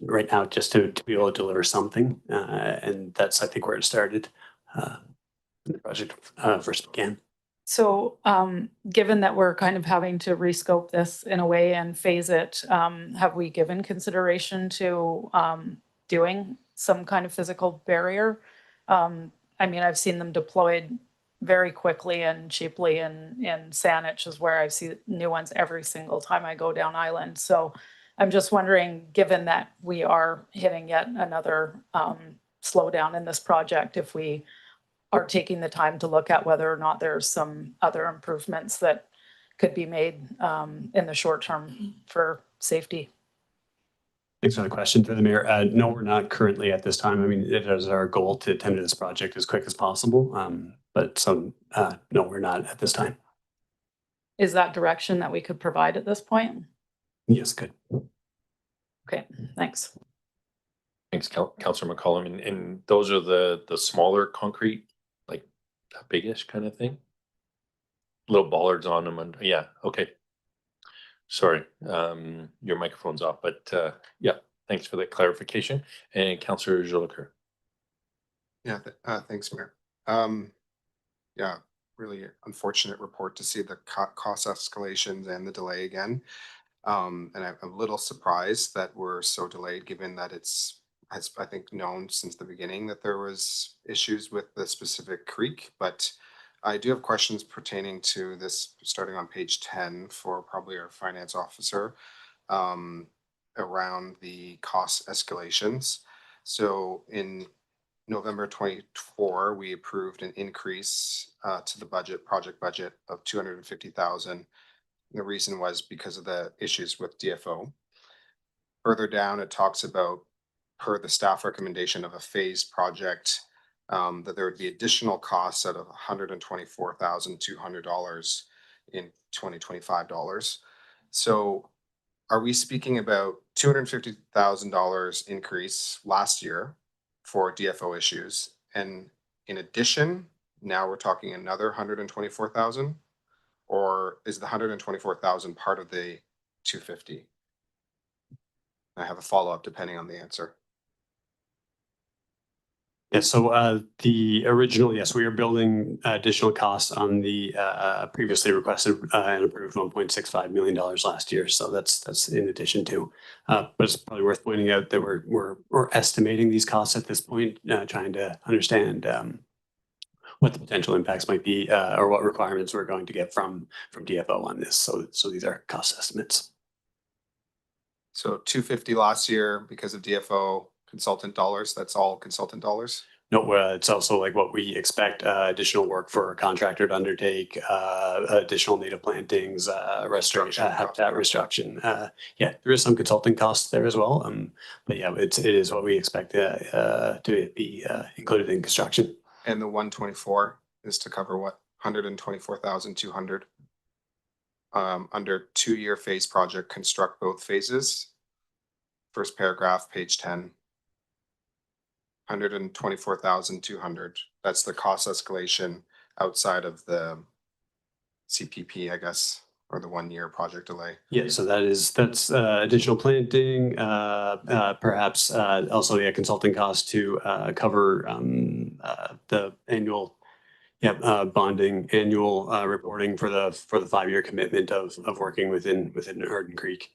right now just to be able to deliver something. And that's, I think, where it started when the project first began. So given that we're kind of having to rescope this in a way and phase it, have we given consideration to doing some kind of physical barrier? I mean, I've seen them deployed very quickly and cheaply in Saanich is where I see new ones every single time I go down island. So I'm just wondering, given that we are hitting yet another slowdown in this project, if we are taking the time to look at whether or not there's some other improvements that could be made in the short term for safety. Thanks for the question, through the Mayor. No, we're not currently at this time. I mean, it is our goal to tend to this project as quick as possible. But no, we're not at this time. Is that direction that we could provide at this point? Yes, good. Okay, thanks. Thanks, Councillor McCollum. And those are the smaller concrete, like a biggish kind of thing? Little bollards on them and yeah, okay. Sorry, your microphone's off, but yeah, thanks for that clarification. And Councillor Jolicoeur. Yeah, thanks, Mayor. Yeah, really unfortunate report to see the cost escalations and the delay again. And I'm a little surprised that we're so delayed, given that has I think known since the beginning that there was issues with the specific creek. But I do have questions pertaining to this, starting on page 10 for probably our finance officer, around the cost escalations. So in November 24, we approved an increase to the project budget of 250,000. The reason was because of the issues with DFO. Further down, it talks about, per the staff recommendation of a phased project, that there would be additional costs out of $124,200 in 2025 dollars. So are we speaking about $250,000 increase last year for DFO issues? And in addition, now we're talking another 124,000? Or is the 124,000 part of the 250? I have a follow-up depending on the answer. Yeah, so the original, yes, we are building additional costs on the previously requested and approved $1.65 million last year. So that's in addition to, but it's probably worth pointing out that we're estimating these costs at this point, trying to understand what the potential impacts might be or what requirements we're going to get from DFO on this. So these are cost estimates. So 250 last year because of DFO consultant dollars. That's all consultant dollars. No, it's also like what we expect, additional work for a contractor to undertake, additional native plantings, restoration, habitat restoration. Yeah, there is some consulting costs there as well. But yeah, it is what we expect to be included in construction. And the 124 is to cover what? 124,200. Under 2-year phase project, construct both phases. First paragraph, page 10. 124,200. That's the cost escalation outside of the CPP, I guess, or the 1-year project delay. Yeah, so that's additional planting, perhaps also consulting costs to cover the annual bonding, annual reporting for the 5-year commitment of working within Arden Creek.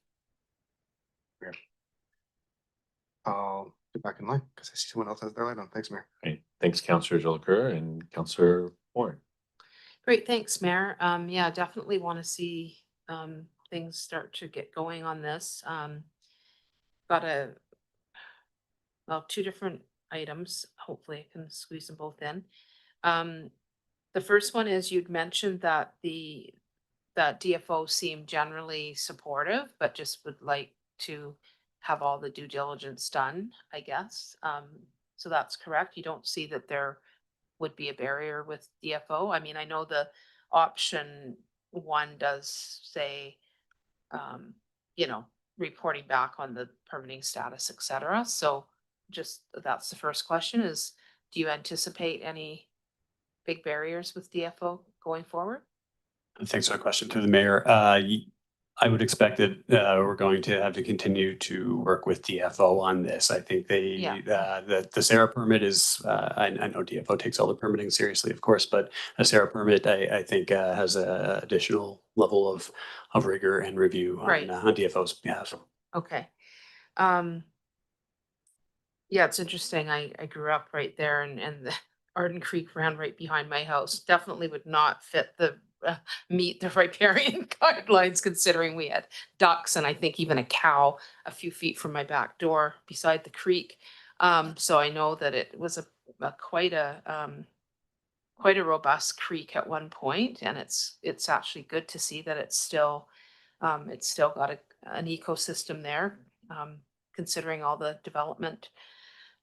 I'll get back in line because I see someone else has their light on. Thanks, Mayor. Great. Thanks, Councillor Jolicoeur and Councillor Warren. Great, thanks, Mayor. Yeah, definitely want to see things start to get going on this. Got two different items. Hopefully I can squeeze them both in. The first one is you'd mentioned that that DFO seemed generally supportive, but just would like to have all the due diligence done, I guess. So that's correct. You don't see that there would be a barrier with DFO. I mean, I know the option 1 does say, reporting back on the permitting status, et cetera. So just that's the first question is, do you anticipate any big barriers with DFO going forward? Thanks for the question through the mayor. I would expect that we're going to have to continue to work with DFO on this. I think the SARA permit is, I know DFO takes all the permitting seriously, of course, but a SARA permit, I think has an additional level of rigor and review on DFO's behalf. Okay. Yeah, it's interesting. I grew up right there and the Arden Creek ran right behind my house. Definitely would not meet the riparian guidelines, considering we had ducks and I think even a cow a few feet from my back door beside the creek. So I know that it was quite a robust creek at one point, and it's actually good to see that it's still got an ecosystem there, considering all the development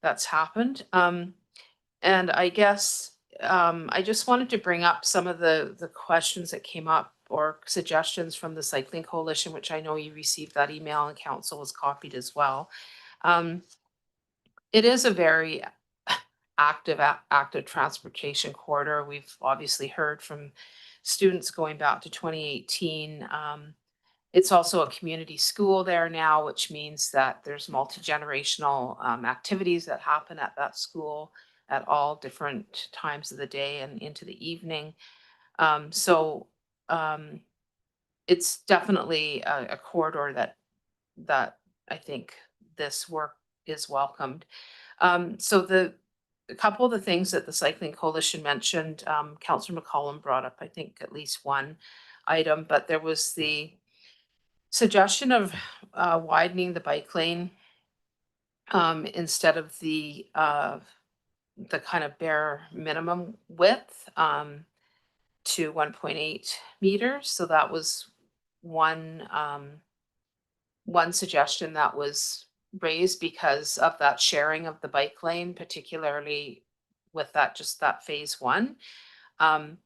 that's happened. And I guess I just wanted to bring up some of the questions that came up or suggestions from the Cycling Coalition, which I know you received that email and council was copied as well. It is a very active transportation corridor. We've obviously heard from students going back to 2018. It's also a community school there now, which means that there's multi-generational activities that happen at that school at all different times of the day and into the evening. So it's definitely a corridor that I think this work is welcomed. So a couple of the things that the Cycling Coalition mentioned, Councillor McCollum brought up, I think at least one item, but there was the suggestion of widening the bike lane instead of the kind of bare minimum width to 1.8 meters. So that was one suggestion that was raised because of that sharing of the bike lane, particularly with that phase 1. And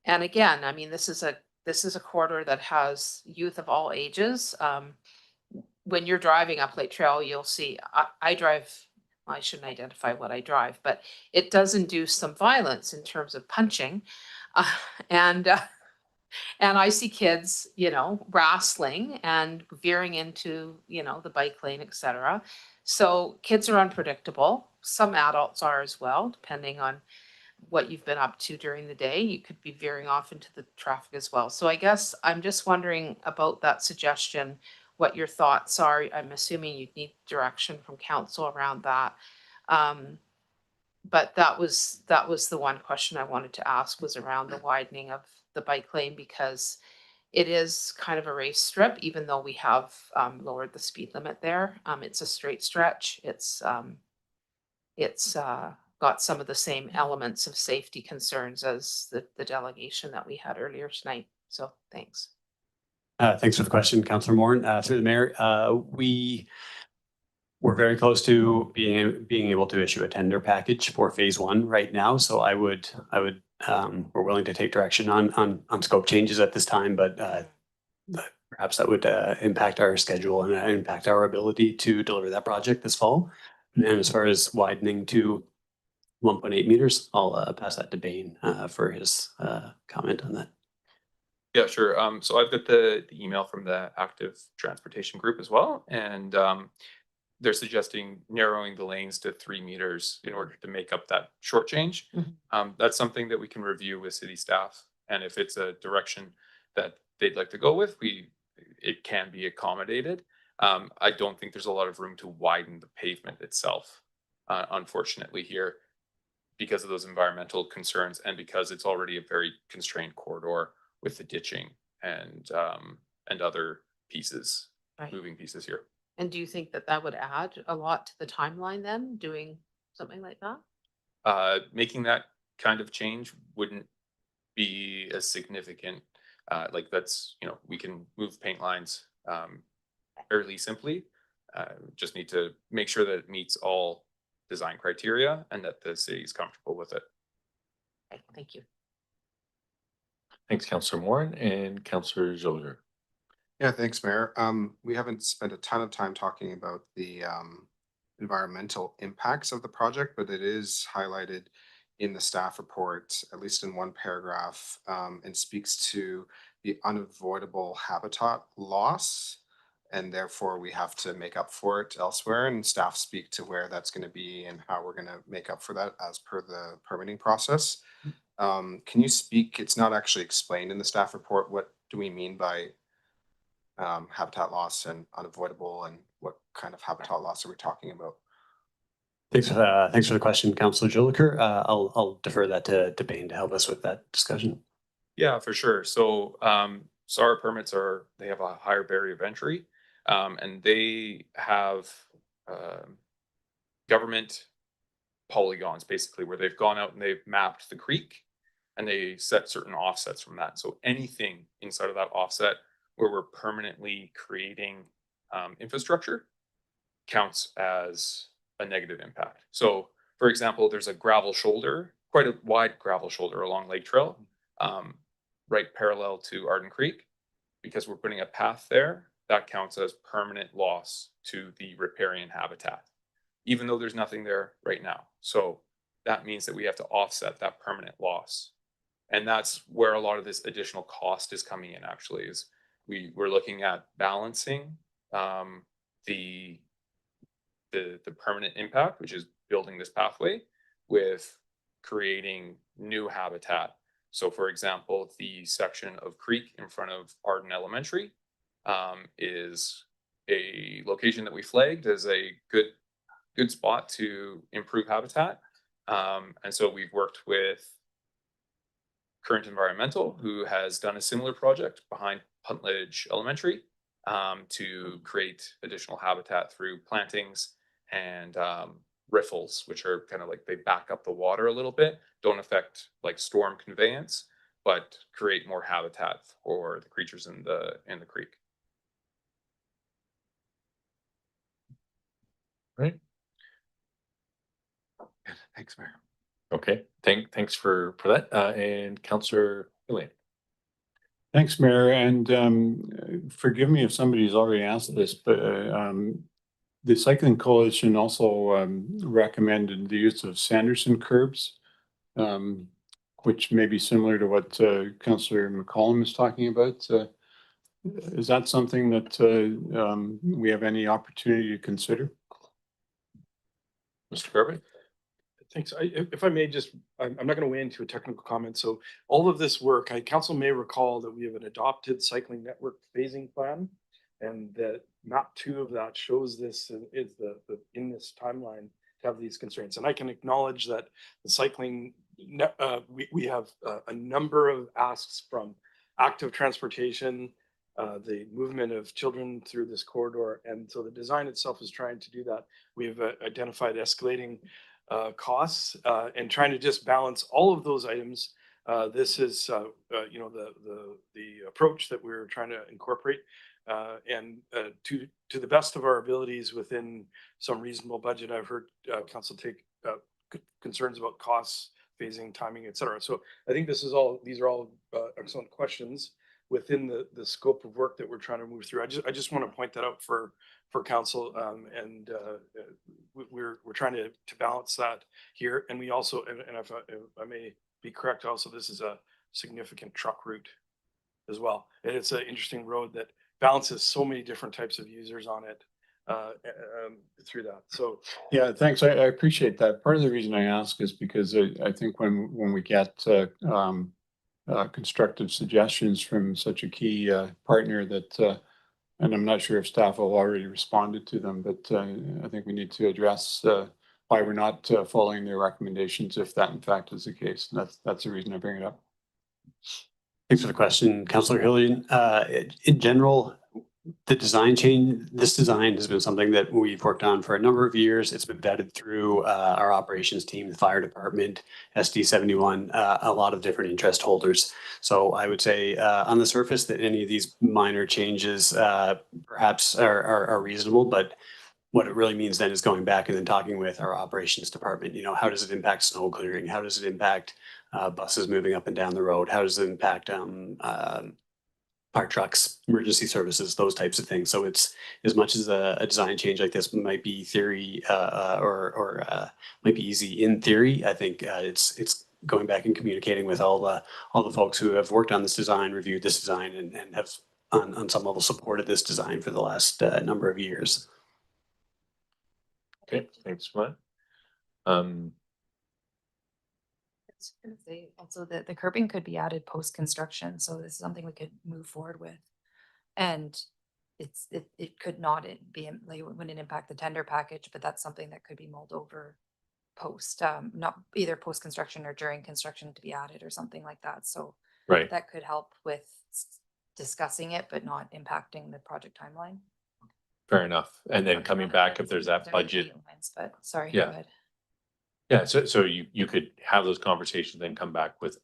again, I mean, this is a corridor that has youth of all ages. When you're driving up Lake Trail, you'll see, I drive, I shouldn't identify what I drive, but it does induce some violence in terms of punching. And And I see kids, wrestling and veering into, the bike lane, et cetera. So kids are unpredictable. Some adults are as well, depending on what you've been up to during the day. You could be veering off into the traffic as well. So I guess I'm just wondering about that suggestion, what your thoughts are. I'm assuming you'd need direction from council around that. But that was the one question I wanted to ask, was around the widening of the bike lane, because it is kind of a race strip, even though we have lowered the speed limit there. It's a straight stretch. It's got some of the same elements of safety concerns as the delegation that we had earlier tonight. So thanks. Thanks for the question, Councillor Moore. Through the mayor, we're very close to being able to issue a tender package for phase 1 right now. So we're willing to take direction on scope changes at this time, but perhaps that would impact our schedule and impact our ability to deliver that project this fall. And as far as widening to 1.8 meters, I'll pass that to Bain for his comment on that. Yeah, sure. So I've got the email from the active transportation group as well, and they're suggesting narrowing the lanes to 3 meters in order to make up that short change. That's something that we can review with city staff, and if it's a direction that they'd like to go with, it can be accommodated. I don't think there's a lot of room to widen the pavement itself, unfortunately here, because of those environmental concerns and because it's already a very constrained corridor with the ditching and other pieces, moving pieces here. And do you think that would add a lot to the timeline then, doing something like that? Making that kind of change wouldn't be as significant. That's, we can move paint lines fairly simply. Just need to make sure that it meets all design criteria and that the city is comfortable with it. Okay, thank you. Thanks, Councillor Moore and Councillor Zolger. Yeah, thanks, Mayor. We haven't spent a ton of time talking about the environmental impacts of the project, but it is highlighted in the staff report, at least in one paragraph, and speaks to the unavoidable habitat loss. And therefore we have to make up for it elsewhere, and staff speak to where that's going to be and how we're going to make up for that as per the permitting process. Can you speak, it's not actually explained in the staff report, what do we mean by habitat loss and unavoidable, and what kind of habitat loss are we talking about? Thanks for the question, Councillor Jolicoeur. I'll defer that to Bain to help us with that discussion. Yeah, for sure. So SAR permits they have a higher barrier of entry, and they have government polygons basically where they've gone out and they've mapped the creek and they set certain offsets from that. So anything inside of that offset where we're permanently creating infrastructure counts as a negative impact. So for example, there's a gravel shoulder, quite a wide gravel shoulder along Lake Trail, right parallel to Arden Creek. Because we're putting a path there, that counts as permanent loss to the riparian habitat, even though there's nothing there right now. So that means that we have to offset that permanent loss. And that's where a lot of this additional cost is coming in, actually, is we're looking at balancing the permanent impact, which is building this pathway, with creating new habitat. So for example, the section of creek in front of Arden Elementary is a location that we flagged as a good spot to improve habitat. And so we've worked with Current Environmental, who has done a similar project behind Puntledge Elementary to create additional habitat through plantings and riffles, which are kind of like they back up the water a little bit, don't affect like storm conveyance, but create more habitat for the creatures in the creek. Right. Thanks, Mayor. Okay, thanks for that. And Councillor Elaine. Thanks, Mayor. And forgive me if somebody's already asked this, but the Cycling Coalition also recommended the use of Sanderson curbs. which may be similar to what Councillor McCollum is talking about. Is that something that we have any opportunity to consider? Mr. Kirby? Thanks. If I may just, I'm not going to weigh into a technical comment. So all of this work, council may recall that we have an adopted cycling network phasing plan. And that map 2 of that shows this is in this timeline to have these constraints. And I can acknowledge that the cycling, we have a number of asks from active transportation, the movement of children through this corridor. And so the design itself is trying to do that. We've identified escalating costs and trying to just balance all of those items. This is, you know, the approach that we're trying to incorporate, and to the best of our abilities within some reasonable budget. I've heard council take concerns about costs, phasing, timing, etc. So I think these are all excellent questions within the scope of work that we're trying to move through. I just want to point that out for council, and we're trying to balance that here. And we also, and if I may be correct, also this is a significant truck route as well, and it's an interesting road that balances so many different types of users on it through that. So yeah, thanks. I appreciate that. Part of the reason I ask is because I think when we get constructive suggestions from such a key partner that, and I'm not sure if staff have already responded to them, but I think we need to address why we're not following their recommendations, if that in fact is the case. And that's the reason I bring it up. Thanks for the question, Councillor Hillian. In general, the design change, this design has been something that we've worked on for a number of years. It's been vetted through our operations team, the fire department, SD 71, a lot of different interest holders. So I would say on the surface that any of these minor changes perhaps are reasonable, but what it really means then is going back and then talking with our operations department. You know, how does it impact snow clearing? How does it impact buses moving up and down the road? How does it impact fire trucks, emergency services, those types of things? So it's, as much as a design change like this might be theory or might be easy in theory, I think it's going back and communicating with all the folks who have worked on this design, reviewed this design, and have on some level supported this design for the last number of years. Okay, thanks for that. Also, the curbing could be added post-construction, so this is something we could move forward with. And it could not be, like, it wouldn't impact the tender package, but that's something that could be mulled over post, not either post-construction or during construction to be added or something like that. So right, that could help with discussing it, but not impacting the project timeline. fair enough. And then coming back if there's that Sorry, budget. but sorry, Yeah. go ahead. Yeah, so you could have those conversations, then come back with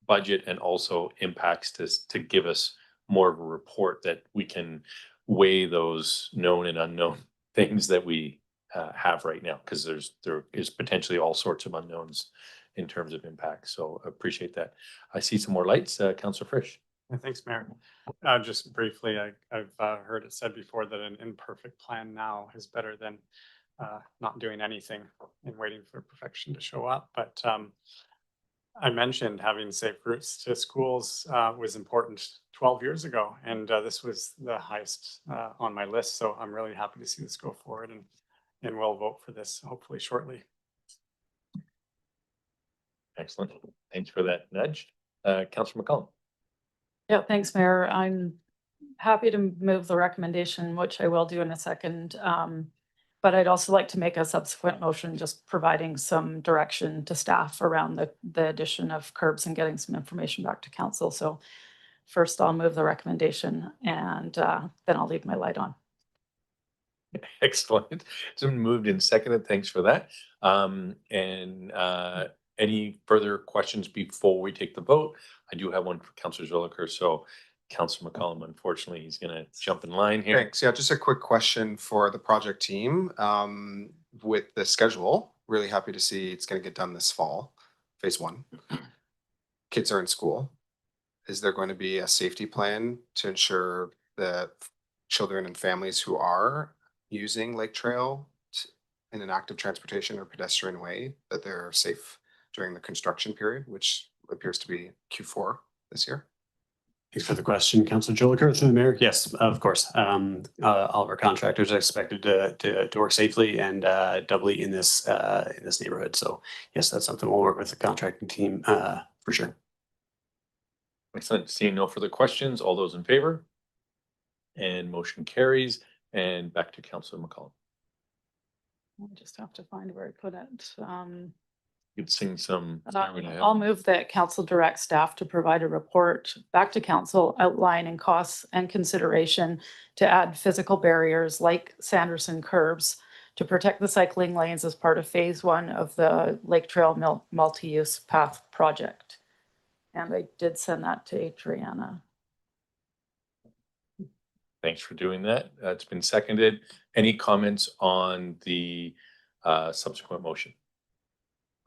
budget and also impacts to give us more of a report that we can weigh those known and unknown things that we have right now, because there is potentially all sorts of unknowns in terms of impact. So appreciate that. I see some more lights. Councillor Frisch. Thanks, Mayor. Just briefly, I've heard it said before that an imperfect plan now is better than not doing anything and waiting for perfection to show up. But I mentioned having safe routes to schools was important 12 years ago, and this was the highest on my list. So I'm really happy to see this go forward, and we'll vote for this hopefully shortly. Excellent. Thanks for that nudge. Councillor McCollum. Yeah, thanks, Mayor. I'm happy to move the recommendation, which I will do in a second. But I'd also like to make a subsequent motion, just providing some direction to staff around the addition of curbs and getting some information back to council. So first I'll move the recommendation, and then I'll leave my light on. Excellent. It's been moved and seconded. Thanks for that. Any further questions before we take the vote? I do have one for Councillor Zolliker. So Councillor McCollum, unfortunately, he's going to jump in line here. Thanks. Yeah, just a quick question for the project team. With the schedule, really happy to see it's going to get done this fall, phase 1. Kids are in school. Is there going to be a safety plan to ensure that children and families who are using Lake Trail in an active transportation or pedestrian way, that they're safe during the construction period, which appears to be Q4 this year. Thanks for the question, Councilor Jolicoeur. Through the mayor. Yes, of course. All of our contractors are expected to work safely and doubly in this neighborhood. So yes, that's something we'll work with the contracting team for sure. Excellent. Seeing no further questions, all those in favor? And motion carries. And back to Councilor McCollum. I just have to find where I put it. You could sing some. I'll move that council direct staff to provide a report back to council outlining costs and consideration to add physical barriers like Sanderson curbs to protect the cycling lanes as part of phase 1 of the Lake Trail multi-use path project. And I did send that to Adriana. Thanks for doing that. It's been seconded. Any comments on the subsequent motion?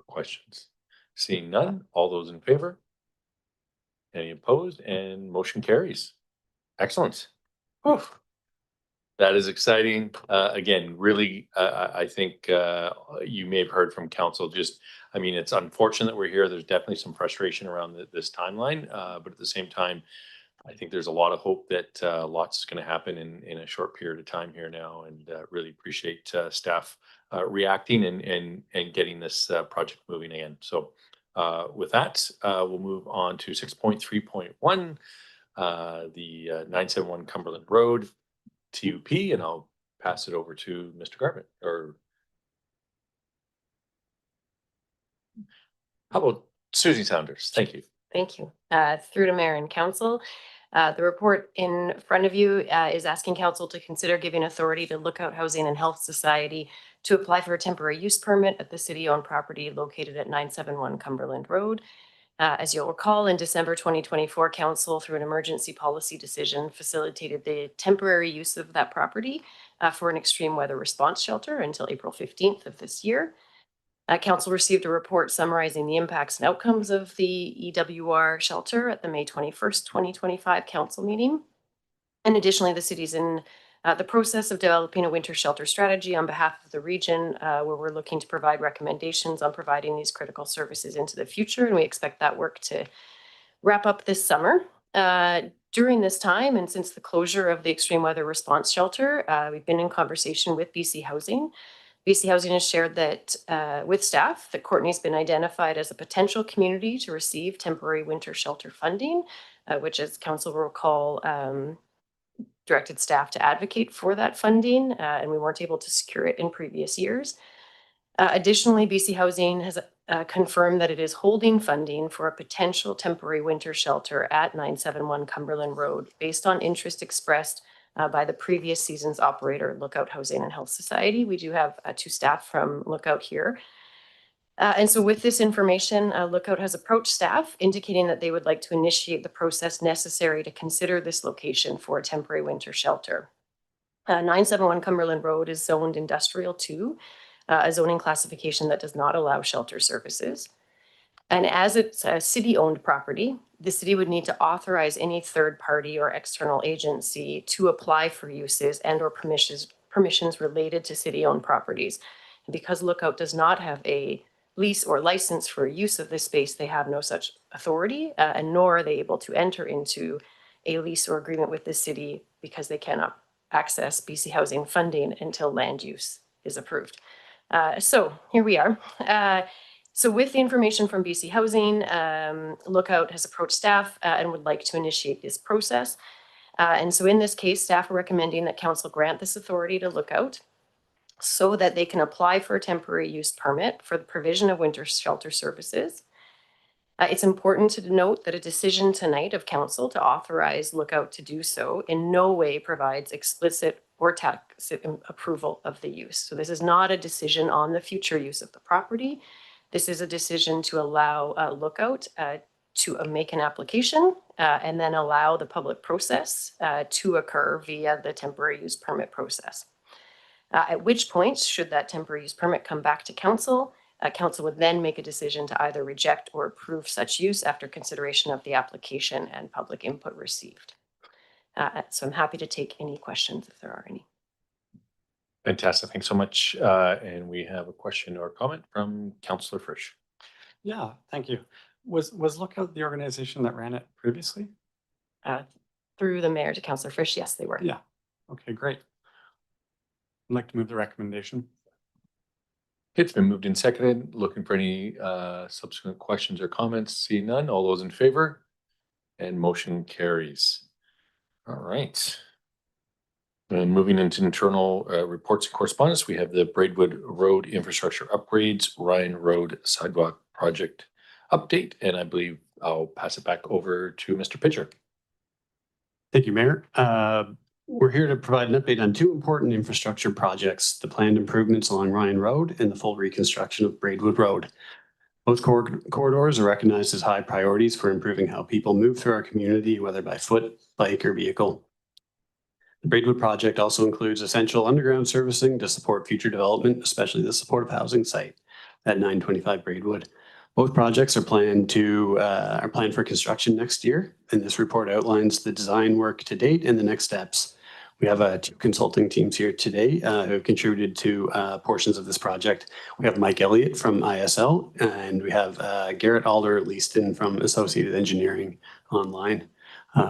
Questions? Seeing none, all those in favor? Any opposed? And motion carries. Excellent. Whew. That is exciting. Again, really, I think you may have heard from council. Just, I mean, it's unfortunate we're here. There's definitely some frustration around this timeline, but at the same time, I think there's a lot of hope that lots is going to happen in a short period of time here now, and really appreciate staff reacting and getting this project moving again. So with that, we'll move on to 6.3.1, the 971 Cumberland Road TUP, and I'll pass it over to Mr. Garbutt. Or how about Susie Saunders? Thank you. Thank you. Through to Mayor and Council. The report in front of you is asking Council to consider giving authority to Lookout Housing and Health Society to apply for a temporary use permit at the city-owned property located at 971 Cumberland Road. As you'll recall, in December 2024, Council, through an emergency policy decision, facilitated the temporary use of that property for an extreme weather response shelter until April 15th of this year. Council received a report summarizing the impacts and outcomes of the EWR shelter at the May 21st, 2025 council meeting. And additionally, the city's in the process of developing a winter shelter strategy on behalf of the region, where we're looking to provide recommendations on providing these critical services into the future. And we expect that work to wrap up this summer. During this time, and since the closure of the extreme weather response shelter, we've been in conversation with BC Housing. BC Housing has shared that with staff that Courtenay's been identified as a potential community to receive temporary winter shelter funding, which, as council will recall, directed staff to advocate for that funding, and we weren't able to secure it in previous years. Additionally, BC Housing has confirmed that it is holding funding for a potential temporary winter shelter at 971 Cumberland Road based on interest expressed by the previous season's operator, Lookout Housing and Health Society. We do have 2 staff from Lookout here. And so with this information, Lookout has approached staff indicating that they would like to initiate the process necessary to consider this location for a temporary winter shelter. 971 Cumberland Road is zoned Industrial 2, a zoning classification that does not allow shelter services. And as it's a city-owned property, the city would need to authorize any third party or external agency to apply for uses and or permissions related to city-owned properties. And because Lookout does not have a lease or license for use of this space, they have no such authority, and nor are they able to enter into a lease or agreement with the city because they cannot access BC Housing funding until land use is approved. So here we are. So with the information from BC Housing, Lookout has approached staff and would like to initiate this process. And so in this case, staff are recommending that council grant this authority to Lookout so that they can apply for a temporary use permit for the provision of winter shelter services. It's important to note that a decision tonight of council to authorize Lookout to do so in no way provides explicit or tacit approval of the use. So this is not a decision on the future use of the property. This is a decision to allow Lookout to make an application and then allow the public process to occur via the temporary use permit process. At which point, should that temporary use permit come back to council, council would then make a decision to either reject or approve such use after consideration of the application and public input received. So I'm happy to take any questions if there are any. Fantastic. Thanks so much. And we have a question or comment from Councillor Frisch. Yeah, thank you. Was Lookout the organization that ran it previously? Through the mayor to Councillor Frisch, yes, they were. Yeah. Okay, great. I'd like to move the recommendation. It's been moved and seconded. Looking for any subsequent questions or comments? Seeing none, all those in favor? And motion carries. All right. And moving into internal reports and correspondence, we have the Braidwood Road infrastructure upgrades, Ryan Road sidewalk project update, and I believe I'll pass it back over to Mr. Pitcher. Thank you, Mayor. We're here to provide an update on two important infrastructure projects, the planned improvements along Ryan Road and the full reconstruction of Braidwood Road. Both corridors are recognized as high priorities for improving how people move through our community, whether by foot, bike, or vehicle. The Braidwood project also includes essential underground servicing to support future development, especially the supportive housing site at 925 Braidwood. Both projects are planned for construction next year, and this report outlines the design work to date and the next steps. We have two consulting teams here today who have contributed to portions of this project. We have Mike Elliott from ISL, and we have Garrett Alder Leaston from Associated Engineering online.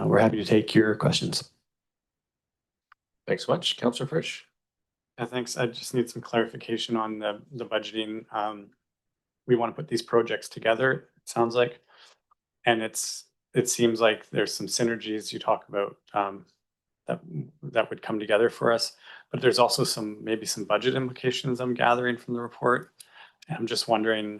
We're happy to take your questions. Thanks so much. Councillor Frisch. Yeah, thanks. I just need some clarification on the budgeting. We want to put these projects together, it sounds like. And it seems like there's some synergies you talk about that would come together for us. But there's also maybe some budget implications I'm gathering from the report. And I'm just wondering,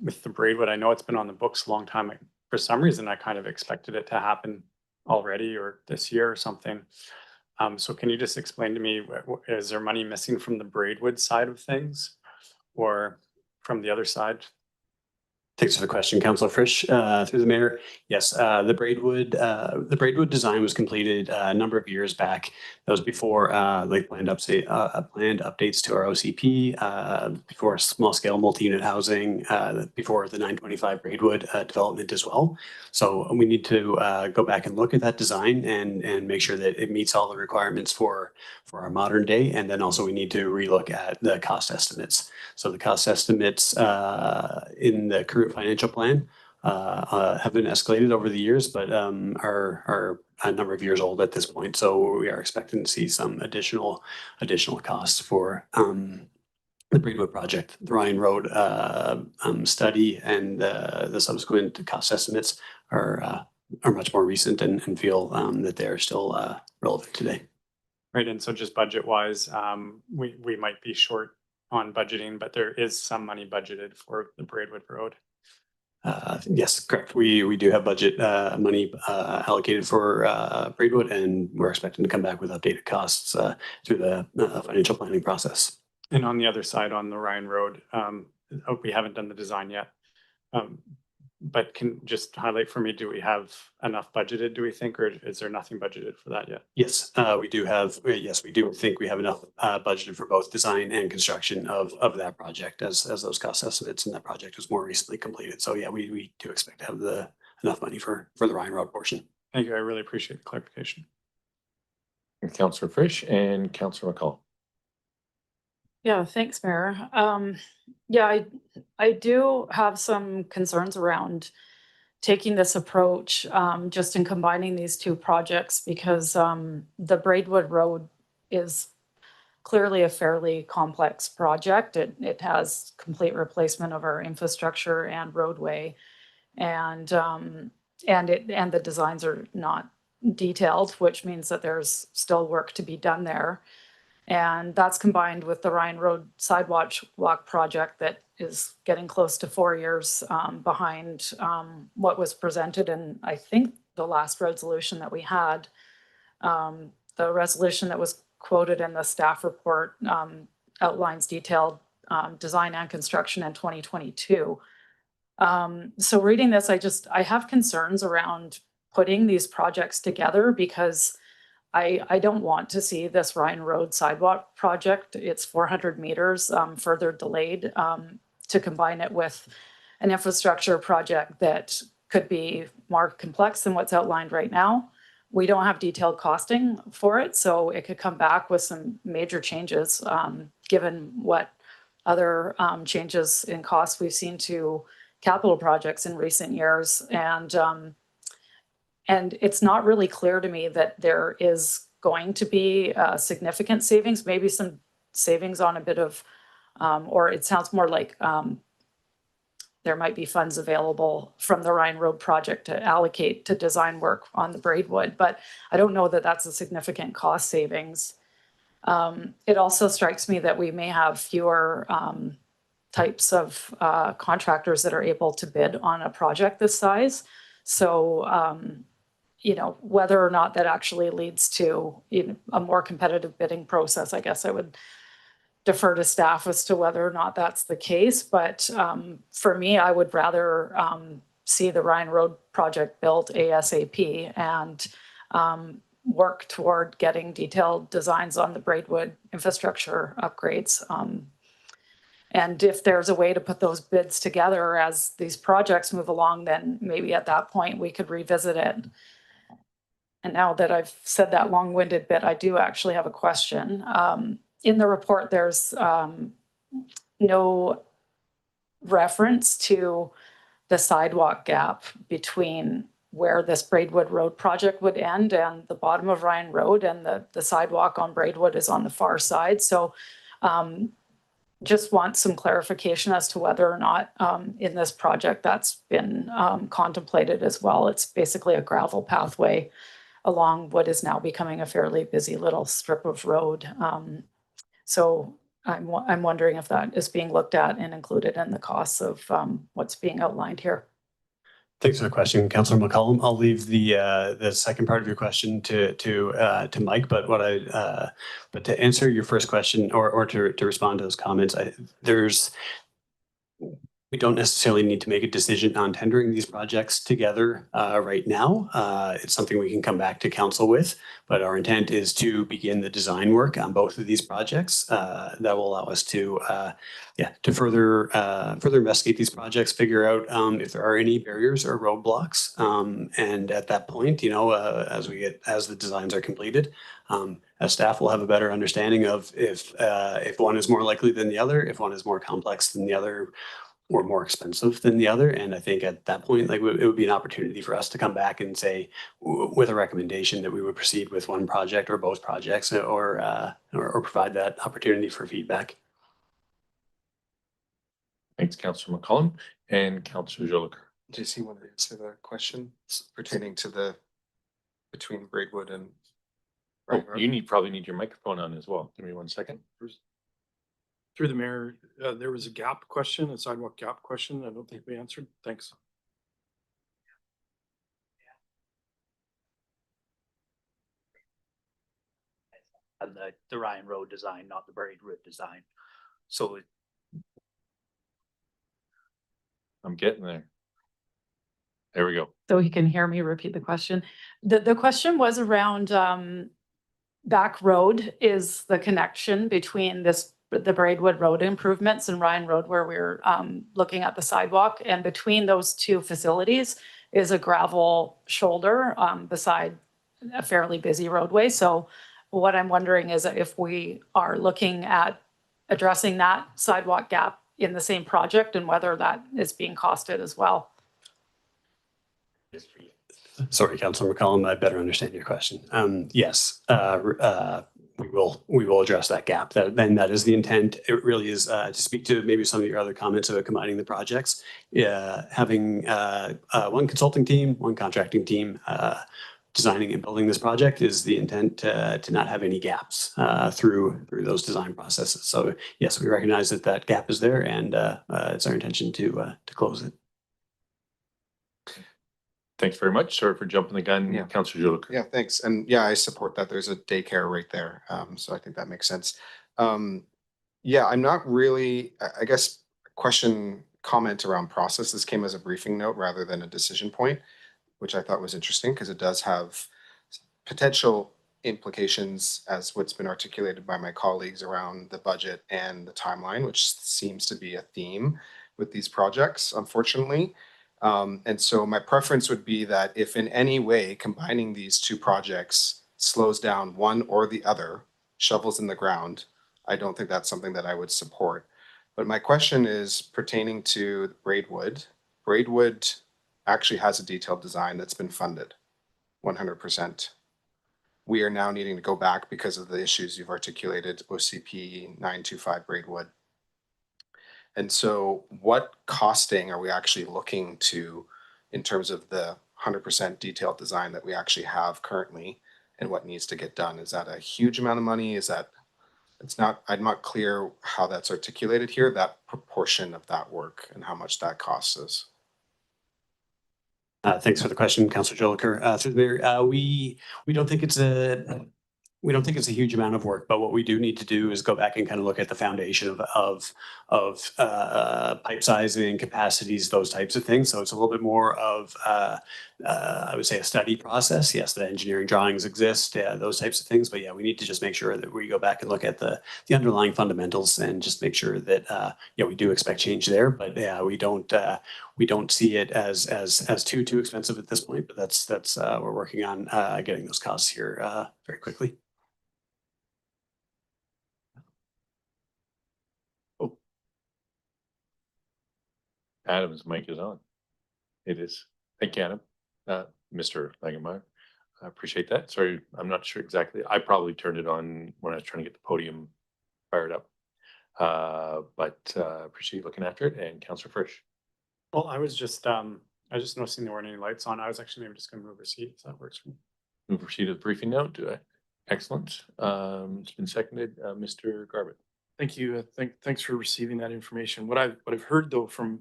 with the Braidwood, I know it's been on the books a long time. For some reason, I kind of expected it to happen already or this year or something. So can you just explain to me, is there money missing from the Braidwood side of things or from the other side? Thanks for the question, Councillor Frisch. Through the mayor, yes, the Braidwood design was completed a number of years back. That was before planned updates to our OCP, before small scale multi-unit housing, before the 925 Braidwood development as well. So we need to go back and look at that design and make sure that it meets all the requirements for our modern day. And then also we need to relook at the cost estimates. So the cost estimates in the current financial plan have been escalated over the years, but are a number of years old at this point. So we are expecting to see some additional costs for the Braidwood project. The Ryan Road study and the subsequent cost estimates are much more recent and feel that they are still relevant today. Right, and so just budget wise, we might be short on budgeting, but there is some money budgeted for the Braidwood Road. Yes, correct. We do have budget money allocated for Braidwood, and we're expecting to come back with updated costs through the financial planning process. And on the other side, on the Ryan Road, we haven't done the design yet. But can just highlight for me, do we have enough budgeted, do we think, or is there nothing budgeted for that yet? Yes, we do have, yes, we do think we have enough budgeted for both design and construction of that project as those cost estimates and that project was more recently completed. So yeah, we do expect to have enough money for the Ryan Road portion. Thank you. I really appreciate the clarification. Councillor Frisch and Councillor McCall. Yeah, thanks, Mayor. Yeah, I do have some concerns around taking this approach just in combining these two projects because the Braidwood Road is clearly a fairly complex project. It has complete replacement of our infrastructure and roadway, and the designs are not detailed, which means that there's still work to be done there. And that's combined with the Ryan Road sidewalk project that is getting close to 4 years behind what was presented in, I think, the last resolution that we had. The resolution that was quoted in the staff report outlines detailed design and construction in 2022. So reading this, I have concerns around putting these projects together because I don't want to see this Ryan Road sidewalk project, it's 400 meters further delayed to combine it with an infrastructure project that could be more complex than what's outlined right now. We don't have detailed costing for it, so it could come back with some major changes given what other changes in costs we've seen to capital projects in recent years. And it's not really clear to me that there is going to be significant savings, maybe some savings on a bit of, or it sounds more like there might be funds available from the Ryan Road project to allocate to design work on the Braidwood, but I don't know that that's a significant cost savings. It also strikes me that we may have fewer types of contractors that are able to bid on a project this size. So, you know, whether or not that actually leads to a more competitive bidding process, I guess I would defer to staff as to whether or not that's the case. But for me, I would rather see the Ryan Road project built ASAP and work toward getting detailed designs on the Braidwood infrastructure upgrades. And if there's a way to put those bids together as these projects move along, then maybe at that point we could revisit it. And now that I've said that long-winded bit, I do actually have a question. In the report, there's no reference to the sidewalk gap between where this Braidwood Road project would end and the bottom of Ryan Road, and the sidewalk on Braidwood is on the far side. So just want some clarification as to whether or not in this project that's been contemplated as well. It's basically a gravel pathway along what is now becoming a fairly busy little strip of road. So I'm wondering if that is being looked at and included in the costs of what's being outlined here. Thanks for the question, Councillor McCollum. I'll leave the second part of your question to Mike, but but to answer your first question or to respond to those comments, we don't necessarily need to make a decision on tendering these projects together right now. It's something we can come back to council with, but our intent is to begin the design work on both of these projects. That will allow us to further investigate these projects, figure out if there are any barriers or roadblocks. And at that point, as the designs are completed, as staff will have a better understanding of if one is more likely than the other, if one is more complex than the other, or more expensive than the other. And I think at that point, it would be an opportunity for us to come back and say, with a recommendation that we would proceed with one project or both projects, or provide that opportunity for feedback. Thanks, Councillor McCollum and Councillor Jolicoeur. JC, want to answer the question pertaining to between Braidwood and Oh, you probably need your microphone on as well. Give me 1 second. Through the mayor, there was a gap question, a sidewalk gap question. I don't think we answered. Thanks. And the Ryan Road design, not the Braidwood design. So I'm getting there. There we go. So he can hear me repeat the question. The question was around Back Road is the connection between the Braidwood Road improvements and Ryan Road, where we're looking at the sidewalk. And between those two facilities is a gravel shoulder beside a fairly busy roadway. So what I'm wondering is if we are looking at addressing that sidewalk gap in the same project and whether that is being costed as well. Sorry, Councillor McCollum, I better understand your question. Yes, we will address that gap. That is the intent. It really is to speak to maybe some of your other comments about combining the projects. Having one consulting team, one contracting team designing and building this project is the intent to not have any gaps through those design processes. So yes, we recognize that gap is there, and it's our intention to close it. Thanks very much. Sorry for jumping the gun, Councillor Jolicoeur. Yeah, thanks. And yeah, I support that. There's a daycare right there. So I think that makes sense. Yeah, I'm not really, I guess, comment around process. This came as a briefing note rather than a decision point, which I thought was interesting because it does have potential implications as what's been articulated by my colleagues around the budget and the timeline, which seems to be a theme with these projects, unfortunately. And so my preference would be that if in any way combining these two projects slows down one or the other, shovels in the ground, I don't think that's something that I would support. But my question is pertaining to Braidwood Braidwood actually has a detailed design that's been funded 100%. We are now needing to go back because of the issues you've articulated, OCP 925 Braidwood. And so what costing are we actually looking to in terms of the 100% detailed design that we actually have currently and what needs to get done? Is that a huge amount of money? Is that, I'm not clear how that's articulated here, that proportion of that work and how much that costs us. Thanks for the question, Councillor Jolicoeur. Through the mayor, we don't think it's a huge amount of work, but what we do need to do is go back and kind of look at the foundation of pipe sizing, capacities, those types of things. So it's a little bit more of I would say a study process. Yes, the engineering drawings exist, those types of things, but yeah, we need to just make sure that we go back and look at the underlying fundamentals and just make sure that yeah, we do expect change there, but yeah, we don't see it as too expensive at this point. But that's we're working on getting those costs here very quickly. Adam's mic is on. It is. Thank you, Adam. Mr. Langenmeyer, I appreciate that. Sorry, I'm not sure exactly. I probably turned it on when I was trying to get the podium fired up. But appreciate you looking after it. And Councillor Frisch. Well, I was just noticing there weren't any lights on. I was actually maybe just going to move receipt if that works for me. Move receipt of the briefing note. Excellent. It's been seconded. Mr. Garbutt. Thank you. Thanks for receiving that information. What I've heard though from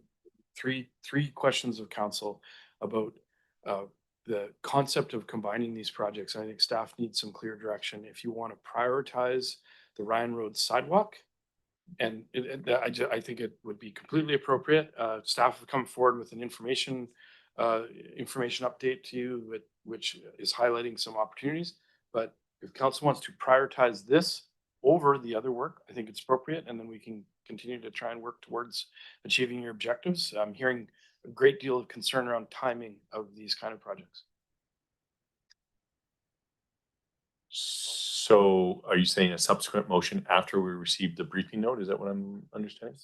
three questions of council about the concept of combining these projects. I think staff needs some clear direction. If you want to prioritize the Ryan Road sidewalk, and I think it would be completely appropriate. Staff have come forward with an information update to you, which is highlighting some opportunities. But if council wants to prioritize this over the other work, I think it's appropriate, and then we can continue to try and work towards achieving your objectives. I'm hearing a great deal of concern around timing of these kind of projects. So are you saying a subsequent motion after we receive the briefing note? Is that what I'm understanding?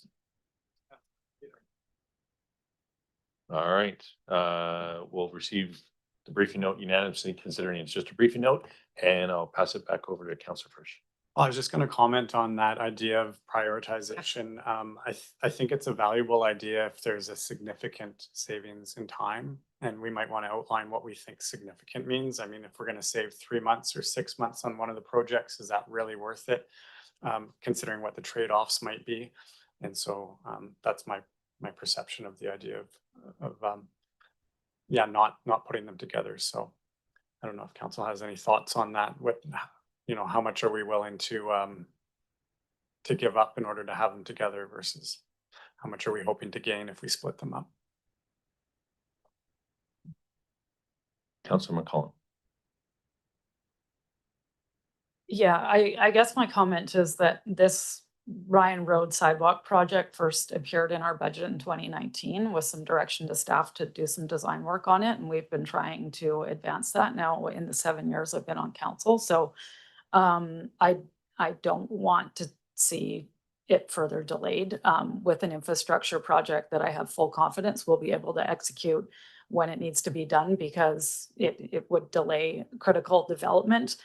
All right. We'll receive the briefing note unanimously, considering it's just a briefing note, and I'll pass it back over to Councillor Frisch. I was just going to comment on that idea of prioritization. I think it's a valuable idea if there's a significant savings in time, and we might want to outline what we think significant means. I mean, if we're going to save 3 months or 6 months on one of the projects, is that really worth it? Considering what the trade-offs might be. And so that's my perception of the idea of yeah, not putting them together. So I don't know if council has any thoughts on that. What, you know, how much are we willing to give up in order to have them together versus how much are we hoping to gain if we split them up? Councillor McCollum. Yeah, I guess my comment is that this Ryan Road sidewalk project first appeared in our budget in 2019 with some direction to staff to do some design work on it. And we've been trying to advance that now in the 7 years I've been on council. So I don't want to see it further delayed with an infrastructure project that I have full confidence we'll be able to execute when it needs to be done, because it would delay critical development.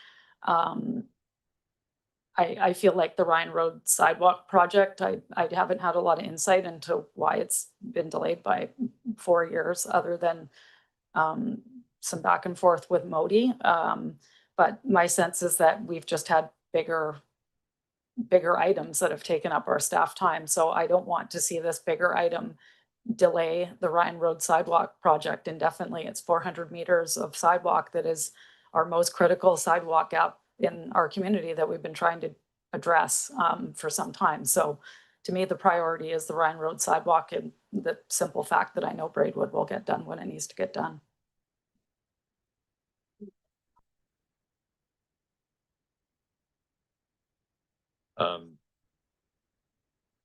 I feel like the Ryan Road sidewalk project, I haven't had a lot of insight into why it's been delayed by 4 years, other than some back and forth with Modi. But my sense is that we've just had bigger items that have taken up our staff time. So I don't want to see this bigger item delay the Ryan Road sidewalk project indefinitely. It's 400 meters of sidewalk that is our most critical sidewalk gap in our community that we've been trying to address for some time. So to me, the priority is the Ryan Road sidewalk, and the simple fact that I know Braidwood will get done when it needs to get done.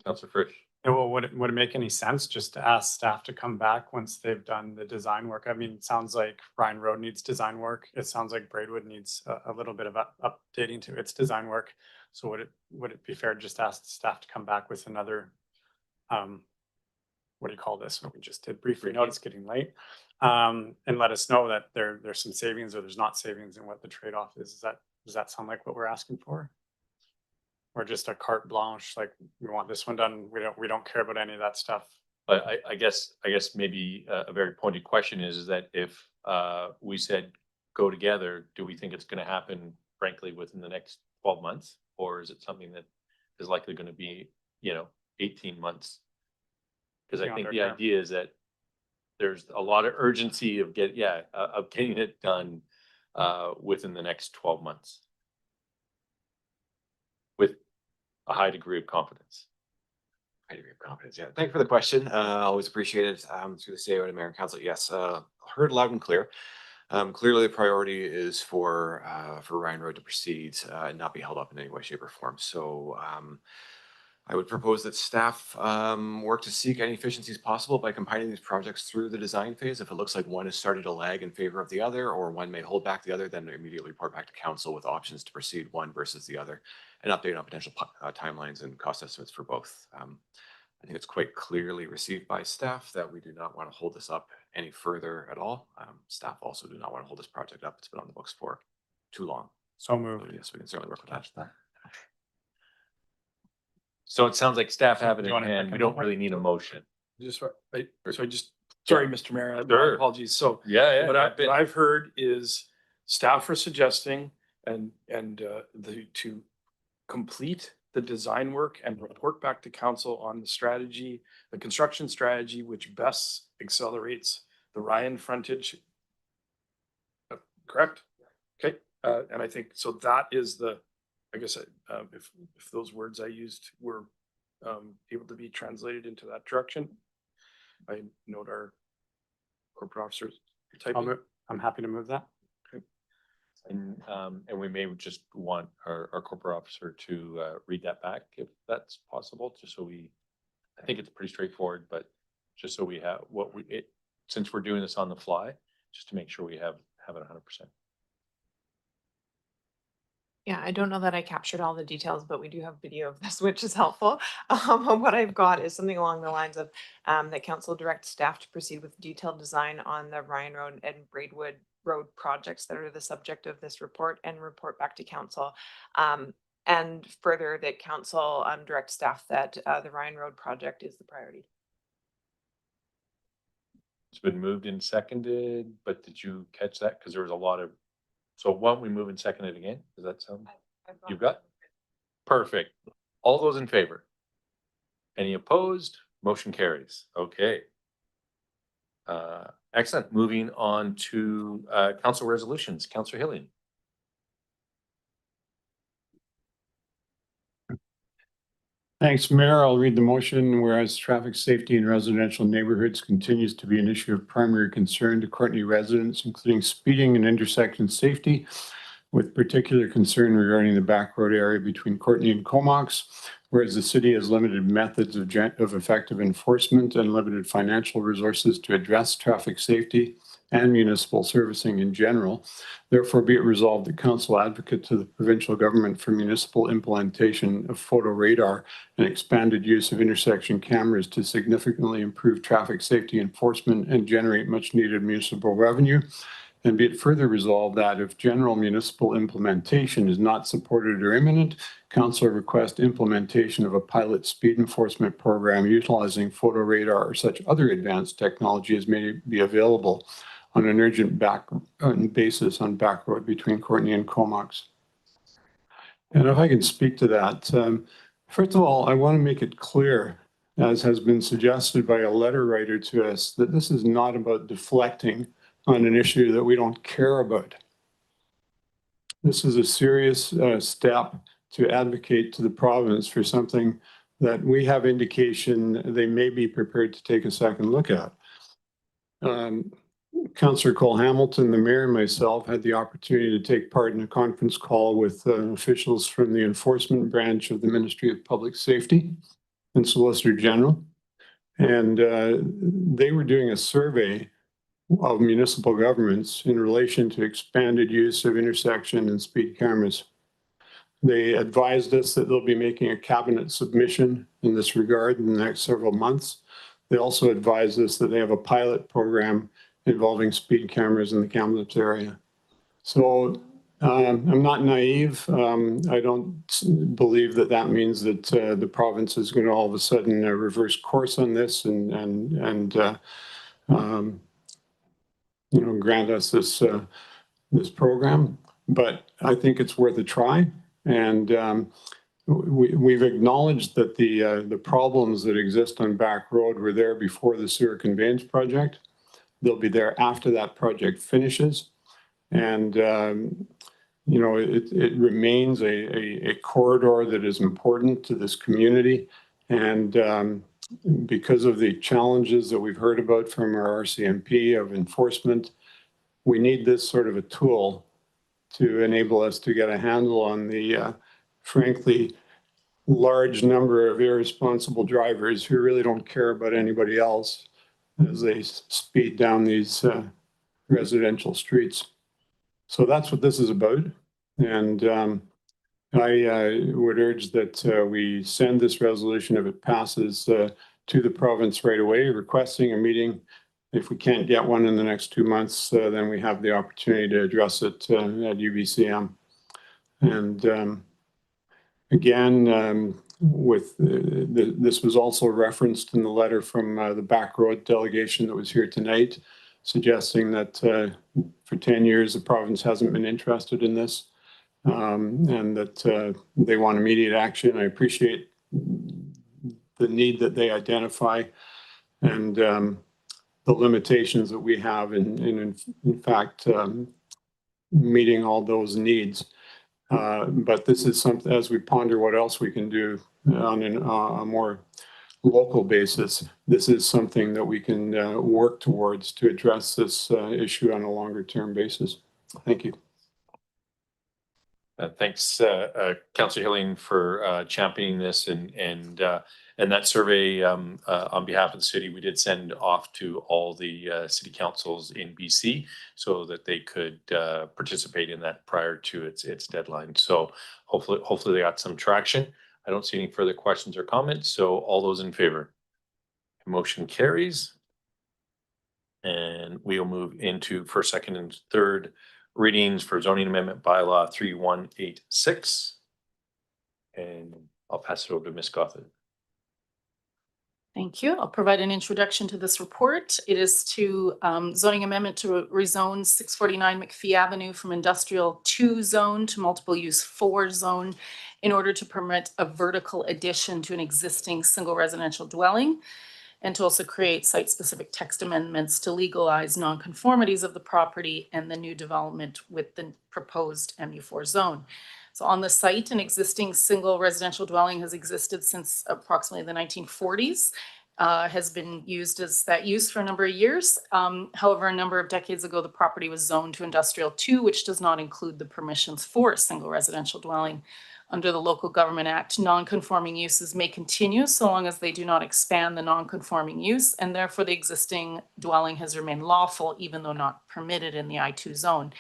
Councillor Frisch. Yeah, well, would it make any sense just to ask staff to come back once they've done the design work? I mean, it sounds like Ryan Road needs design work. It sounds like Braidwood needs a little bit of updating to its design work. So would it be fair to just ask staff to come back with another what do you call this? What we just did briefly note it's getting late. And let us know that there's some savings or there's not savings and what the trade-off is. Does that sound like what we're asking for? Or just a carte blanche, like we want this one done, we don't care about any of that stuff? But I guess maybe a very pointed question is that if we said go together, do we think it's gonna happen frankly within the next 12 months? Or is it something that is likely gonna be, 18 months? Because I think the idea is that there's a lot of urgency of getting it done within the next 12 months. With a high degree of confidence. High degree of confidence. Yeah. Thank you for the question. Always appreciate it. Through the CAO to Mayor and Council. Yes, heard loud and clear. Clearly, the priority is for Ryan Road to proceed and not be held up in any way, shape, or form. So I would propose that staff work to seek any efficiencies possible by combining these projects through the design phase. If it looks like one is starting to lag in favor of the other, or one may hold back the other, then immediately report back to council with options to proceed one versus the other, and update on potential timelines and cost estimates for both. I think it's quite clearly received by staff that we do not want to hold this up any further at all. Staff also do not want to hold this project up. It's been on the books for too long. So moved. Yes, we can certainly work with that. So it sounds like staff have it Do in you want to hand. pick We a don't number? really need a motion. Sorry, Mr. Mayor, my Sure. apologies. So Yeah. what I've heard is staff are suggesting to complete the design work and report back to council on the strategy, the construction strategy, which best accelerates the Ryan frontage. Correct? Okay, and I think, so that is I guess, if those words I used were able to be translated into that direction, I note our corporate officers typing. I'm happy to move that. And we may just want our corporate officer to read that back if that's possible, just so I think it's pretty straightforward, but just so we have since we're doing this on the fly, just to make sure we have it 100%. Yeah, I don't know that I captured all the details, but we do have video of this, which is helpful. What I've got is something along the lines of that council directs staff to proceed with detailed design on the Ryan Road and Braidwood Road projects that are the subject of this report and report back to council. And further, that council directs staff that the Ryan Road project is the priority. It's been moved and seconded, but did you catch that? Because there was a lot of, so why don't we move and second it again? Does that sound? You've got? Perfect. All those in favor? Any opposed? Motion carries. Okay. Excellent. Moving on to council resolutions. Councillor Hillian. Thanks, Mayor. I'll read the motion. Whereas traffic safety in residential neighborhoods continues to be an issue of primary concern to Courtenay residents, including speeding and intersection safety, with particular concern regarding the back road area between Courtenay and Comox. Whereas the city has limited methods of effective enforcement and limited financial resources to address traffic safety and municipal servicing in general. Therefore, be it resolved that council advocate to the provincial government for municipal implementation of photo radar and expanded use of intersection cameras to significantly improve traffic safety enforcement and generate much needed municipal revenue. And be it further resolved that if general municipal implementation is not supported or imminent, council request implementation of a pilot speed enforcement program utilizing photo radar or such other advanced technology as may be available on an urgent basis on back road between Courtenay and Comox. And if I can speak to that, first of all, I want to make it clear, as has been suggested by a letter writer to us, that this is not about deflecting on an issue that we don't care about. This is a serious step to advocate to the province for something that we have indication they may be prepared to take a second look at. Councillor Cole Hamilton, the mayor, and myself had the opportunity to take part in a conference call with officials from the enforcement branch of the Ministry of Public Safety and Solicitor General. And they were doing a survey of municipal governments in relation to expanded use of intersection and speed cameras. They advised us that they'll be making a cabinet submission in this regard in the next several months. They also advised us that they have a pilot program involving speed cameras in the Kamloops area. So I'm not naive. I don't believe that that means that the province is going to all of a sudden reverse course on this and grant us this program. But I think it's worth a try. And we've acknowledged that the problems that exist on Back Road were there before the sewer conveyance project. They'll be there after that project finishes. And it remains a corridor that is important to this community. And because of the challenges that we've heard about from our RCMP of enforcement, we need this sort of a tool to enable us to get a handle on the, frankly, large number of irresponsible drivers who really don't care about anybody else as they speed down these residential streets. So that's what this is about. And I would urge that we send this resolution, if it passes, to the province right away, requesting a meeting. If we can't get one in the next 2 months, then we have the opportunity to address it at UBCM. And again, this was also referenced in the letter from the Back Road delegation that was here tonight, suggesting that for 10 years the province hasn't been interested in this, and that they want immediate action. I appreciate the need that they identify and the limitations that we have in fact meeting all those needs. But this is something, as we ponder what else we can do on a more local basis, this is something that we can work towards to address this issue on a longer term basis. Thank you. Thanks, Councillor Hilling, for championing this and that survey on behalf of the city. We did send off to all the city councils in BC so that they could participate in that prior to its deadline. So hopefully they got some traction. I don't see any further questions or comments. So all those in favor? Motion carries. And we'll move into first, second, and third readings for zoning amendment bylaw 3186. And I'll pass it over to Ms. Gothard. Thank you. I'll provide an introduction to this report. It is to zoning amendment to rezone 649 McPhee Avenue from industrial 2 zone to multiple use 4 zone in order to permit a vertical addition to an existing single residential dwelling, and to also create site-specific text amendments to legalize nonconformities of the property and the new development with the proposed MU4 zone. So on the site, an existing single residential dwelling has existed since approximately the 1940s, has been used as that use for a number of years. However, a number of decades ago, the property was zoned to industrial 2, which does not include the permissions for a single residential dwelling. Under the Local Government Act, non-conforming uses may continue so long as they do not expand the non-conforming use, and therefore the existing dwelling has remained lawful even though not permitted in the I2 zone.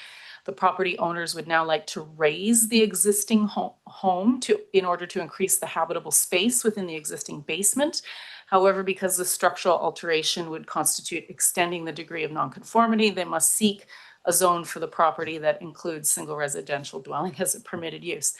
The property owners would now like to raise the existing home in order to increase the habitable space within the existing basement. However, because the structural alteration would constitute extending the degree of nonconformity, they must seek a zone for the property that includes single residential dwelling as a permitted use.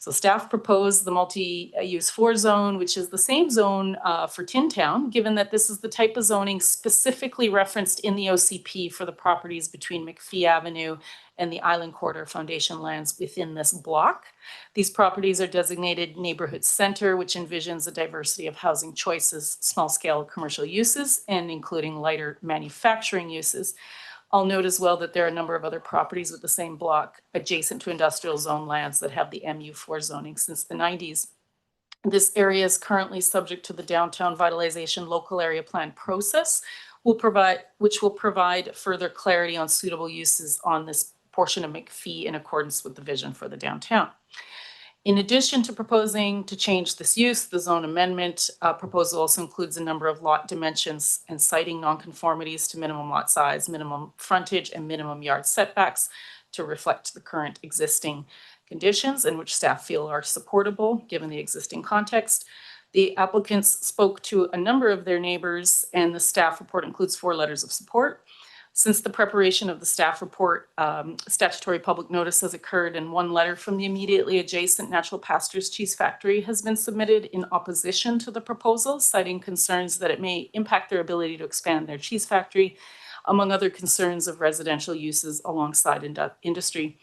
So staff proposed the multi-use 4 zone, which is the same zone for Tin Town, given that this is the type of zoning specifically referenced in the OCP for the properties between McPhee Avenue and the Island Quarter Foundation lands within this block. These properties are designated neighborhood center, which envisions a diversity of housing choices, small scale commercial uses, and including lighter manufacturing uses. I'll note as well that there are a number of other properties with the same block adjacent to industrial zone lands that have the MU4 zoning since the 90s. This area is currently subject to the Downtown Vitalization Local Area Plan process, which will provide further clarity on suitable uses on this portion of McPhee in accordance with the vision for the downtown. In addition to proposing to change this use, the zone amendment proposal also includes a number of lot dimensions and citing nonconformities to minimum lot size, minimum frontage, and minimum yard setbacks to reflect the current existing conditions and which staff feel are supportable given the existing context. The applicants spoke to a number of their neighbors, and the staff report includes 4 letters of support. Since the preparation of the staff report, statutory public notice has occurred, and 1 letter from the immediately adjacent Natural Pastures Cheese Factory has been submitted in opposition to the proposal, citing concerns that it may impact their ability to expand their cheese factory, among other concerns of residential uses alongside industry.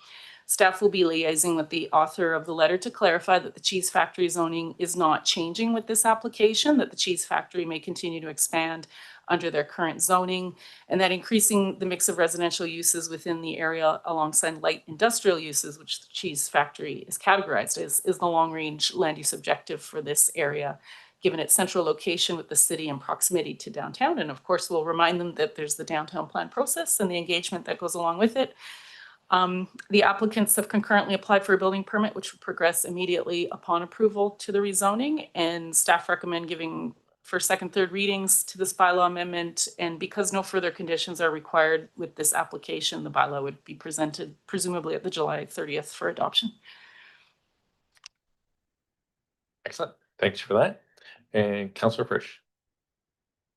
Staff will be liaising with the author of the letter to clarify that the cheese factory zoning is not changing with this application, that the cheese factory may continue to expand under their current zoning, and that increasing the mix of residential uses within the area alongside light industrial uses, which the cheese factory is categorized as, is the long-range land use objective for this area, given its central location with the city and proximity to downtown. And of course, we'll remind them that there's the downtown plan process and the engagement that goes along with it. The applicants have concurrently applied for a building permit, which would progress immediately upon approval to the rezoning, and staff recommend giving for second, third readings to this bylaw amendment. And because no further conditions are required with this application, the bylaw would be presented presumably at the July 30th for adoption. Excellent. Thanks for that. And Councillor Frisch.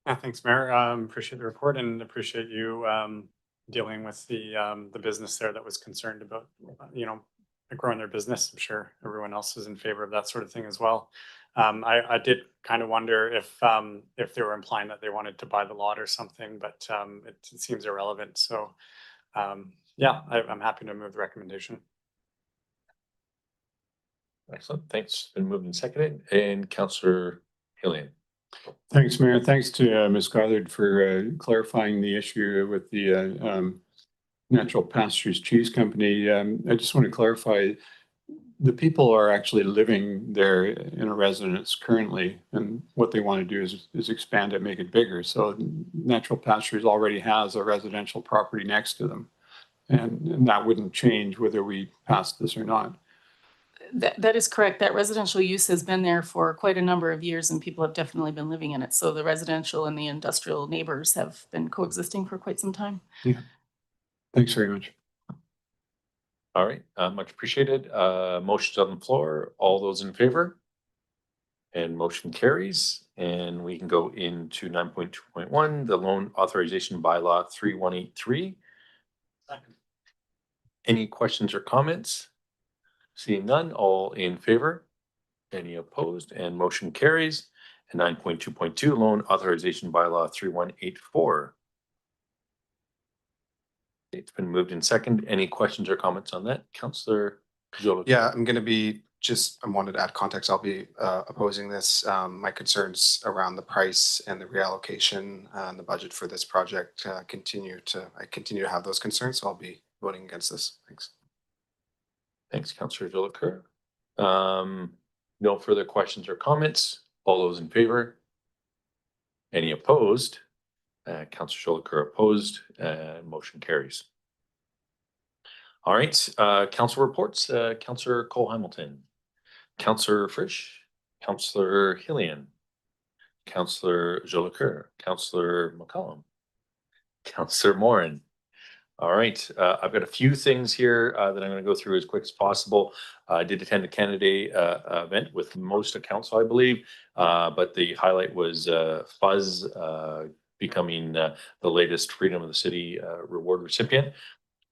Yeah, thanks, Mayor. Appreciate the report and appreciate you dealing with the business there that was concerned about, growing their business. I'm sure everyone else is in favor of that sort of thing as well. I did kind of wonder if they were implying that they wanted to buy the lot or something, but it seems irrelevant. So yeah, I'm happy to move the recommendation. Excellent. Thanks. It's been moved and seconded. And Councillor Hillian. Thanks, Mayor. Thanks to Ms. Goddard for clarifying the issue with the Natural Pastures Cheese Company. I just want to clarify, the people are actually living there in a residence currently, and what they want to do is expand it, make it bigger. So Natural Pastures already has a residential property next to them, and that wouldn't change whether we pass this or not. That is correct. That residential use has been there for quite a number of years, and people have definitely been living in it. So the residential and the industrial neighbors have been coexisting for quite some time. Yeah. Thanks very much. All right, much appreciated. Motion's on the floor. All those in favor? And motion carries. And we can go into 9.2.1, the loan authorization bylaw 3183. Any questions or comments? Seeing none, all in favor? Any opposed? And motion carries. And 9.2.2, loan authorization bylaw 3184. It's been moved in second. Any questions or comments on that? Councillor Jolicoeur. Yeah, I'm going to be I wanted to add context. I'll be opposing this. My concerns around the price and the reallocation and the budget for this project I continue to have those concerns. So I'll be voting against this. Thanks. Thanks, Councillor Jolicoeur. No further questions or comments. All those in favor? Any opposed? Councillor Jolicoeur opposed, and motion carries. All right, council reports. Councillor Cole-Hamilton, Councillor Frisch, Councillor Hillian, Councillor Jolicoeur, Councillor McCollum, Councillor Morin. All right, I've got a few things here that I'm going to go through as quick as possible. I did attend the Canada Day event with most of council, I believe, but the highlight was Fuzz becoming the latest Freedom of the City reward recipient.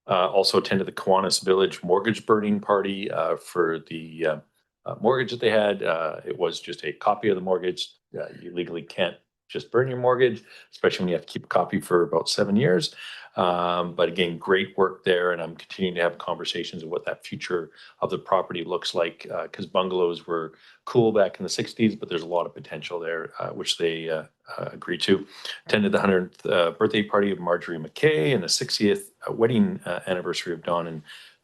Also attended the Kiwanis Village mortgage burning party for the mortgage that they had. It was just a copy of the mortgage. You legally can't just burn your mortgage, especially when you have to keep a copy for about 7 years. But again, great work there, and I'm continuing to have conversations of what that future of the property looks like, because bungalows were cool back in the 60s, but there's a lot of potential there, which they agreed to. Attended the 100th birthday party of Marjorie McKay and the 60th wedding anniversary of Don and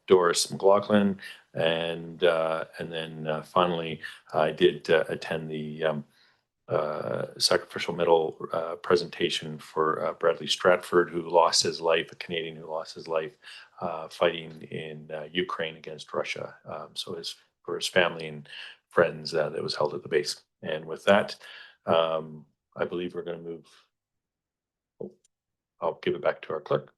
Doris McLaughlin, and then finally I did attend the sacrificial medal presentation for Bradley Stratford, who lost his life, a Canadian who lost his life fighting in Ukraine against Russia. So for his family and friends, that was held at the base. And with that, I believe we're going to move. I'll give it back to our clerk.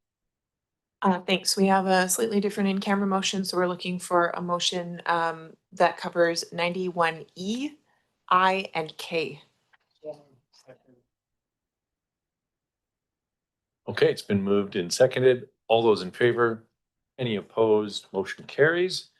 Thanks. We have a slightly different in-camera motion, so we're looking for a motion that covers 91E, I and K. Okay, it's been moved and seconded. All those in favor? Any opposed? Motion carries.